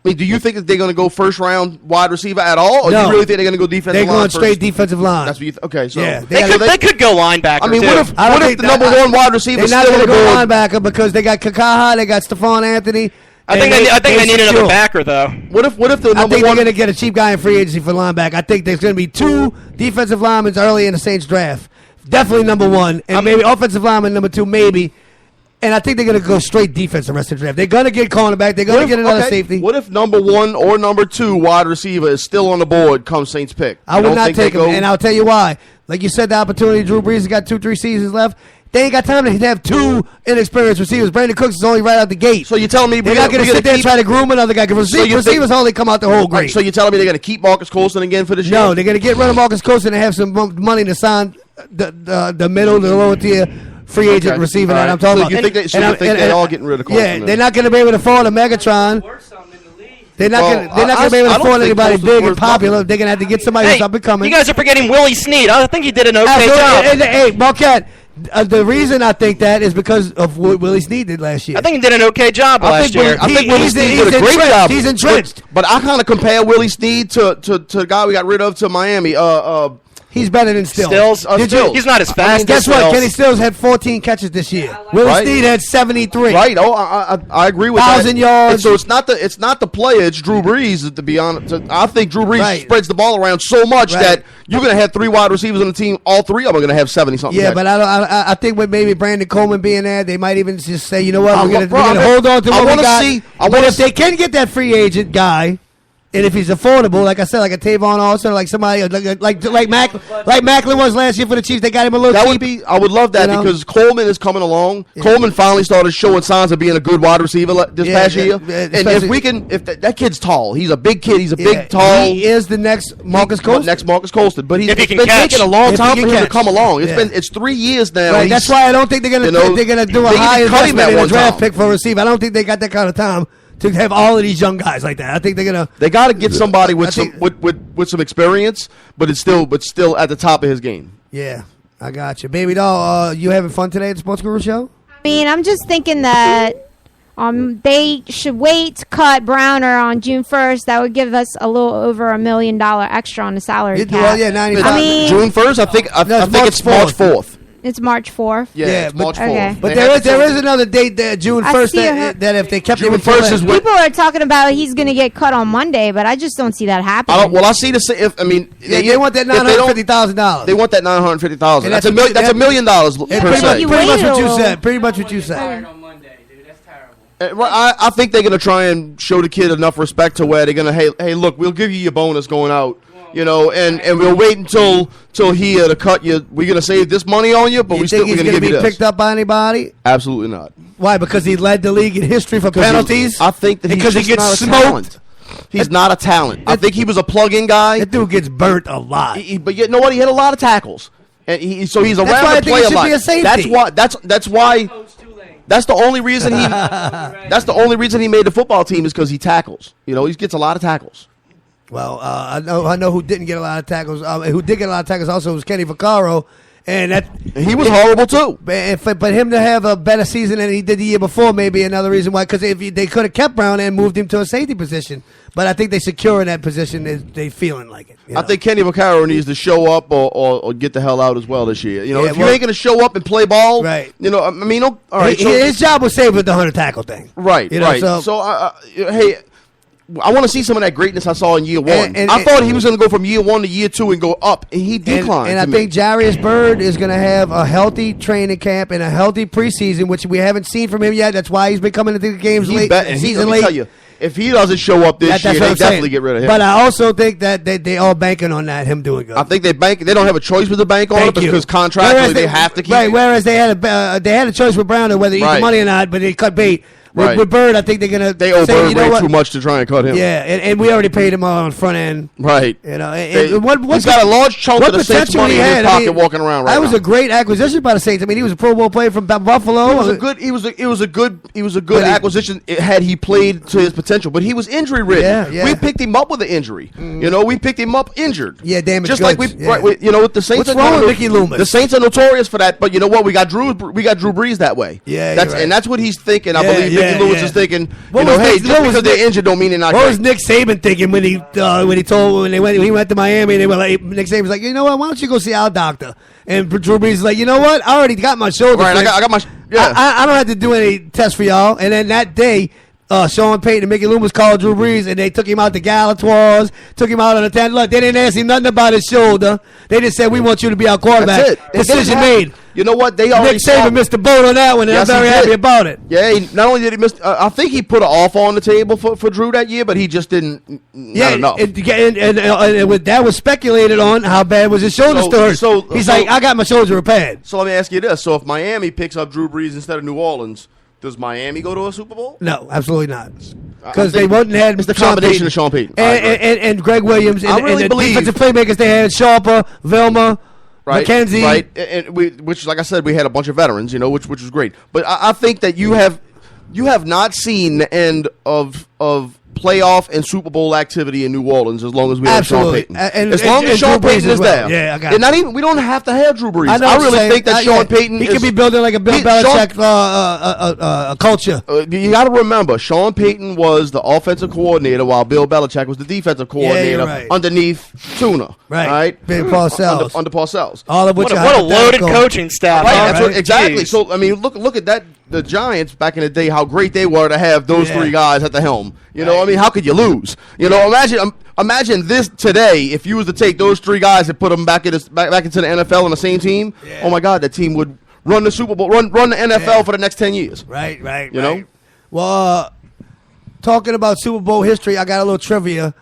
I mean, do you think that they're going to go first round wide receiver at all, or do you really think they're going to go defensive line? They're going straight defensive line. That's what you okay. So yeah, they could go linebacker. I mean, what if the number one wide receiver? They're not going to go linebacker because they got Kakaha, they got Stephon Anthony. I think they need another backer though. What if the number one? I think they're going to get a cheap guy in free agency for linebacker. I think there's going to be 2 defensive linemen early in the Saints draft. Definitely number 1, and maybe offensive lineman number 2, maybe. And I think they're going to go straight defense the rest of the draft. They're going to get cornerback. They're going to get another safety. What if number 1 or number 2 wide receiver is still on the board come Saints pick? I would not take him, and I'll tell you why. Like you said, the opportunity, Drew Brees has got 2-3 seasons left. They ain't got time to have 2 inexperienced receivers. Brandon Cooks is only right out the gate. So you're telling me they're not going to sit there and try to groom another guy? Because receivers only come out the whole grade. So you're telling me they're going to keep Marcus Colston again for this year? No, they're going to get rid of Marcus Colston and have some money to sign the middle, the lower tier free agent receiver that I'm talking about. You think they're all getting rid of Colston? Yeah, they're not going to be able to afford a Megatron. They're not going to be able to afford anybody big and popular. They're going to have to get somebody who's up and coming. You guys are forgetting Willie Snead. I think he did an okay job. Hey, Marquette, the reason I think that is because of what Willie Snead did last year. I think he did an okay job last year. I think Willie Snead did a great job. He's entrenched. But I kind of compare Willie Snead to the guy we got rid of to Miami. He's better than Stills. He's not as fast. Guess what? Kenny Stills had 14 catches this year. Willie Snead had 73. Right. Oh, I agree with 1,000 yards. And so it's not the player. It's Drew Brees. To be honest, I think Drew Brees spreads the ball around so much that you're going to have 3 wide receivers on the team. All 3 of them are going to have 70-something. Yeah, but I think with maybe Brandon Coleman being there, they might even just say, you know what, we're going to hold on to what we got. But if they can get that free agent guy. And if he's affordable, like I said, like a Tavon Austin, like somebody like Macklin was last year for the Chiefs, they got him a little cheap. I would love that because Coleman is coming along. Yeah. Coleman finally started showing signs of being a good wide receiver this past year. And if that kid's tall, he's a big kid. He's a big, tall. He is the next Marcus Colston. But it's been taking a long time for him to come along. It's 3 years now. Right, that's why I don't think they're gonna do a high investment in a draft pick for a receiver. I don't think they got that kind of time to have all of these young guys like that. I think they got to get somebody with some experience, but it's still at the top of his game. Yeah, I got you, baby doll. You having fun today at the Sports Guru Show? I mean, I'm just thinking that they should wait to cut Browner on June 1st. That would give us a little over $1 million extra on the salary cap. Well, yeah, 95. I mean, June 1st. I think it's March 4th. It's March 4th. Yeah, it's March 4th. Okay. But there is another date there, June 1st, that if they kept June 1st is people are talking about he's going to get cut on Monday, but I just don't see that happening. I see they want that $950,000. They want that $950,000. That's $1 million per se. Pretty much what you said. I think they're going to try and show the kid enough respect to where they're going to, hey, look, we'll give you your bonus going out. And we'll wait until here to cut you. We're going to save this money on you, but we're going to give you this. He's going to be picked up by anybody? Absolutely not. Why? Because he led the league in history for penalties? I think that because he gets smoked. He's not a talent. I think he was a plug-in guy. That dude gets burnt a lot. But you know what? He had a lot of tackles. And he's around the play a lot. That's why that's the only reason he made the football team is because he tackles. He gets a lot of tackles. Well, I know who didn't get a lot of tackles. Who did get a lot of tackles also was Kenny Vaccaro, and he was horrible too. But him to have a better season than he did the year before may be another reason why. Because if they could have kept Brown and moved him to a safety position, but I think they secure in that position. They feeling like it. I think Kenny Vaccaro needs to show up or get the hell out as well this year. If you ain't going to show up and play ball, right? All right. His job was saved with the 100 tackle thing, right? Right. So hey. I want to see some of that greatness I saw in year one. I thought he was going to go from year 1 to year 2 and go up, and he declined. And I think Jarius Byrd is going to have a healthy training camp and a healthy preseason, which we haven't seen from him yet. That's why he's been coming into the games late. Let me tell you, if he doesn't show up this year, they definitely get rid of him. But I also think that they all banking on that, him doing good. I think they don't have a choice with the bank on it because contractually they have to keep it. Whereas they had a choice with Brown whether he eat the money or not, but they cut bait. With Bird, I think they're gonna. They owe Bird way too much to try and cut him. Yeah, and we already paid him on front end. Right. He's got a large chunk of the Saints money in his pocket walking around right now. That was a great acquisition by the Saints. I mean, he was a Pro Bowl player from Buffalo. It was a good acquisition had he played to his potential, but he was injury ridden. Yeah. We picked him up with an injury. We picked him up injured. Yeah, damage. Just like with the Saints. What's wrong with Mickey Loomis? The Saints are notorious for that, but you know what? We got Drew Brees that way. Yeah, and that's what he's thinking. I believe Mickey Loomis is thinking. Just because they're injured don't mean they're not. What was Nick Saban thinking when he went to Miami and they were like, Nick Saban was like, you know what? Why don't you go see our doctor? And Drew Brees is like, you know what? I already got my shoulder. Right, I got my. Yeah. I don't have to do any tests for y'all. And then that day, Sean Payton and Mickey Loomis called Drew Brees and they took him out to Galatoire's, took him out on the 10. Look, they didn't ask him nothing about his shoulder. They just said, we want you to be our quarterback. That's it. Decision made. You know what? They already Nick Saban missed the boat on that one, and I'm very happy about it. Yeah, not only did he miss, I think he put an offer on the table for Drew that year, but he just didn't. Not enough. And that was speculated on how bad was his shoulder story. So he's like, I got my shoulder repaired. So let me ask you this: so if Miami picks up Drew Brees instead of New Orleans, does Miami go to a Super Bowl? No, absolutely not. Because they wouldn't have. It's the combination of Sean Payton and Greg Williams and the defensive playmakers they had: Sharper, Vilma. Right, McKenzie. Right, and which, like I said, we had a bunch of veterans, which was great. But I think that you have not seen the end of playoff and Super Bowl activity in New Orleans as long as we have Sean Payton. As long as Sean Payton is there. Yeah, I got it. We don't have to have Drew Brees. I really think that Sean Payton he could be building like a Bill Belichick culture. You got to remember, Sean Payton was the offensive coordinator while Bill Belichick was the defensive coordinator underneath Tuna. Right. Parcells. Under Parcells. All of which what a loaded coaching staff. Right, exactly. So, I mean, look at that. The Giants back in the day, how great they were to have those three guys at the helm. I mean, how could you lose? Imagine this today if you was to take those three guys and put them back into the NFL on the same team. Yeah. Oh my God, that team would run the Super Bowl, run the NFL for the next 10 years. Right. You know. Well, talking about Super Bowl history, I got a little trivia.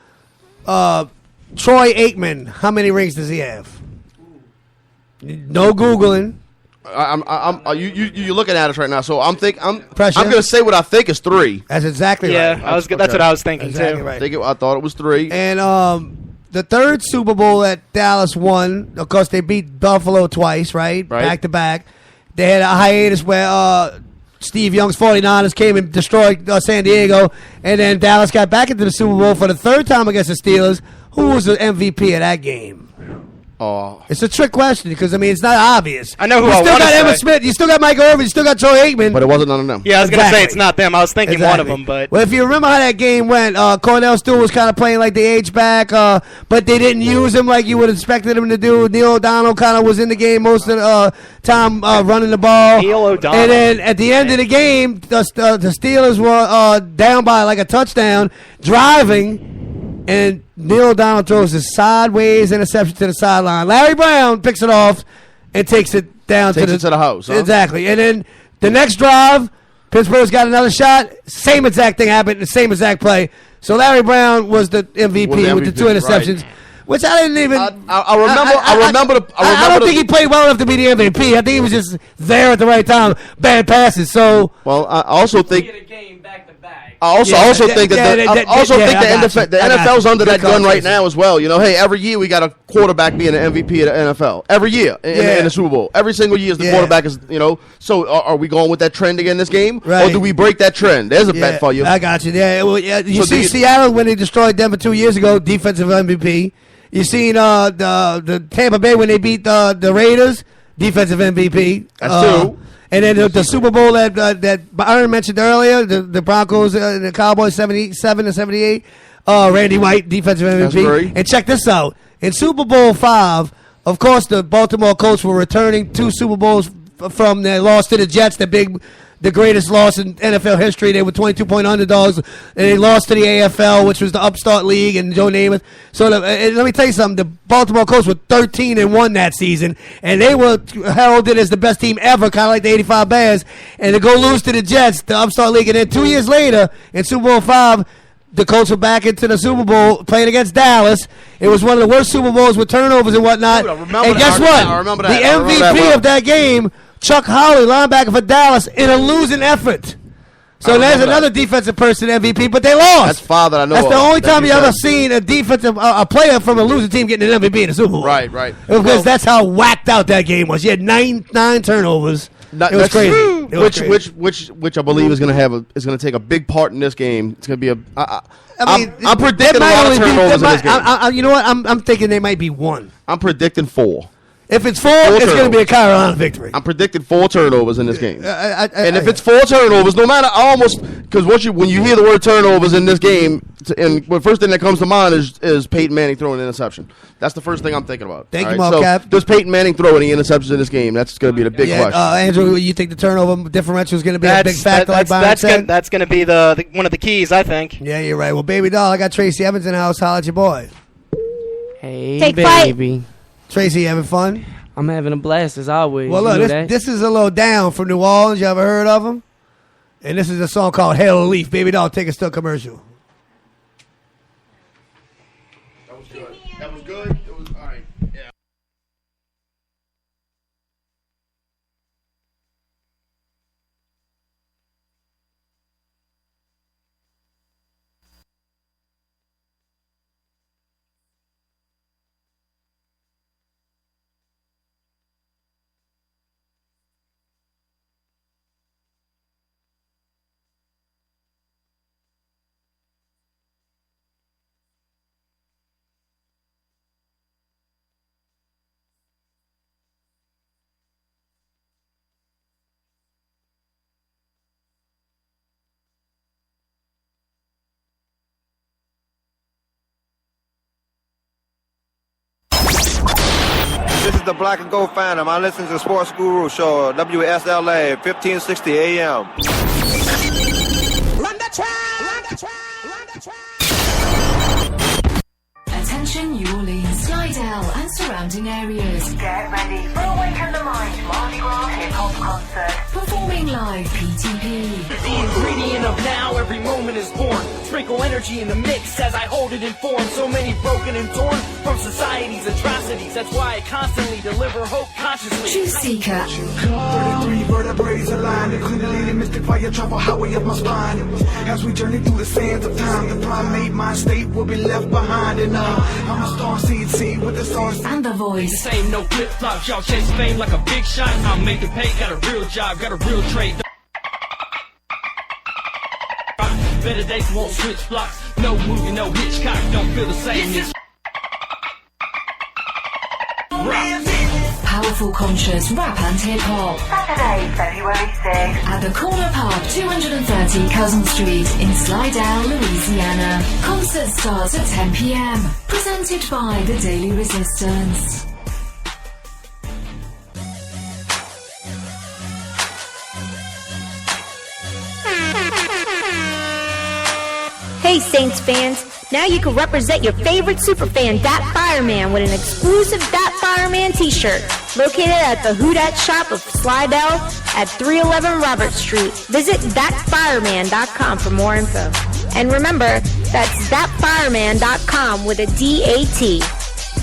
Troy Aikman, how many rings does he have? No Googling. You're looking at us right now, so I'm going to say what I think is 3. That's exactly right. Yeah, that's what I was thinking exactly too. Right. I thought it was 3. And the third Super Bowl that Dallas won, of course, they beat Buffalo twice, right? Back to back. They had a hiatus where Steve Young's 49ers came and destroyed San Diego, and then Dallas got back into the Super Bowl for the third time against the Steelers. Who was the MVP of that game? Oh, it's a trick question because it's not obvious. I know who you I still want got to Emmitt say. Smith. You still got Michael Irvin. You still got Troy Aikman. But it wasn't none of them. Yeah, I was going to say it's not them. I was thinking one of them, but well, if you remember how that game went, Cornell Stewart was kind of playing like the H-back, but they didn't use him like you would have expected him to do. Neil O'Donnell kind of was in the game most of the time, running the ball. Neil O'Donnell. And then at the end of the game, the Steelers were down by like a touchdown, driving. And Neil O'Donnell throws a sideways interception to the sideline. Larry Brown picks it off and takes it down to the house. Huh? Exactly. And then the next drive, Pittsburgh's got another shot. Same exact thing happened. The same exact play. So Larry Brown was the MVP with the 2 interceptions. Right. Which I didn't even. I remember. I don't think he played well enough to be the MVP. I think he was just there at the right time. Bad passes. So. Well, I also think. I also think the NFL's under that gun right now as well. Hey, every year we got a quarterback being an MVP of the NFL. Every year in the Super Bowl. Every single year the quarterback is, So are we going with that trend again this game? Right. Or do we break that trend? There's a bet for you. I got you. Yeah. Well, you see Seattle when they destroyed Denver 2 years ago, defensive MVP. You seen the Tampa Bay when they beat the Raiders, defensive MVP. That's 2. And then the Super Bowl that Byron mentioned earlier, the Broncos and the Cowboys 77 and 78, Randy White, defensive MVP. And check this out. In Super Bowl 5, of course, the Baltimore Colts were returning 2 Super Bowls from their loss to the Jets, the greatest loss in NFL history. They were 22-point underdogs, and they lost to the AFL, which was the upstart league, and Joe Namath. So let me tell you something. The Baltimore Colts were 13-1 that season, and they were heralded as the best team ever, kind of like the 85 Bears. And to go lose to the Jets, the upstart league, and then 2 years later, in Super Bowl 5, the Colts were back into the Super Bowl playing against Dallas. It was one of the worst Super Bowls with turnovers and whatnot. And guess what? I remember that. The MVP of that game, Chuck Howley, linebacker for Dallas, in a losing effort. So there's another defensive person MVP, but they lost. That's father. I know. That's the only time you ever seen a defensive a player from a losing team getting an MVP in the Super Bowl. Right. Because that's how whacked out that game was. You had nine turnovers. It was crazy. Which I believe is going to take a big part in this game. It's going to be I'm predicting a lot of turnovers in this game. You know what? I'm thinking they might be 1. I'm predicting 4. If it's 4, it's going to be a Carolina victory. I'm predicting 4 turnovers in this game. And if it's 4 turnovers, no matter, because when you hear the word turnovers in this game, and the first thing that comes to mind is Peyton Manning throwing an interception. That's the first thing I'm thinking about. Thank you, Mark Cap. Does Peyton Manning throw any interceptions in this game? That's going to be the big question. Andrew, you think the turnover differential is going to be a big factor like Byron said? That's going to be one of the keys, I think. Yeah, you're right. Well, baby doll, I got Tracy Evans in the house. Holla at your boy. Hey, Take baby. Fight. Tracy, having fun? I'm having a blast as always. Well, look, this is a little down from New Orleans. You ever heard of them? And this is a song called Hail a Leaf. Baby doll, take us to a commercial. That was good. That was good. It was all right. Yeah. This is the Black and Gold Phantom. I listen to the Sports Guru Show, WSLA, 1560 AM. Run the track! Attention New Orleans, Slidell and surrounding areas. Get ready for Awaken the Mind Mardi Gras Hip Hop Concert. Performing live PTP. The ingredient of now, every moment is born. Sprinkle energy in the mix as I hold it in form. So many broken and torn from society's atrocities. That's why I constantly deliver hope consciously. Truth Seeker. 33 vertebrae aligned, including the mystic fire travel highway up my spine. As we journey through the sands of time, the primate mind state will be left behind. And I'm a star seed with the stars. And the voice. This ain't no flip flops, y'all chase fame like a big shot. I'll make the pay, got a real job, got a real trade. Better days won't switch blocks. No movie, no Hitchcock, don't feel the same. Powerful Conscious Rap and Hip Hop. Saturday, February 6th. At the Corner Pub, 230 Cousin Street in Slidell, Louisiana. Concert starts at 10 p.m. Presented by The Daily Resistance. Hey Saints fans, now you can represent your favorite superfan Dat Fireman with an exclusive Dat Fireman t-shirt located at the Who Dat shop of Slidell at 311 Robert Street. Visit datfireman.com for more info. And remember, that's datfireman.com with a D-A-T.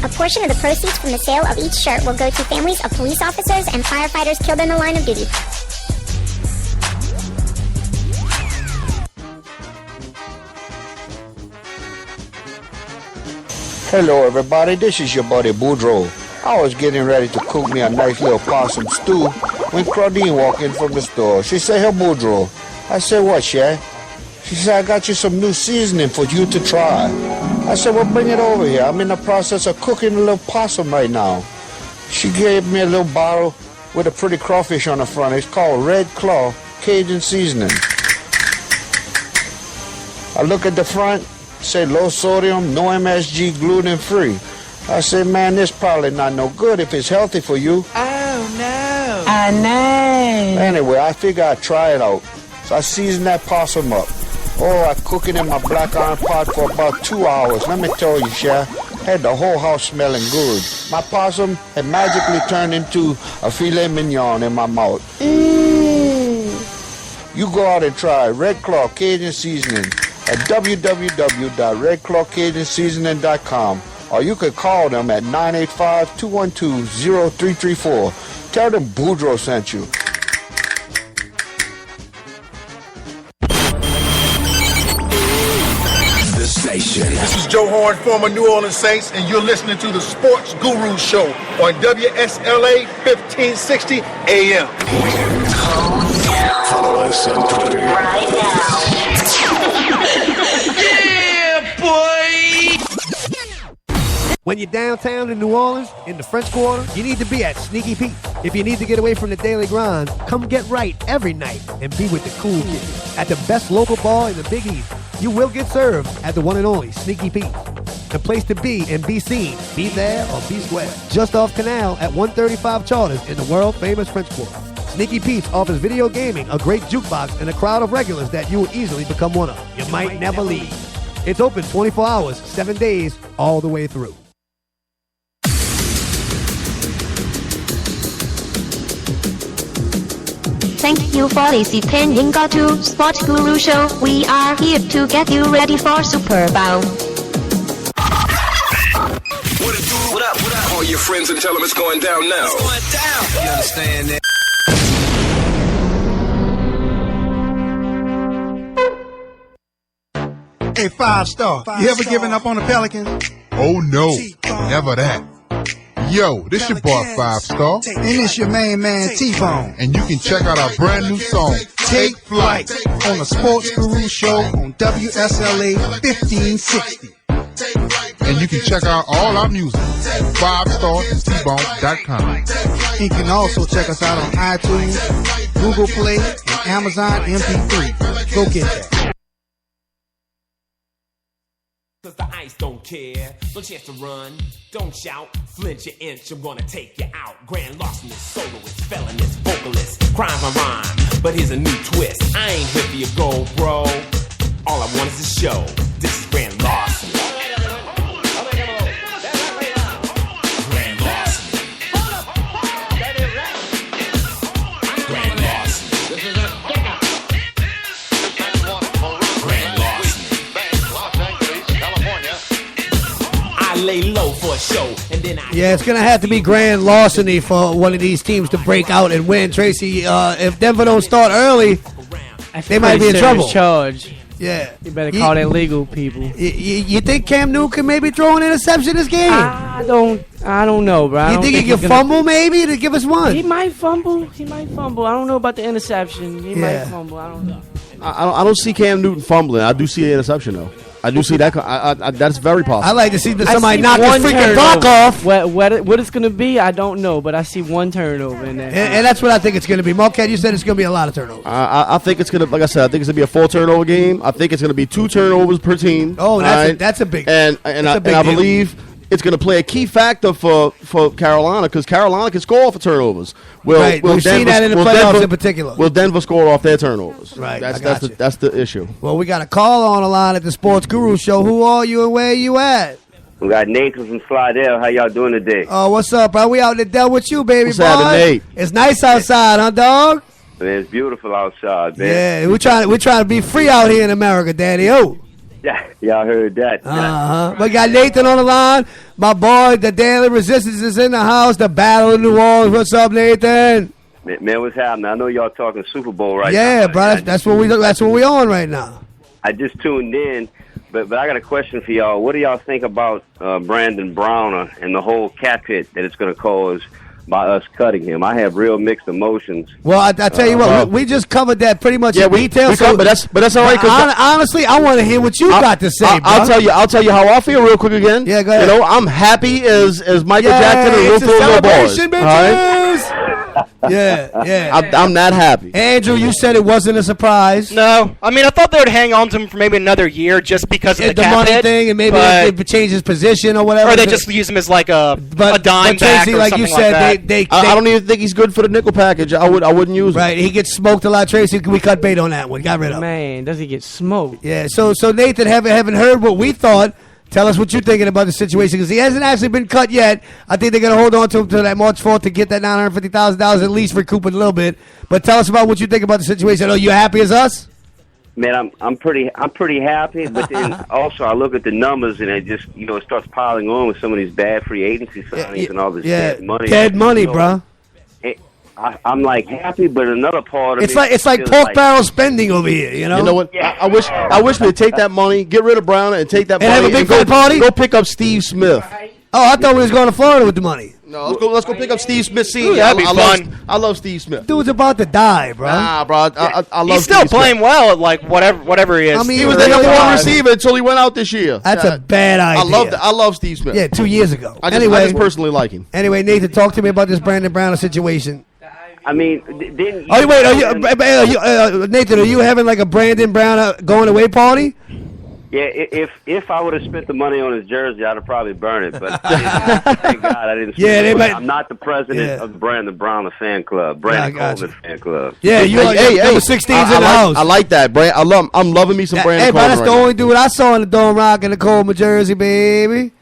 A portion of the proceeds from the sale of each shirt will go to families of police officers and firefighters killed in the line of duty. Hello everybody, this is your buddy Boudreaux. I was getting ready to cook me a nice little possum stew when Claudine walked in from the store. She said, "Hey Boudreaux." I said, "What, Shay?" She said, "I got you some new seasoning for you to try." I said, "Well, bring it over here. I'm in the process of cooking a little possum right now." She gave me a little bottle with a pretty crawfish on the front. It's called Red Claw Cajun Seasoning. I look at the front, say low sodium, no MSG, gluten free. I said, man, this probably not no good if it's healthy for you. Oh no. I know. Anyway, I figure I'd try it out. So I seasoned that possum up. Oh, I cooked it in my black iron pot for about 2 hours. Let me tell you, Sha, had the whole house smelling good. My possum had magically turned into a filet mignon in my mouth. You go out and try Red Claw Cajun Seasoning at www.redclawcajunseasoning.com, or you could call them at 985-212-0334. Tell them Boudreaux sent you. The station. This is Joe Horn, former New Orleans Saints, and you're listening to the Sports Guru Show on WSLA 1560 AM. Follow us on Twitter right now. Yeah, boy! When you're downtown in New Orleans, in the French Quarter, you need to be at Sneaky Pete. If you need to get away from the daily grind, come get right every night and be with the cool kids. At the best local bar in the Big East, you will get served at the one and only Sneaky Pete. The place to be and be seen. Be there or be square. Just off Canal at 135 Charters in the world-famous French Quarter. Sneaky Pete's offers video gaming, a great jukebox, and a crowd of regulars that you will easily become one of. You might never leave. It's open 24 hours, 7 days, all the way through. Thank you for listening to Sports Guru Show. We are here to get you ready for Super Bowl. What up? Call your friends and tell them it's going down now. It's going down. You understand that? Hey, 5-star, you ever given up on the Pelicans? Oh no, never that. Yo, this your boy 5-star. And this your main man T-Bone. And you can check out our brand new song, Take Flight, on the Sports Guru Show on WSLA 1560. And you can check out all our music, 5starandtbone.com. You can also check us out on iTunes, Google Play, and Amazon MP3. Go get that. Cause the ice don't care, no chance to run, don't shout, flinch an inch, I'm gonna take you out. Grand larceny, soloist, felonist, vocalist, crime my rhyme, but here's a new twist. I ain't here for your gold, bro. All I want is a show. This is grand larceny. lay low for a show, and then Yeah, it's gonna have to be grand larceny for one of these teams to break out and win. Tracy, if Denver don't start early, they might be in trouble. Charge. Yeah, you better call their legal people. You think Cam Newton can maybe throw an interception this game? I don't know, bro. You think he can fumble maybe to give us one? He might fumble. I don't know about the interception. He might fumble. I don't know. I don't see Cam Newton fumbling. I do see an interception though. I do see that. That's very possible. I like to see somebody knock his freaking block off. What it's going to be, I don't know, but I see one turnover in there. And that's what I think it's going to be. Marquette, you said it's going to be a lot of turnovers. I think it's going to, like I said, I think it's going to be a full turnover game. I think it's going to be 2 turnovers per team. Oh, that's a big and I believe it's going to play a key factor for Carolina because Carolina can score off of turnovers. We've seen that in the playoffs in particular. Will Denver score off their turnovers? Right. That's the issue. Well, we got a call on the line at the Sports Guru Show. Who are you and where are you at? We got Nathan from Slidell. How y'all doing today? Oh, what's up, bro? We out there dealt with you, baby what's boy. Happening, Nate? It's nice outside, huh, dog? Man, it's beautiful outside, man. Yeah, we're trying to be free out here in America, Daddy. Oh. Yeah, y'all heard that. We got Nathan on the line. My boy, the Daily Resistance is in the house. The Battle of New Orleans. What's up, Nathan? Man, what's happening? I know y'all talking Super Bowl right now. Yeah, bro. That's what we on right now. I just tuned in, but I got a question for y'all. What do y'all think about Brandon Browner and the whole cap hit that it's going to cause by us cutting him? I have real mixed emotions. Well, I tell you what, we just covered that pretty much in detail. But that's all right. Honestly, I want to hear what you got to say. I'll tell you how I feel real quick again. Yeah, go ahead. You know, I'm happy as Michael Jackson and it's a celebration, boys. bitches. Yeah. I'm not happy. Andrew, you said it wasn't a surprise. No, I mean I thought they would hang on to him for maybe another year just because of the cap money hit, thing, and maybe they change his position or whatever. Or they just use him as like a dime back Tracy, or like something you said, like that. I don't even think he's good for the nickel package. I wouldn't use him. Right, he gets smoked a lot. Tracy, we cut bait on that one. Got rid of him. Man, does he get smoked? Yeah. So Nathan, haven't heard what we thought. Tell us what you're thinking about the situation because he hasn't actually been cut yet. I think they're going to hold on to him till that March 4th to get that $950,000 at least, recoup it a little bit. But tell us about what you think about the situation. Are you happy as us? Man, I'm pretty happy, but then also I look at the numbers and it just it starts piling on with some of these bad free agency signings and all this dead money. Dead money, bro. I'm like happy, but another part of it's like pork barrel spending over here. You know. You know what? Yeah. I wish we'd take that money, get rid of Browner, and take that money have a big party. Go pick up Steve Smith. Oh, I thought we was going to Florida with the money. No, let's go pick up Steve Smith Senior. That'd be fun. I love Steve Smith. Dude's about to die, bro. Nah, bro. I love. He's still playing well at like whatever he is. I mean, he was the number 1 receiver until he went out this year. That's a bad idea. I love Steve Smith. Yeah, 2 years ago. I just personally like him. Anyway, Nathan, talk to me about this Brandon Browner situation. I mean, then. Nathan? Are you having like a Brandon Browner going away party? Yeah, if I would have spent the money on his jersey, I'd have probably burned it. But thank God I didn't. I'm not the president of the Brandon Browner fan club, Brandon Coleman fan club. Yeah, you number 16's in the house. I like that, Brandon. I'm loving me some Brandon Coleman. Hey, that's the only dude I saw in the Dome Rock in the Coleman jersey, baby.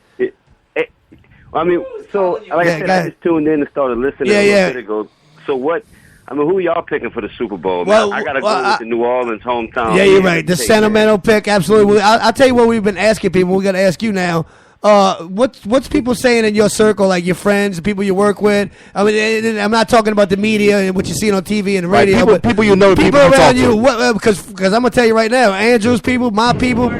I mean, so like I said, I just tuned in and started listening a little bit ago. So what? I mean, who y'all picking for the Super Bowl? Well, I got to go with the New Orleans hometown. Yeah, you're right. The sentimental pick, absolutely. I'll tell you what we've been asking people. We're going to ask you now. What's people saying in your circle, like your friends, the people you work with? I mean, I'm not talking about the media and what you see on TV and the radio, but people you know, people around you. Because I'm gonna tell you right now, Andrew's people, my people,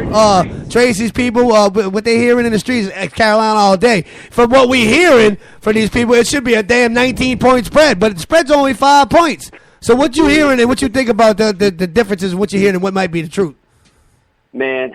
Tracy's people, what they hearing in the streets, Carolina all day. From what we hearing from these people, it should be a damn 19-point spread, but the spread's only 5 points. So what you hearing and what you think about the differences, what you hearing and what might be the truth? Man,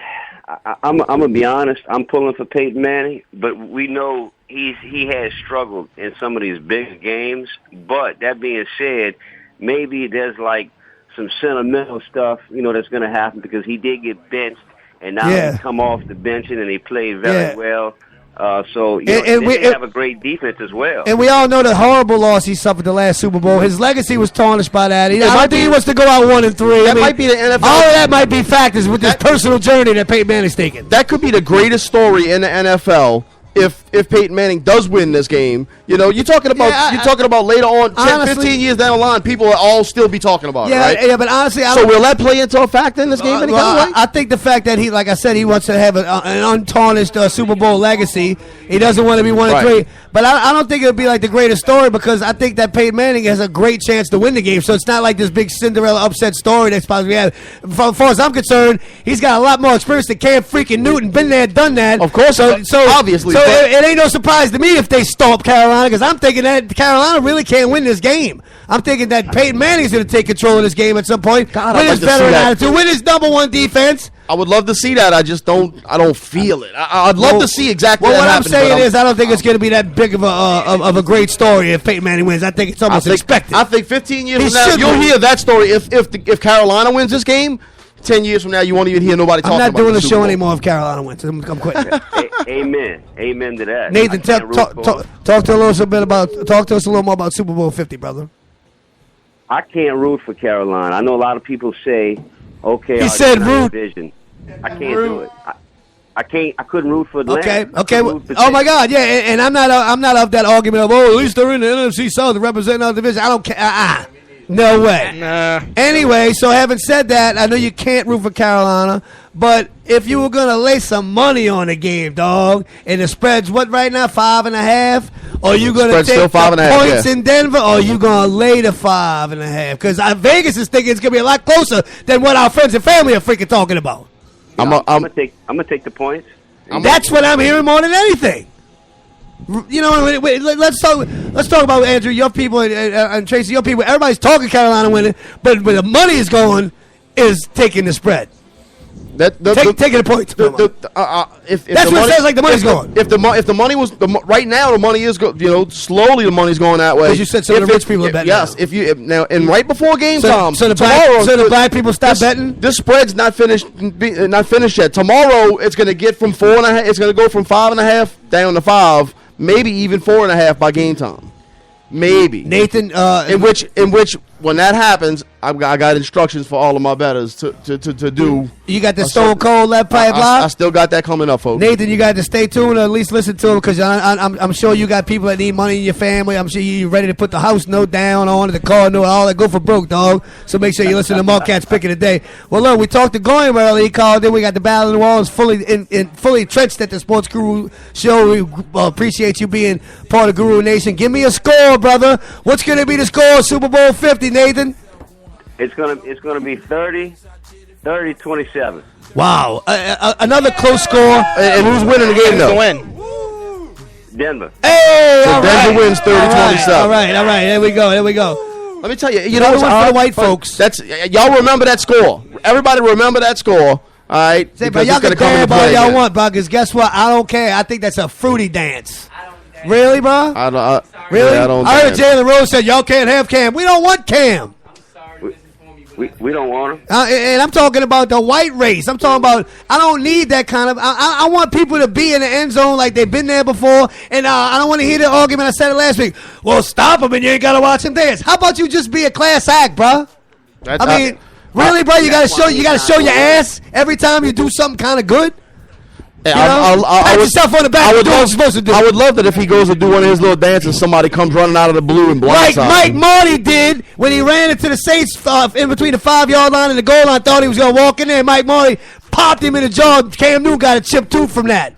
I'm gonna be honest. I'm pulling for Peyton Manning, but we know he has struggled in some of these big games. But that being said, maybe there's like some sentimental stuff, that's going to happen because he did get benched, and now he's come off the bench and he played very well. So we have a great defense as well. And we all know the horrible loss he suffered the last Super Bowl. His legacy was tarnished by that. I don't think he wants to go out 1-3. That might be the NFL. All of that might be factors with this personal journey that Peyton Manning's taking. That could be the greatest story in the NFL if Peyton Manning does win this game. You know, you're talking about later on, 10, 15 years down the line, people will all still be talking about it, right? Yeah, but honestly, so will that play into a factor in this game? I think the fact that he, like I said, he wants to have an untarnished Super Bowl legacy. He doesn't want to be 1-3. But I don't think it would be like the greatest story, because I think that Peyton Manning has a great chance to win the game. So it's not like this big Cinderella upset story that's possibly had. As far as I'm concerned, he's got a lot more experience than Cam freaking Newton. Been there, done that. Of course, so obviously. So it ain't no surprise to me if they stomp Carolina, because I'm thinking that Carolina really can't win this game. I'm thinking that Peyton Manning's going to take control of this game at some point. Win his veteran attitude. Win his number one defense. I would love to see that. I just don't feel it. I'd love to see exactly that happen. What I'm saying is, I don't think it's going to be that big of a great story if Peyton Manning wins. I think it's almost expected. I think 15 years from now, you'll hear that story. If Carolina wins this game, 10 years from now, you won't even hear nobody talking about it. I'm not doing the show anymore if Carolina wins. I'm quitting. Amen to that. Nathan, talk to us a little more about Super Bowl 50, brother. I can't root for Carolina. I know a lot of people say, okay, he said root. Division. I can't do it. I couldn't root for Atlanta. Okay. Oh my God, yeah. And I'm not of that argument of, at least they're in the NFC South representing our division. I don't care. No way. Nah. Anyway, so having said that, I know you can't root for Carolina, but if you were gonna lay some money on the game, dog, and the spread's what right now, 5.5, or you gonna take the points in Denver, or you gonna lay the 5.5? Because Vegas is thinking it's gonna be a lot closer than what our friends and family are freaking talking about. I'm gonna take the points. That's what I'm hearing more than anything. You know, let's talk about, Andrew, your people, and Tracy, your people. Everybody's talking Carolina winning, but where the money is going is taking the spread. Taking the points. That's what it says. Like the money's going. If the money was right now, the money is slowly the money's going that way. Because you said some of the rich people are betting. Yes, now. And right before game time, so the black people stop betting. This spread's not finished yet. Tomorrow it's going to get from 4.5. It's going to go from 5.5 down to 5. Maybe even 4.5 by game time. Maybe. Nathan, in which when that happens, I got instructions for all of my bettors to do. You got the Stone Cold Left Pipe Live? I still got that coming up, folks. Nathan, you got to stay tuned or at least listen to him, because I'm sure you got people that need money in your family. I'm sure you're ready to put the house note down on the car note, all that. Go for broke, dog. So make sure you listen to Marquette's Pick of the Day. Well, look, we talked to Goyim earlier. He called in. We got the Battle of the Walls fully entrenched at the Sports Guru Show. We appreciate you being part of Guru Nation. Give me a score, brother. What's going to be the score of Super Bowl 50, Nathan? It's gonna be 30-27. Wow, another close score. And who's winning the game though? Denver. Hey, so Denver wins 30-27. All right. There we go. Let me tell you. You know, for the white folks. Y'all remember that score. Everybody remember that score. All right. But y'all can dance all y'all want, bro. Because guess what? I don't care. I think that's a fruity dance. Really, bro? Really? I don't. I heard Jalen Rose said y'all can't have Cam. We don't want Cam. We don't want him. And I'm talking about the white race. I'm talking about, I don't need that kind of, I want people to be in the end zone like they've been there before. And I don't want to hear the argument. I said it last week. Well, stop him and you ain't got to watch him dance. How about you just be a class act, bro? Really, bro? You got to show your ass every time you do something kind of good? Pat yourself on the back. I would love that if he goes to do one of his little dances, somebody comes running out of the blue and blindside him. Like Mike Marty did when he ran into the Saints in between the 5-yard line and the goal line. Thought he was going to walk in there. Mike Marty popped him in the jaw. Cam Newton got a chipped tooth from that.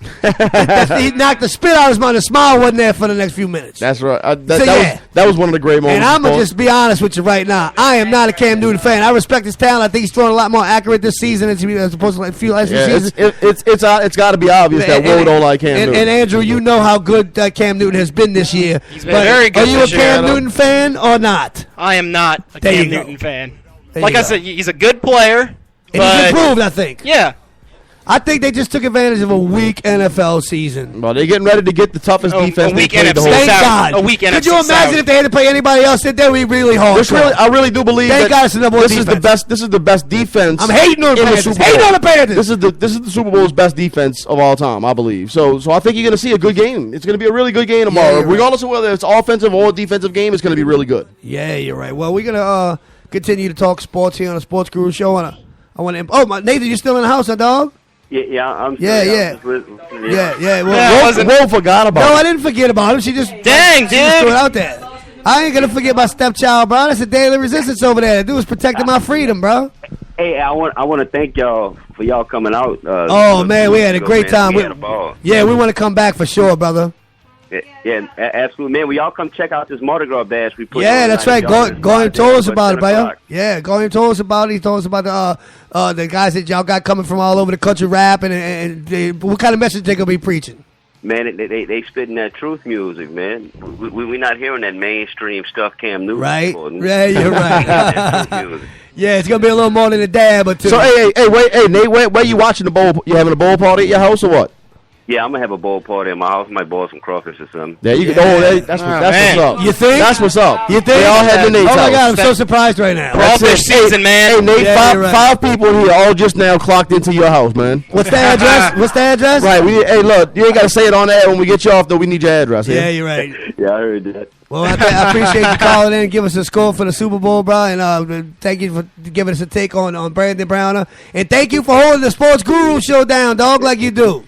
He knocked the spit out of his mouth. The smile wasn't there for the next few minutes. That's right. That was one of the great moments. And I'm going to just be honest with you right now. I am not a Cam Newton fan. I respect his talent. I think he's throwing a lot more accurate this season as opposed to a few last seasons. It's got to be obvious that Will don't like Cam Newton. And Andrew, you know how good Cam Newton has been this year. He's been very good. Are you a Cam Newton fan or not? I am not a Cam Newton fan. Like I said, he's a good player. And he's improved, I think. Yeah. I think they just took advantage of a weak NFL season. Well, they're getting ready to get the toughest defense they played the whole season. Thank God. A weak NFC Could you imagine if they had to play anybody else? They'd be really hard. I really do believe that this is the best defense. I'm hating on the Panthers. Hating on the Panthers. This is the Super Bowl's best defense of all time, I believe. So I think you're going to see a good game. It's going to be a really good game tomorrow. Yeah, regardless of whether it's offensive or defensive game, it's going to be really good. Yeah, you're right. Well, we're going to continue to talk sports here on the Sports Guru Show. Nathan, you still in the house, huh, dog? I'm Yeah. Well, Wolf forgot about it. No, I didn't forget about him. She just threw it out there. I ain't gonna forget my stepchild, bro. That's a daily resistance over there. The dude was protecting my freedom, bro. Hey, I want to thank y'all for y'all coming out. Man, we had a great time. We had a ball. Yeah, we want to come back for sure, brother. Yeah, absolutely, man. Will y'all come check out this Mardi Gras bash we put? Yeah, that's right. Goyim told us about it, bro. Yeah, Goyim told us about it. He told us about the guys that y'all got coming from all over the country rapping and what kind of message they gonna be preaching. Man, they spitting that truth music, man. We not hearing that mainstream stuff Cam Newton. Right. Yeah, you're right. Yeah, it's gonna be a little more than a dab or two. So hey, Nate, where you watching the bowl? You having a bowl party at your house or what? Yeah, I'm gonna have a bowl party at my house. I might boil some crawfish or something. There you go. That's what's up. You think? That's what's up. You think? They all had the Nate's Oh my house. God, I'm so surprised right now. Crawfish season, man. Hey, Nate, five people here all just now clocked into your house, man. What's the address? What's the address? Right. Hey, look, you ain't gotta say it on air when we get you off, though. We need your address. Yeah, you're right. Yeah, I heard that. Well, I appreciate you calling in and giving us a score for the Super Bowl, bro. And thank you for giving us a take on Brandon Browner. And thank you for holding the Sports Guru show down, dog, like you do.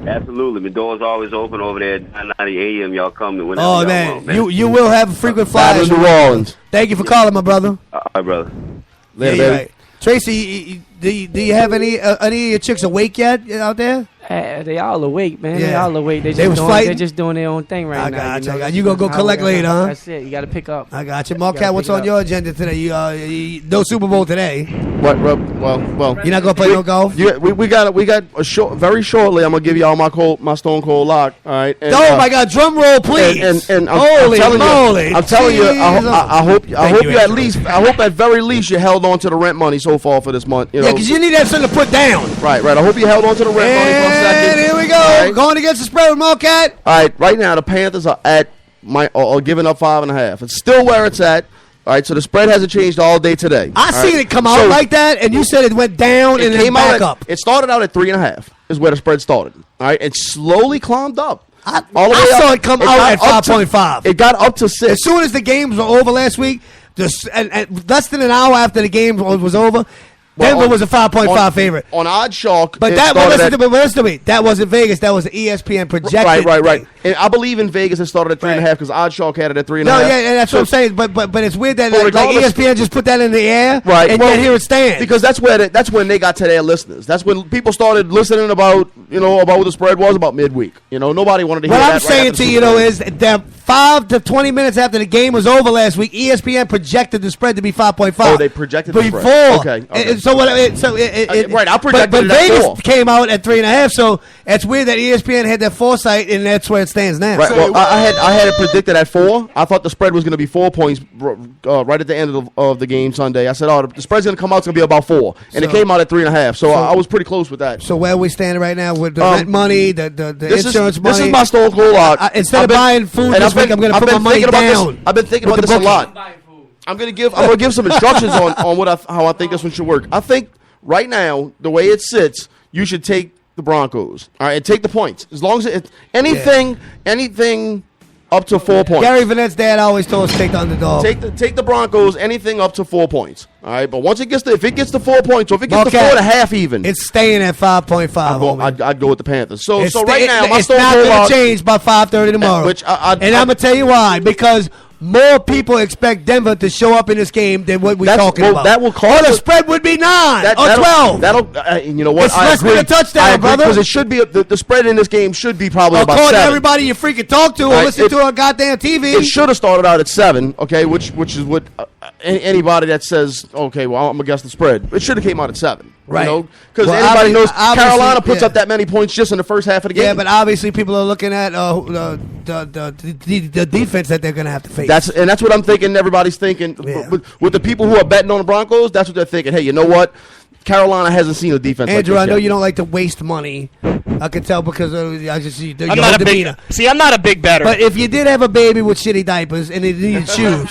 Absolutely. The door's always open over there at 9:90 a.m. Y'all come to whenever y'all want, man. You will have a frequent flyer. New Orleans. Thank you for calling, my brother. All right, brother. Later, baby. Right. Tracy, do you have any of your chicks awake yet out there? They all awake, man. Yeah. They all awake. They're just doing their own thing right now. I got you. You gonna go collect later, huh? That's it. You got to pick up. I got you. Marquette, what's on your agenda today? You no Super Bowl today. What? Well. You're not gonna play no golf? Yeah, we got a very shortly. I'm gonna give y'all my Stone Cold lock. All right. And, my God! Drum roll, please. And holy moly! I'm telling you. I hope you at least. I hope at very least you held on to the rent money so far for this month. You know? Yeah, because you need to have something to put down. Right. I hope you held on to the rent money for a second. Here we go. Right. Going against the spread with Marquette. All right. Right now the Panthers are at giving up 5.5. It's still where it's at. All right, so the spread hasn't changed all day today. I seen it come out like that, and you said it went down and then back up. It started out at 3.5 is where the spread started. All right, it slowly climbed up. I saw it come out at 5.5. It got up to 6. As soon as the games were over last week, and less than an hour after the game was over, Denver was a 5.5 favorite. On OddsShark. But listen to me. That wasn't Vegas. That was the ESPN projected. Right. And I believe in Vegas it started at 3.5 because OddsShark had it at 3.5. No, yeah, and that's what I'm saying. But it's weird that like ESPN just put that in the air, right? And then here it stands. Because that's when they got to their listeners. That's when people started listening about what the spread was about midweek. Nobody wanted to hear that. What I'm saying to you is that 5 to 20 minutes after the game was over last week, ESPN projected the spread to be 5.5. Oh, they projected the spread. Before. Okay. Right, I projected but it at Vegas 4. came out at 3.5, so it's weird that ESPN had that foresight, and that's where it stands now. Right. Well, I had it predicted at 4. I thought the spread was going to be 4 points right at the end of the game Sunday. I said, the spread's going to come out. It's going to be about 4, and it came out at 3.5. So I was pretty close with that. So where are we standing right now with the rent money, the insurance money? This is my Stone Cold lot. Instead of buying food this week, I'm going to put my money down. I've been thinking about this a lot. I'm going to give some instructions on how I think this one should work. I think right now, the way it sits, you should take the Broncos. All right, and take the points. As long as it's anything up to 4 points. Gary Vanette's dad always told us take the underdog. Take the Broncos, anything up to 4 points. All right, but once if it gets to 4 points, or if it gets to 4.5 even. It's staying at 5.5. I'd go with the Panthers. So right now, it's not going to change by 5:30 tomorrow. I'm going to tell you why. Because more people expect Denver to show up in this game than what we're talking about. That will cause the spread would be 9 or 12. You know what? It's less than a touchdown, brother. Because it should be the spread in this game should be probably about 7. According to everybody you freaking talk to or listen to on goddamn TV. It should have started out at 7, okay, which is what anybody that says, okay, well, I'm going to guess the spread. It should have came out at 7. Right. Because anybody knows Carolina puts up that many points just in the first half of the game. Yeah, but obviously people are looking at the defense that they're going to have to face. That's what I'm thinking. Everybody's thinking. Yeah. With the people who are betting on the Broncos, that's what they're thinking. Hey, you know what? Carolina hasn't seen a defense Andrew, like this I know yet. you don't like to waste money. I can tell because I just see your I'm not a big bettor. But if you did have a baby with shitty diapers and it needed shoes,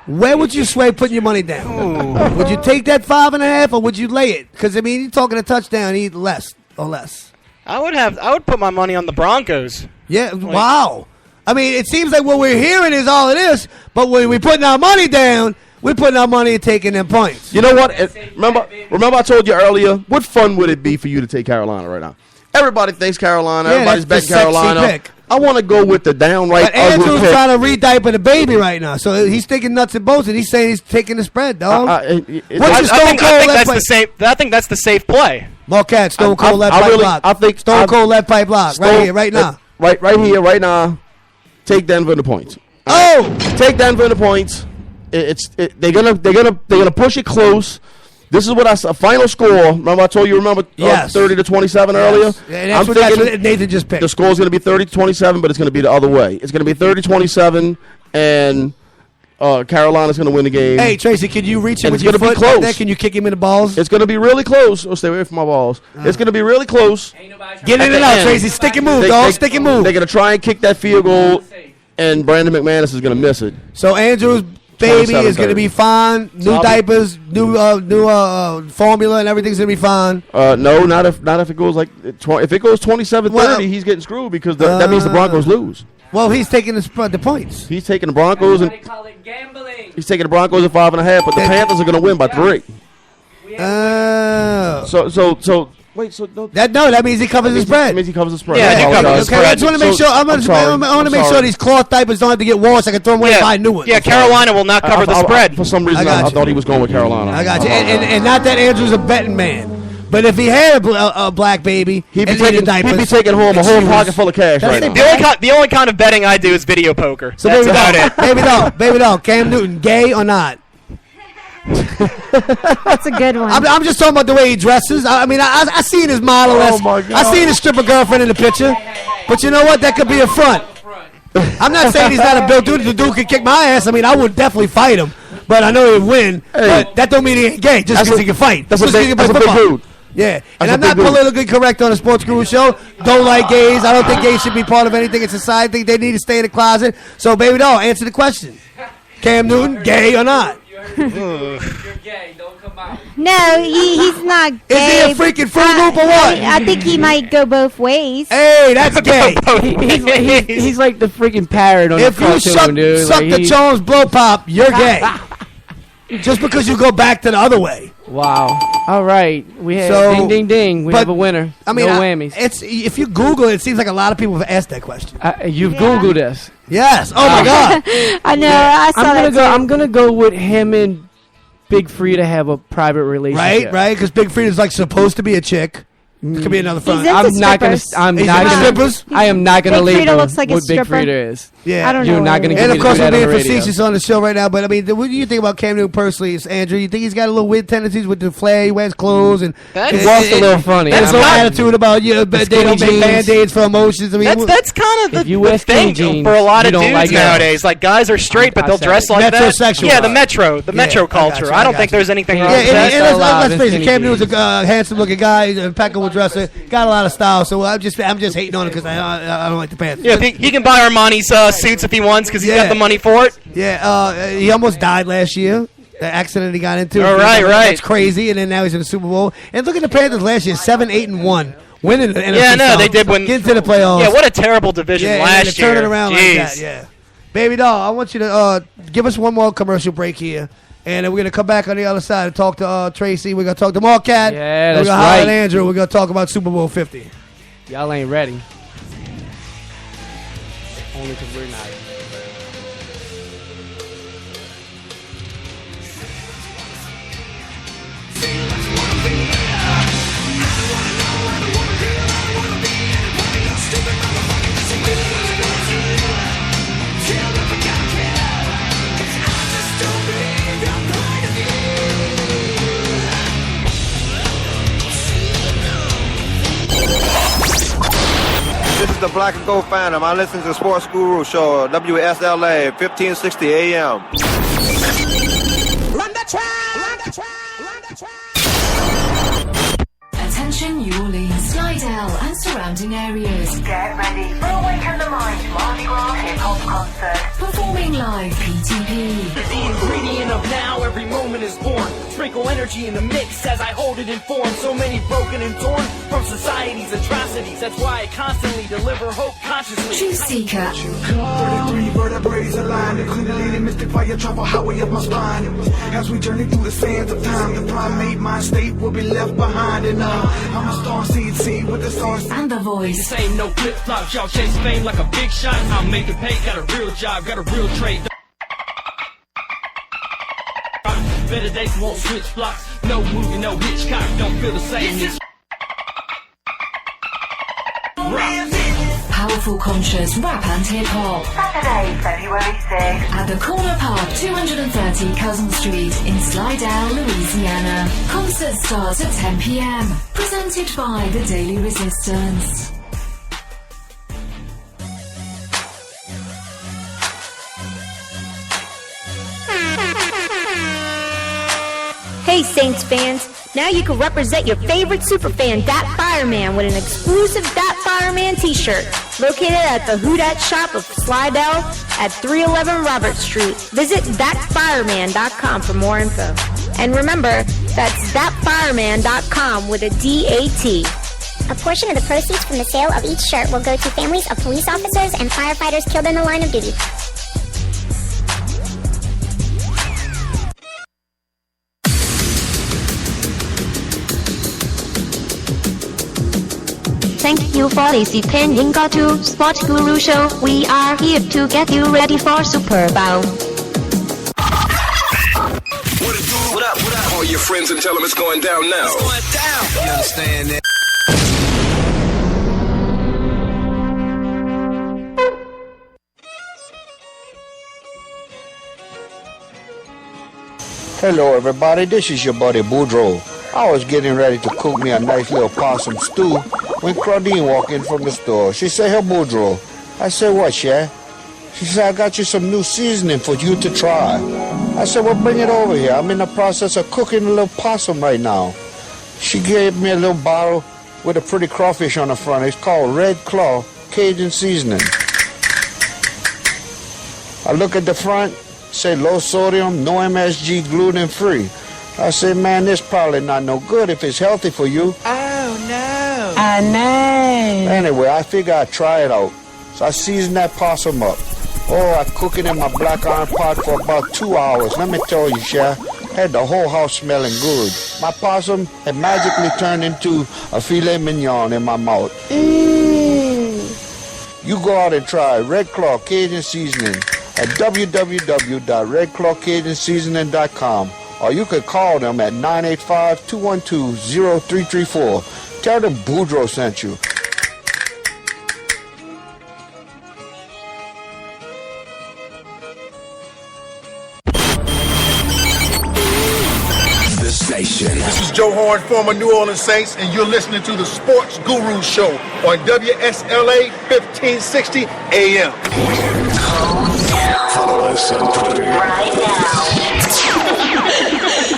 where would you sway putting your money down? Ooh. Would you take that 5.5 or would you lay it? Because you're talking a touchdown, either less or less. I would put my money on the Broncos. Yeah, wow. I mean, it seems like what we're hearing is all it is, but when we're putting our money down, We're putting our money and taking them points. You know what? Remember I told you earlier, what fun would it be for you to take Carolina right now? Everybody thinks Carolina. Everybody's betting Carolina. Pick. I want to go with the downright but Andrew's trying to re-diaper the baby right now, so he's thinking nuts and bolts, and he's saying he's taking the spread, dog. I think that's the safe play. Marquette, Stone Cold lead pipe block. I think Stone Cold lead pipe block right here, right now. Right here, right now. Take Denver in the points. Take Denver in the points. They're gonna push it close. This is what I saw. Final score. Remember I told you. 30-27 earlier. Yeah, that's what Nathan just picked. The score is going to be 30-27, but it's going to be the other way. It's going to be 30-27, and Carolina's going to win the game. Hey Tracy, can you reach him with your foot? Close. Can you kick him in the balls? It's going to be really close. Oh, stay away from my balls. It's going to be really close. Get in and out, Tracy. Stick and move, dog. Stick and move. They're going to try and kick that field goal, and Brandon McManus is going to miss it. So Andrew's baby is going to be fine. New diapers, new formula, and everything's going to be fine. No, not if it goes if it goes 27-30, he's getting screwed because that means the Broncos lose. Well, he's taking the points. He's taking the Broncos and he's taking the Broncos at 5.5, but the Panthers are going to win by 3. That means he covers the spread. That means he covers the spread. Yeah, he covers the spread. I just want to make sure. I want to make sure these cloth diapers don't have to get washed. So I can throw them away and buy new ones. Yeah, Carolina will not cover the spread. For some reason, I thought he was going with Carolina. I got you. And not that Andrew's a betting man. But if he had a black baby, he'd be taking home a whole pocket full of cash right now. The only kind of betting I do is video poker. So that's about it. Baby doll, Cam Newton, gay or not? That's a good one. I'm just talking about the way he dresses. I mean, I seen his model. I seen his stripper girlfriend in the picture. But you know what? That could be a front. I'm not saying he's not a Bill dude. The dude could kick my ass. I mean, I would definitely fight him. But I know he'd win. Hey, but that don't mean he ain't gay just because he can fight. That's a big dude. Yeah, and I'm not politically correct on the Sports Guru Show. Don't like gays. I don't think gays should be part of anything in society. I think they need to stay in the closet. So, baby doll, answer the question. Cam Newton, gay or not? You're gay. Don't come out. No, he's not gay. Is he a freaking Fruit Loop or what? I think he might go both ways. Hey, that's gay. he's like the freaking parrot on the cartoon, dude. If you suck the Jones blow pop, you're gay. Just because you go back to the other way. Wow. All right. We have ding, ding, ding. We have a winner. I mean, no whammies. If you Google it, it seems like a lot of people have asked that question. You've Googled this. Yes. Oh, my God. I know. I saw that. I'm going to go with him and Big Frida have a private relationship. Right. Because Big Frida's like supposed to be a chick. Could be another front. I am not gonna label looks like what Big Frida is. Yeah, I don't know. You're not gonna. And of course, we're being facetious on the show right now. But I mean, what do you think about Cam Newton personally, Andrew? You think he's got a little weird tendencies with the flair? He wears clothes and he walks a little funny. That's no attitude about they don't make band-aids for emotions. I mean, that's kind of the thing for a lot of dudes nowadays. Like guys are straight, but they'll dress like that. Metrosexual. Yeah, the metro culture. I don't think there's anything wrong with that. Let's face it, Cam Newton's a handsome-looking guy, impeccable dresser, got a lot of style. So I'm just hating on it because I don't like the pants. Yeah, he can buy Armani's suits if he wants because he's got the money for it. Yeah, he almost died last year. The accident he got into. Right. That's crazy. And then now he's in the Super Bowl. And look at the Panthers last year, 7-8-1. Winning the NFC South. They did win. Get into the playoffs. Yeah, what a terrible division last year. Turn it around like that, yeah. Baby doll, I want you to give us one more commercial break here. And then we're going to come back on the other side and talk to Tracy. We're going to talk to Marquette. Yeah, We're that's going to right. holler at Andrew. We're going to talk about Super Bowl 50. Y'all ain't ready. Only because we're not. This is the Black and Gold Phantom. I listen to the Sports Guru Show, WSLA, 1560 AM. Run the track! Run the track! Run the track! Attention Attention New Orleans, Slidell and surrounding areas. Get ready for a Wake Up the Mind Mardi Gras hip-hop concert. Performing live PTP. The ingredient of now, every moment is born. Sprinkle energy in the mix as I hold it in form. So many broken and torn from society's atrocities. That's why I constantly deliver hope consciously. Truth Seeker. 33 vertebrae aligned, the clearly mystic fire travel highway up my spine. As we journey through the sands of time, the primate mind state will be left behind. And I'm a star seed with the stars. And the voice. This ain't no flip-flops, y'all chase fame like a big shot. I'll make it pay, got a real job, got a real trade. Better days won't switch blocks. No movie, no Hitchcock. Don't feel the same. It's Powerful Conscious Rap and Hip Hop. Saturday, February 6th. At the Corner Park, 230 Cousin Street in Slidell, Louisiana. Concert starts at 10 p.m. Presented by The Daily Resistance. Hey Saints fans, now you can represent your favorite superfan, Dat Fireman, with an exclusive Dat Fireman t-shirt located at the Who Dat shop of Slidell at 311 Robert Street. Visit datfireman.com for more info. And remember, that's datfireman.com with a D-A-T. A portion of the proceeds from the sale of each shirt will go to families of police officers and firefighters killed in the line of duty. Thank you for listening to Sports Guru Show. We are here to get you ready for Super Bowl. What up? Call your friends and tell them it's going down now. It's going down. You understand that? Hello everybody, this is your buddy Boudreaux. I was getting ready to cook me a nice little possum stew when Claudine walked in from the store. She said, "Hey Boudreaux." I said, "What, Shay?" She said, "I got you some new seasoning for you to try." I said, "Well, bring it over here. I'm in the process of cooking a little possum right now." She gave me a little bottle with a pretty crawfish on the front. It's called Red Claw Cajun Seasoning. I look at the front, say low sodium, no MSG, gluten free. I said, "Man, this probably not no good if it's healthy for you." Oh, no. I know. Anyway, I figure I'd try it out. So I seasoned that possum up. Oh, I cooked it in my black iron pot for about 2 hours. Let me tell you, Sha, had the whole house smelling good. My possum had magically turned into a filet mignon in my mouth. You go out and try Red Claw Cajun Seasoning at www.redclawcajunseasoning.com. Or you could call them at 985-212-0334. Tell them Boudreaux sent you. This station. This is Joe Horn, former New Orleans Saints, and you're listening to the Sports Guru Show on WSLA 1560 AM. Follow us on Twitter Right now.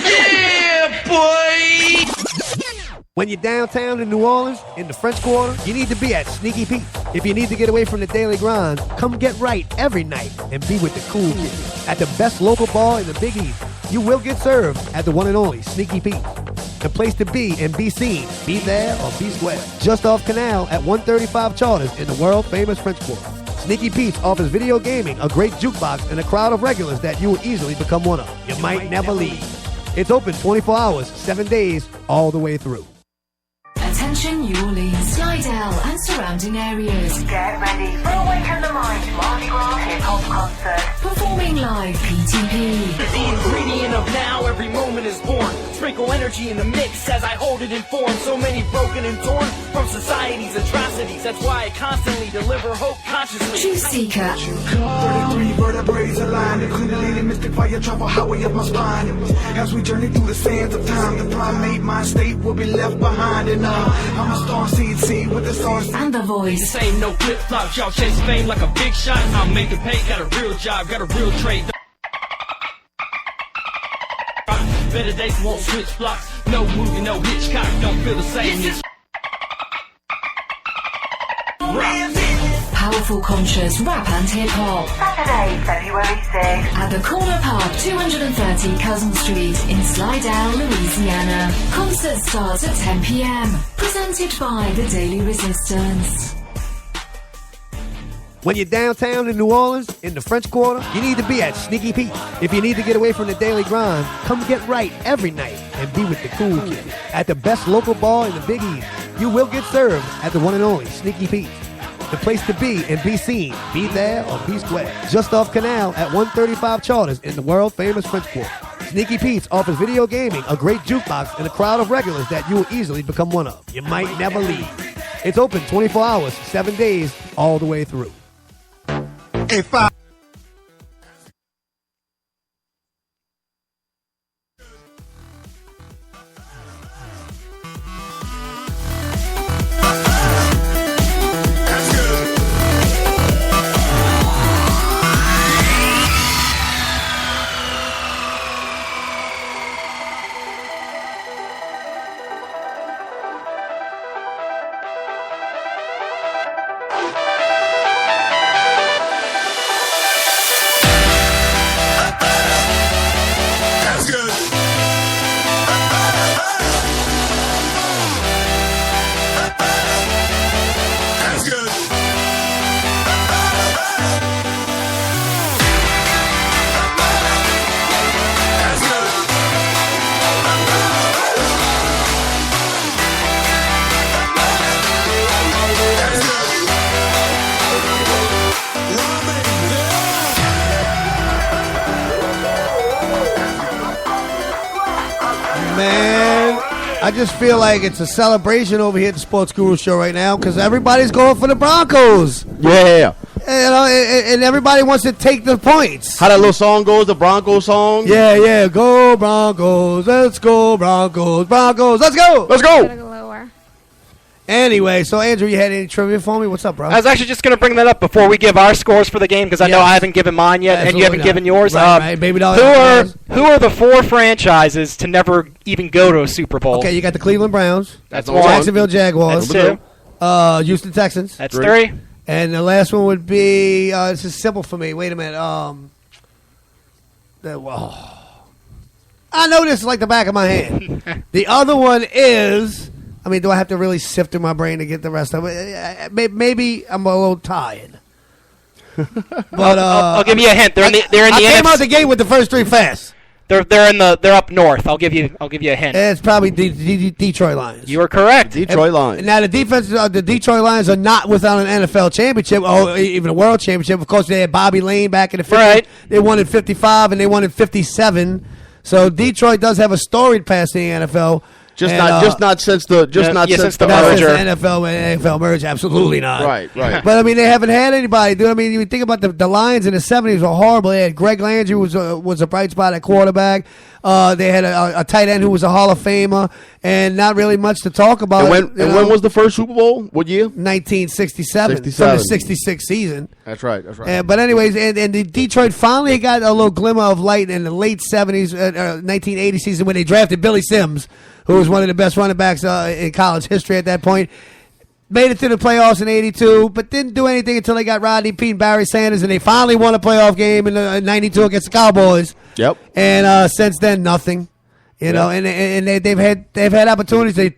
Yeah, boy! When you're downtown in New Orleans, in the French Quarter, you need to be at Sneaky Pete's. If you need to get away from the daily grind, come get right every night and be with the cool kids. At the best local bar in the Big East, you will get served at the one and only Sneaky Pete's. The place to be and be seen. Be there or be square. Just off Canal at 135 Charters in the world-famous French Quarter. Sneaky Pete's offers video gaming, a great jukebox, and a crowd of regulars that you will easily become one of. You might never leave. It's open 24 hours, 7 days, all the way through. Attention New Orleans, Slidell and surrounding areas. Get ready for a Wake Up the Mind Mardi Gras hip-hop concert. Performing live PTP. The ingredient of now, every moment is born. Sprinkle energy in the mix as I hold it in form. So many broken and torn from society's atrocities. That's why I constantly deliver hope consciously. Truth Seeker. 33 vertebrae aligned, the clearly mystic fire travel highway up my spine. As we journey through the sands of time, the primate mind state will be left behind. And I'm a star seed with the stars. And the voice. This ain't no flip-flops, y'all chase fame like a big shot. I'll make it pay, got a real job, got a real trade. Better days won't switch blocks. No movie, no Hitchcock, don't feel the same. soulful conscious rap and hip-hop. Saturday, February 6th. At the Corner Pub, 230 Cousin Street in Slidell, Louisiana. Concert starts at 10 p.m. Presented by The Daily Resistance. When you're downtown in New Orleans, in the French Quarter, you need to be at Sneaky Pete. If you need to get away from the daily grind, come get right every night and be with the cool kid. At the best local bar in the Big East, you will get served at the one and only Sneaky Pete. The place to be and be seen. Be there or be square. Just off Canal at 135 Charters in the world-famous French Quarter. Sneaky Pete's offers video gaming, a great jukebox, and a crowd of regulars that you will easily become one of. You might never leave. It's open 24 hours, 7 days, all the way through. Hey, 5. I just feel like it's a celebration over here at the Sports Guru Show right now because everybody's going for the Broncos. Yeah. And everybody wants to take the points. How that little song goes, the Broncos song? Yeah. Go Broncos. Let's go Broncos. Broncos. Let's go. Let's go. Anyway, so Andrew, you had any trivia for me? What's up, bro? I was actually just going to bring that up before we give our scores for the game because I know I haven't given mine yet, and you haven't given yours. Right, Baby doll. Who are the 4 franchises to never even go to a Super Bowl? Okay, you got the Cleveland Browns. That's 1. Jacksonville Jaguars. That's 2. Houston Texans. That's 3. And the last one would be, this is simple for me. Wait a minute. I know this is like the back of my hand. The other one is... I mean, do I have to really sift through my brain to get the rest of it? Maybe I'm a little tired. But I'll give you a hint. They're in the I came NFC. out the gate with the first 3 fast. They're up north. I'll give you a hint. It's probably the Detroit Lions. You are correct. Detroit Lions. Now the defense, the Detroit Lions are not without an NFL championship or even a world championship. Of course, they had Bobby Lane back in the 50s. Right. They won in 55 and they won in 57. So Detroit does have a storied past in the NFL. Just not since the merger. Since the NFL and NFL merge, absolutely not. Right. But I mean, they haven't had anybody, dude. I mean, you think about the Lions in the '70s were horrible. They had Greg Landry was a bright spot at quarterback. They had a tight end who was a Hall of Famer, and not really much to talk about. And when was the first Super Bowl? What year? 1967. From the '66 season. That's right. But anyways, and the Detroit finally got a little glimmer of light in the late '70s, 1980 season when they drafted Billy Sims, who was one of the best running backs in college history at that point. Made it to the playoffs in '82, but didn't do anything until they got Rodney Peete and Barry Sanders, and they finally won a playoff game in '92 against the Cowboys. Yep. And since then, nothing. You know, and they've had opportunities. The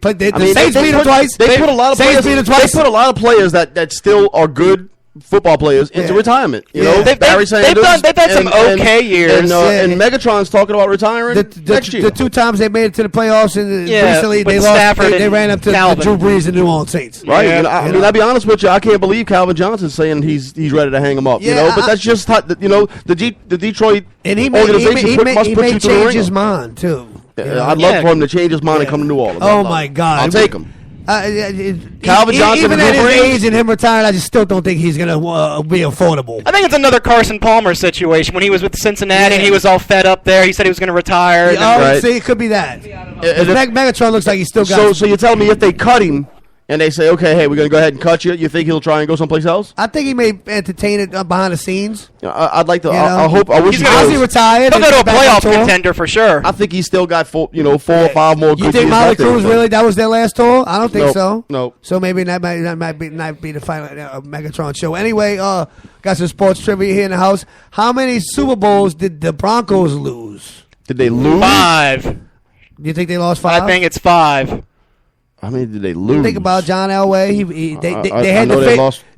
Saints beat them twice. They put a lot of players. Beat them twice. They put a lot of players that still are good football players into retirement. You know, Barry Sanders. They've had some okay years. And Megatron's talking about retiring next year. The 2 times they made it to the playoffs, and recently they lost. Stafford they ran up to the Drew Brees and New Orleans Saints. Right. Yeah. I mean, I'll be honest with you. I can't believe Calvin Johnson's saying he's ready to hang him up. Yeah, you know, but that's just how, the Detroit organization must put you through the change ringer. his mind too. I'd love for him to change his mind and come to New Orleans. Oh my God! I'll take him. Calvin Johnson, even at his age and him retiring, I just still don't think he's going to be affordable. I think it's another Carson Palmer situation. When he was with Cincinnati and he was all fed up there, he said he was going to retire. See, it could be that. Megatron looks like he's still got. So you're telling me if they cut him, and they say, okay, hey, we're going to go ahead and cut you, you think he'll try and go someplace else? I think he may entertain it behind the scenes. I'd like to. I hope. I wish he's retired. He'll go to a playoff contender for sure. I think he's still got 4 or 5 more. You think Molly Cruz really? That was their last tour? I don't think so. No. So maybe that might be the final Megatron show. Anyway, got some sports trivia here in the house. How many Super Bowls did the Broncos lose? Did they lose? 5. You think they lost 5? I think it's 5. How many did they lose? Think about John Elway.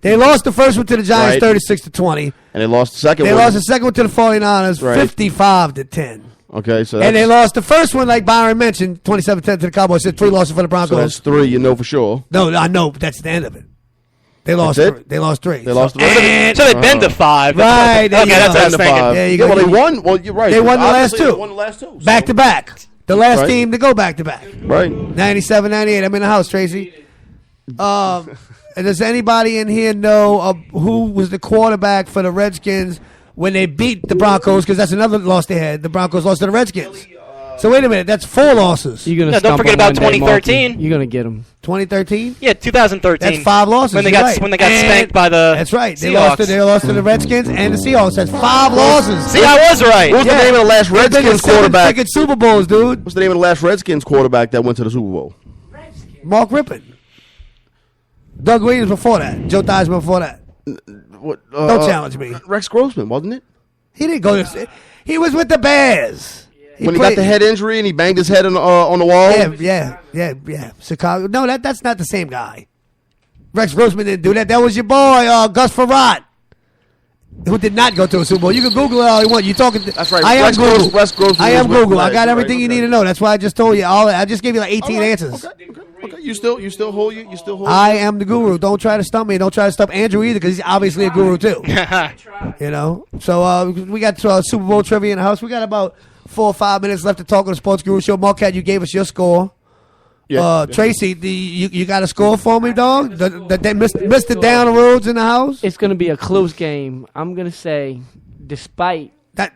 They lost the first one to the Giants, 36-20, and they lost the second. They lost the second one to the 49ers, 55-10. Okay, so and they lost the first one, like Byron mentioned, 27-10 to the Cowboys. Said 3 losses for the Broncos. So that's 3, you know for sure. No, I know, but that's the end of it. They lost. They lost 3. They lost. So they've been to 5. Right. Okay, that's what I was thinking. There you go. Well, they won. Well, you're right. They won the last 2. They won the last 2. Back to back. The last team to go back to back. Right. 97-98. I'm in the house, Tracy. Does anybody in here know who was the quarterback for the Redskins when they beat the Broncos? Because that's another loss they had. The Broncos lost to the Redskins. So wait a minute. That's 4 losses. You're gonna don't forget about 2013. You're gonna get them. 2013? Yeah, 2013. That's 5 losses. When they got spanked by the That's right. They Seahawks. lost to the Redskins and the Seahawks. That's 5 losses. See, I was right. What's the name of the last Redskins quarterback? Super Bowls, dude. What's the name of the last Redskins quarterback that went to the Super Bowl? Mark Rippon. Doug Williams before that. Joe Theismann before that. Don't challenge me. Rex Grossman, wasn't it? He didn't go to. He was with the Bears. When he got the head injury and he banged his head on the wall? Yeah. Chicago. No, that's not the same guy. Rex Grossman didn't do that. That was your boy, Gus Frerotte, who did not go to a Super Bowl. You can Google it all you want. You talking? That's right. I am Google. Rex Grossman. I am Google. I got everything you need to know. That's why I just told you all. I just gave you like 18 answers. Okay. You still hold. I am the guru. Don't try to stump me. Don't try to stump Andrew either, because he's obviously a guru too. You know. So we got Super Bowl trivia in the house. We got about 4 or 5 minutes left to talk on the Sports Guru Show. Marquette, you gave us your score. Yeah. Tracy, you got a score for me, dog? Mr. Down the Roads in the house? It's going to be a close game. I'm going to say, despite that,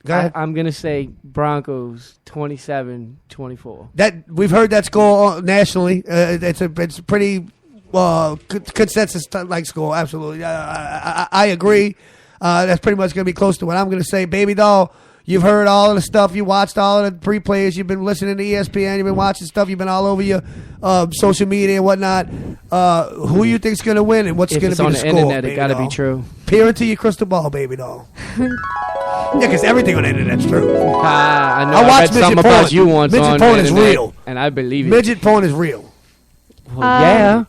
go ahead. I'm going to say Broncos 27-24. That we've heard that score nationally. It's a pretty consensus like score. Absolutely, I agree. That's pretty much going to be close to what I'm going to say. Baby doll, you've heard all of the stuff. You watched all of the pre-plays. You've been listening to ESPN. You've been watching stuff. You've been all over your social media and whatnot. Who you think's going to win and what's going to be the score? If it's on the internet, it got to be true. Peer into your crystal ball, baby doll. Yeah, because everything on the internet's true. I know. I watched midget porn. About you once midget on porn the is internet, real. And I believe it. Midget porn is real. Well, yeah.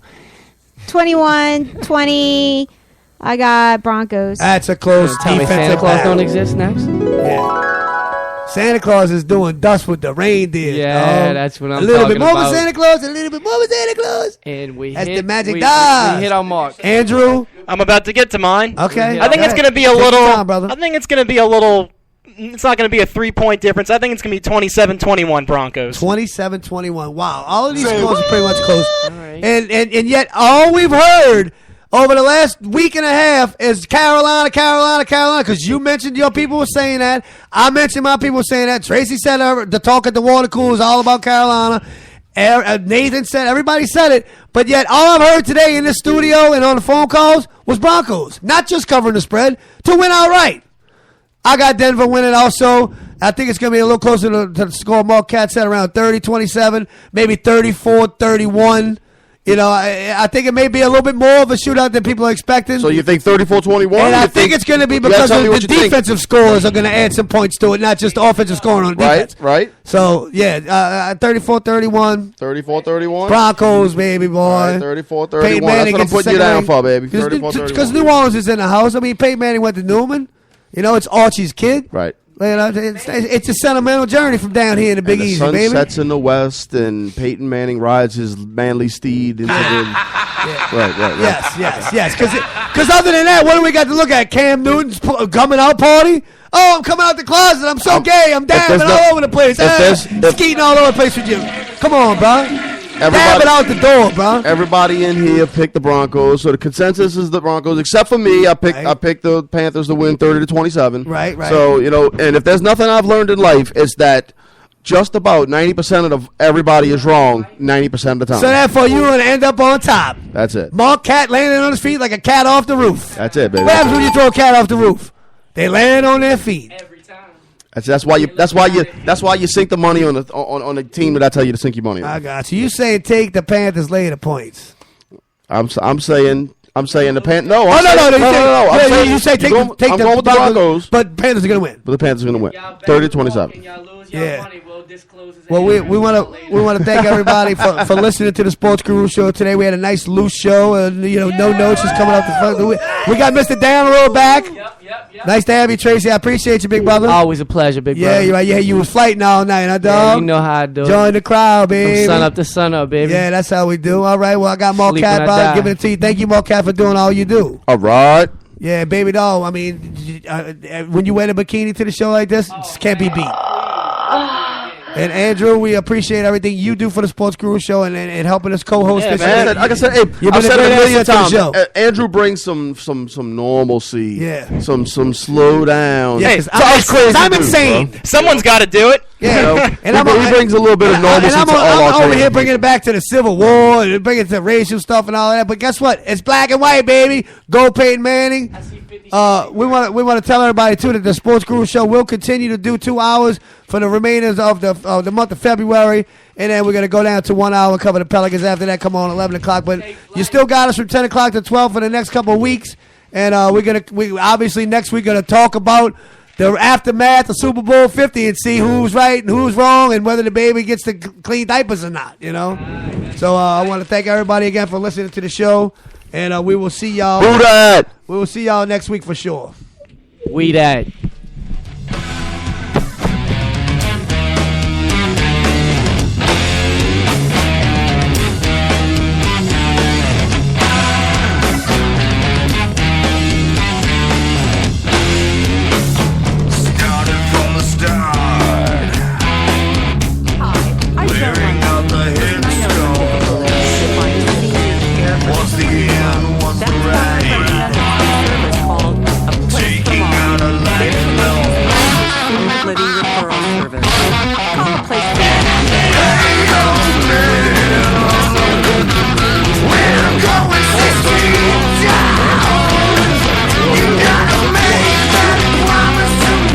21-20. I got Broncos. That's a close Tell me Santa Claus don't exist next? Yeah. Santa Claus is doing dust with the reindeer. Yeah, that's what I'm talking about. A little bit more about. with Santa Claus, a little bit more with Santa Claus. And that's the magic dog. We hit our mark. Andrew? I'm about to get to mine. Okay. I think it's going to be a little... I think it's going to be a little... It's not going to be a 3-point difference. I think it's going to be 27-21 Broncos. 27-21. Wow. All of these scores are pretty much close. Right. And yet all we've heard over the last week and a half is Carolina, because you mentioned your people were saying that. I mentioned my people were saying that. Tracy said the talk at the water cooler is all about Carolina. Nathan said, everybody said it. But yet all I've heard today in this studio and on the phone calls was Broncos. Not just covering the spread, to win outright. I got Denver winning also. I think it's going to be a little closer to the score Marquette said, around 30-27, maybe 34-31. You know, I think it may be a little bit more of a shootout than people are expecting. So you think 34-21? And I think it's going to be because the defensive scores are going to add some points to it, not just the offensive scoring on defense. Right. So, yeah, 34-31. 34-31. Broncos, baby boy. Right, 34-31. That's what I'm putting you down for, baby. 34-31. Because New Orleans is in the house. I mean, Peyton Manning went to Newman. You know, it's Archie's kid. Right. You know, it's a sentimental journey from down here in the Big Easy, sun baby. The sun sets in the west, and Peyton Manning rides his manly steed into the... Yeah. Right. Yes. Because other than that, what do we got to look at? Cam Newton's coming out party? Oh, I'm coming out the closet. I'm so gay. I'm dabbing all over the place. Skeeting all over the place with you. Come on, bro. Dabbing out the door, bro. Everybody in here picked the Broncos, so the consensus is the Broncos, except for me. I picked the Panthers to win 30-27. Right. So, you know, and if there's nothing I've learned in life, it's that just about 90% of everybody is wrong 90% of the time. So therefore, you're going to end up on top. That's it. Mark Cat landing on his feet like a cat off the roof. That's it, baby. What happens when you throw a cat off the roof? They land on their feet. That's why you sink the money on the team that I tell you to sink your money on. I got you. You say take the Panthers, lay the points. I'm saying the Panthers. No. No. You say take I'm the going with the Broncos, but Panthers are going to win. But the Panthers are going to win. 30-27. Yeah. Well, we want to thank everybody for listening to the Sports Guru Show today. We had a nice loose show, and no notes just coming out the front. We got Mr. Down Road back. Yep. Nice to have you, Tracy. I appreciate you, big brother. Always a pleasure, big brother. Yeah, you're right. Yeah, you was fighting all night, huh, dog? Yeah, you know how I do. Join the crowd, baby. From sun up to sun up, baby. Yeah, that's how we do. All right. Well, I got Mark Cat, brother. Giving it to you. Thank you, Mark Cat, for doing all you do. All right. Yeah, baby doll. I mean, when you wear the bikini to the show like this, it can't be beat. And Andrew, we appreciate everything you do for the Sports Guru Show and helping us co-host this man. show. Like I said, I've said it a million times. Andrew brings some normalcy. Yeah. Some slow down. Yeah, I'm insane. Bro. Someone's got to do it. Yeah, and he brings a little bit of normalcy to all our I'm over here bringing it back to the Civil War and bringing it to racial stuff and all that. But guess what? It's black and white, baby. Go Peyton Manning. We want to tell everybody too that the Sports Guru Show will continue to do 2 hours for the remainders of the month of February, and then we're gonna go down to 1 hour and cover the Pelicans. After that, come on 11 o'clock. But you still got us from 10 o'clock to 12 for the next couple of weeks, and we obviously next week gonna talk about the aftermath of Super Bowl 50 and see who's right and who's wrong and whether the baby gets to clean diapers or not. So I want to thank everybody again for listening to the show. And we will see y'all. Who that? We will see y'all next week for sure. We that. Started from the start. Clearing out the headstone. Once the end, once the rain. Taking out a life belt. Living referral service. Call a place We're going 16 down. You gotta make that promise to me.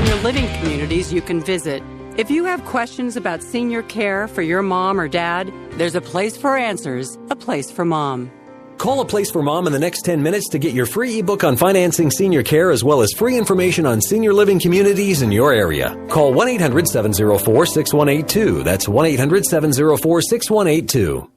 senior living communities you can visit. If you have questions about senior care for your mom or dad, there's a place for answers, a place for mom. Call A Place for Mom in the next 10 minutes to get your free ebook on financing senior care as well as free information on senior living communities in your area. Call 1-800-704-6182. That's 1-800-704-6182.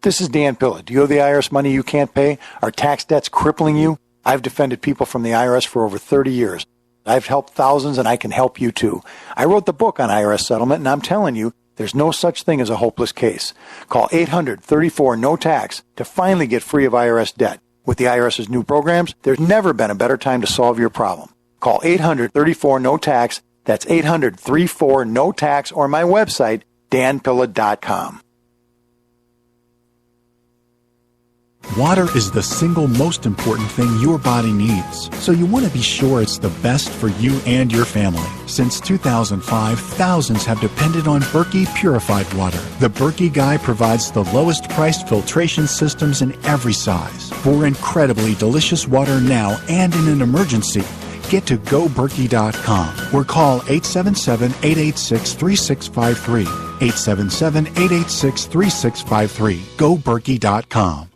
This is Dan Pilla. Do you owe the IRS money you can't pay? Are tax debts crippling you? I've defended people from the IRS for over 30 years. I've helped thousands, and I can help you too. I wrote the book on IRS settlement, and I'm telling you, there's no such thing as a hopeless case. Call 800-34-NO-TAX to finally get free of IRS debt. With the IRS's new programs, there's never been a better time to solve your problem. Call 800-34-NO-TAX. That's 800-34-NO-TAX, or my website, danpilla.com. Water is the single most important thing your body needs, so you want to be sure it's the best for you and your family. Since 2005, thousands have depended on Berkey purified water. The Berkey Guy provides the lowest priced filtration systems in every size. For incredibly delicious water now and in an emergency, get to GoBerkey.com or call 877-886-3653. 877-886-3653. GoBerkey.com.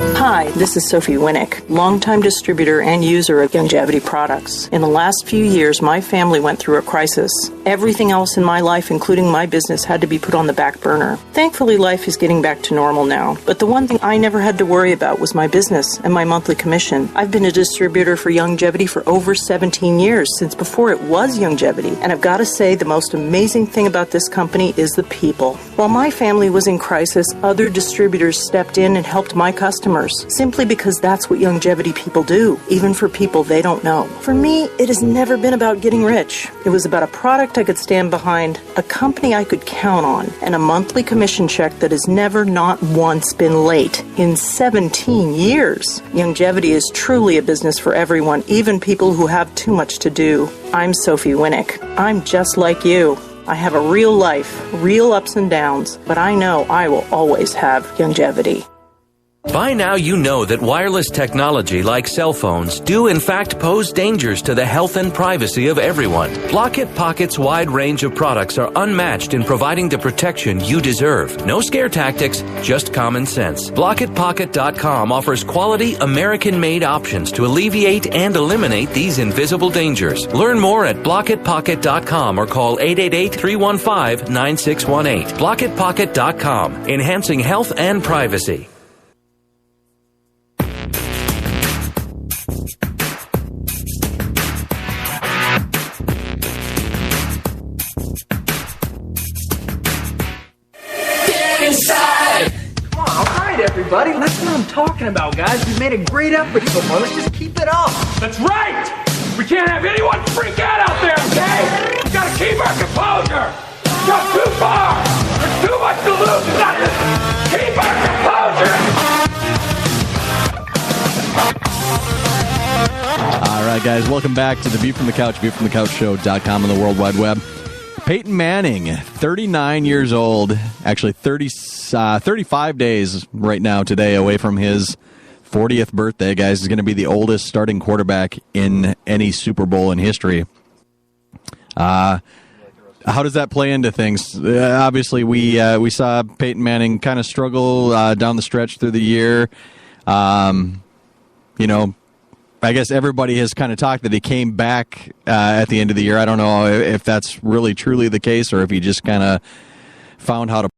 Hi, this is Sophie Winnick, longtime distributor and user of Youngevity products. In the last few years, my family went through a crisis. Everything else in my life, including my business, had to be put on the back burner. Thankfully, life is getting back to normal now. But the one thing I never had to worry about was my business and my monthly commission. I've been a distributor for Youngevity for over 17 years, since before it was Youngevity. And I've got to say, the most amazing thing about this company is the people. While my family was in crisis, other distributors stepped in and helped my customers customers, simply because that's what longevity people do, even for people they don't know. For me, it has never been about getting rich. It was about a product I could stand behind, a company I could count on, and a monthly commission check that has never not once been late in 17 years. Longevity is truly a business for everyone, even people who have too much to do. I'm Sophie Winnick. I'm just like you. I have a real life, real ups and downs, but I know I will always have longevity. By now you know that wireless technology like cell phones do in fact pose dangers to the health and privacy of everyone. Block-It Pocket's wide range of products are unmatched in providing the protection you deserve. No scare tactics, just common sense. BlockItPocket.com offers quality American-made options to alleviate and eliminate these invisible dangers. Learn more at BlockItPocket.com or call 888-315-9618. BlockItPocket.com, enhancing health and privacy. Everybody, that's what I'm talking about, guys. We've made a great effort so far. Let's just keep it up. That's right! We can't have anyone freak out there, okay? We gotta keep our composure! We've got too far! There's too much to lose! We got to keep our composure! All right, guys, welcome back to the View from the Couch, viewfromthecouchshow.com on the World Wide Web. Peyton Manning, 39 years old, actually 35 days right now today away from his 40th birthday, guys. He's going to be the oldest starting quarterback in any Super Bowl in history. How does that play into things? Obviously, we saw Peyton Manning kind of struggle down the stretch through the year. I guess everybody has kind of talked that he came back at the end of the year. I don't know if that's really truly the case or if he just kind of found how to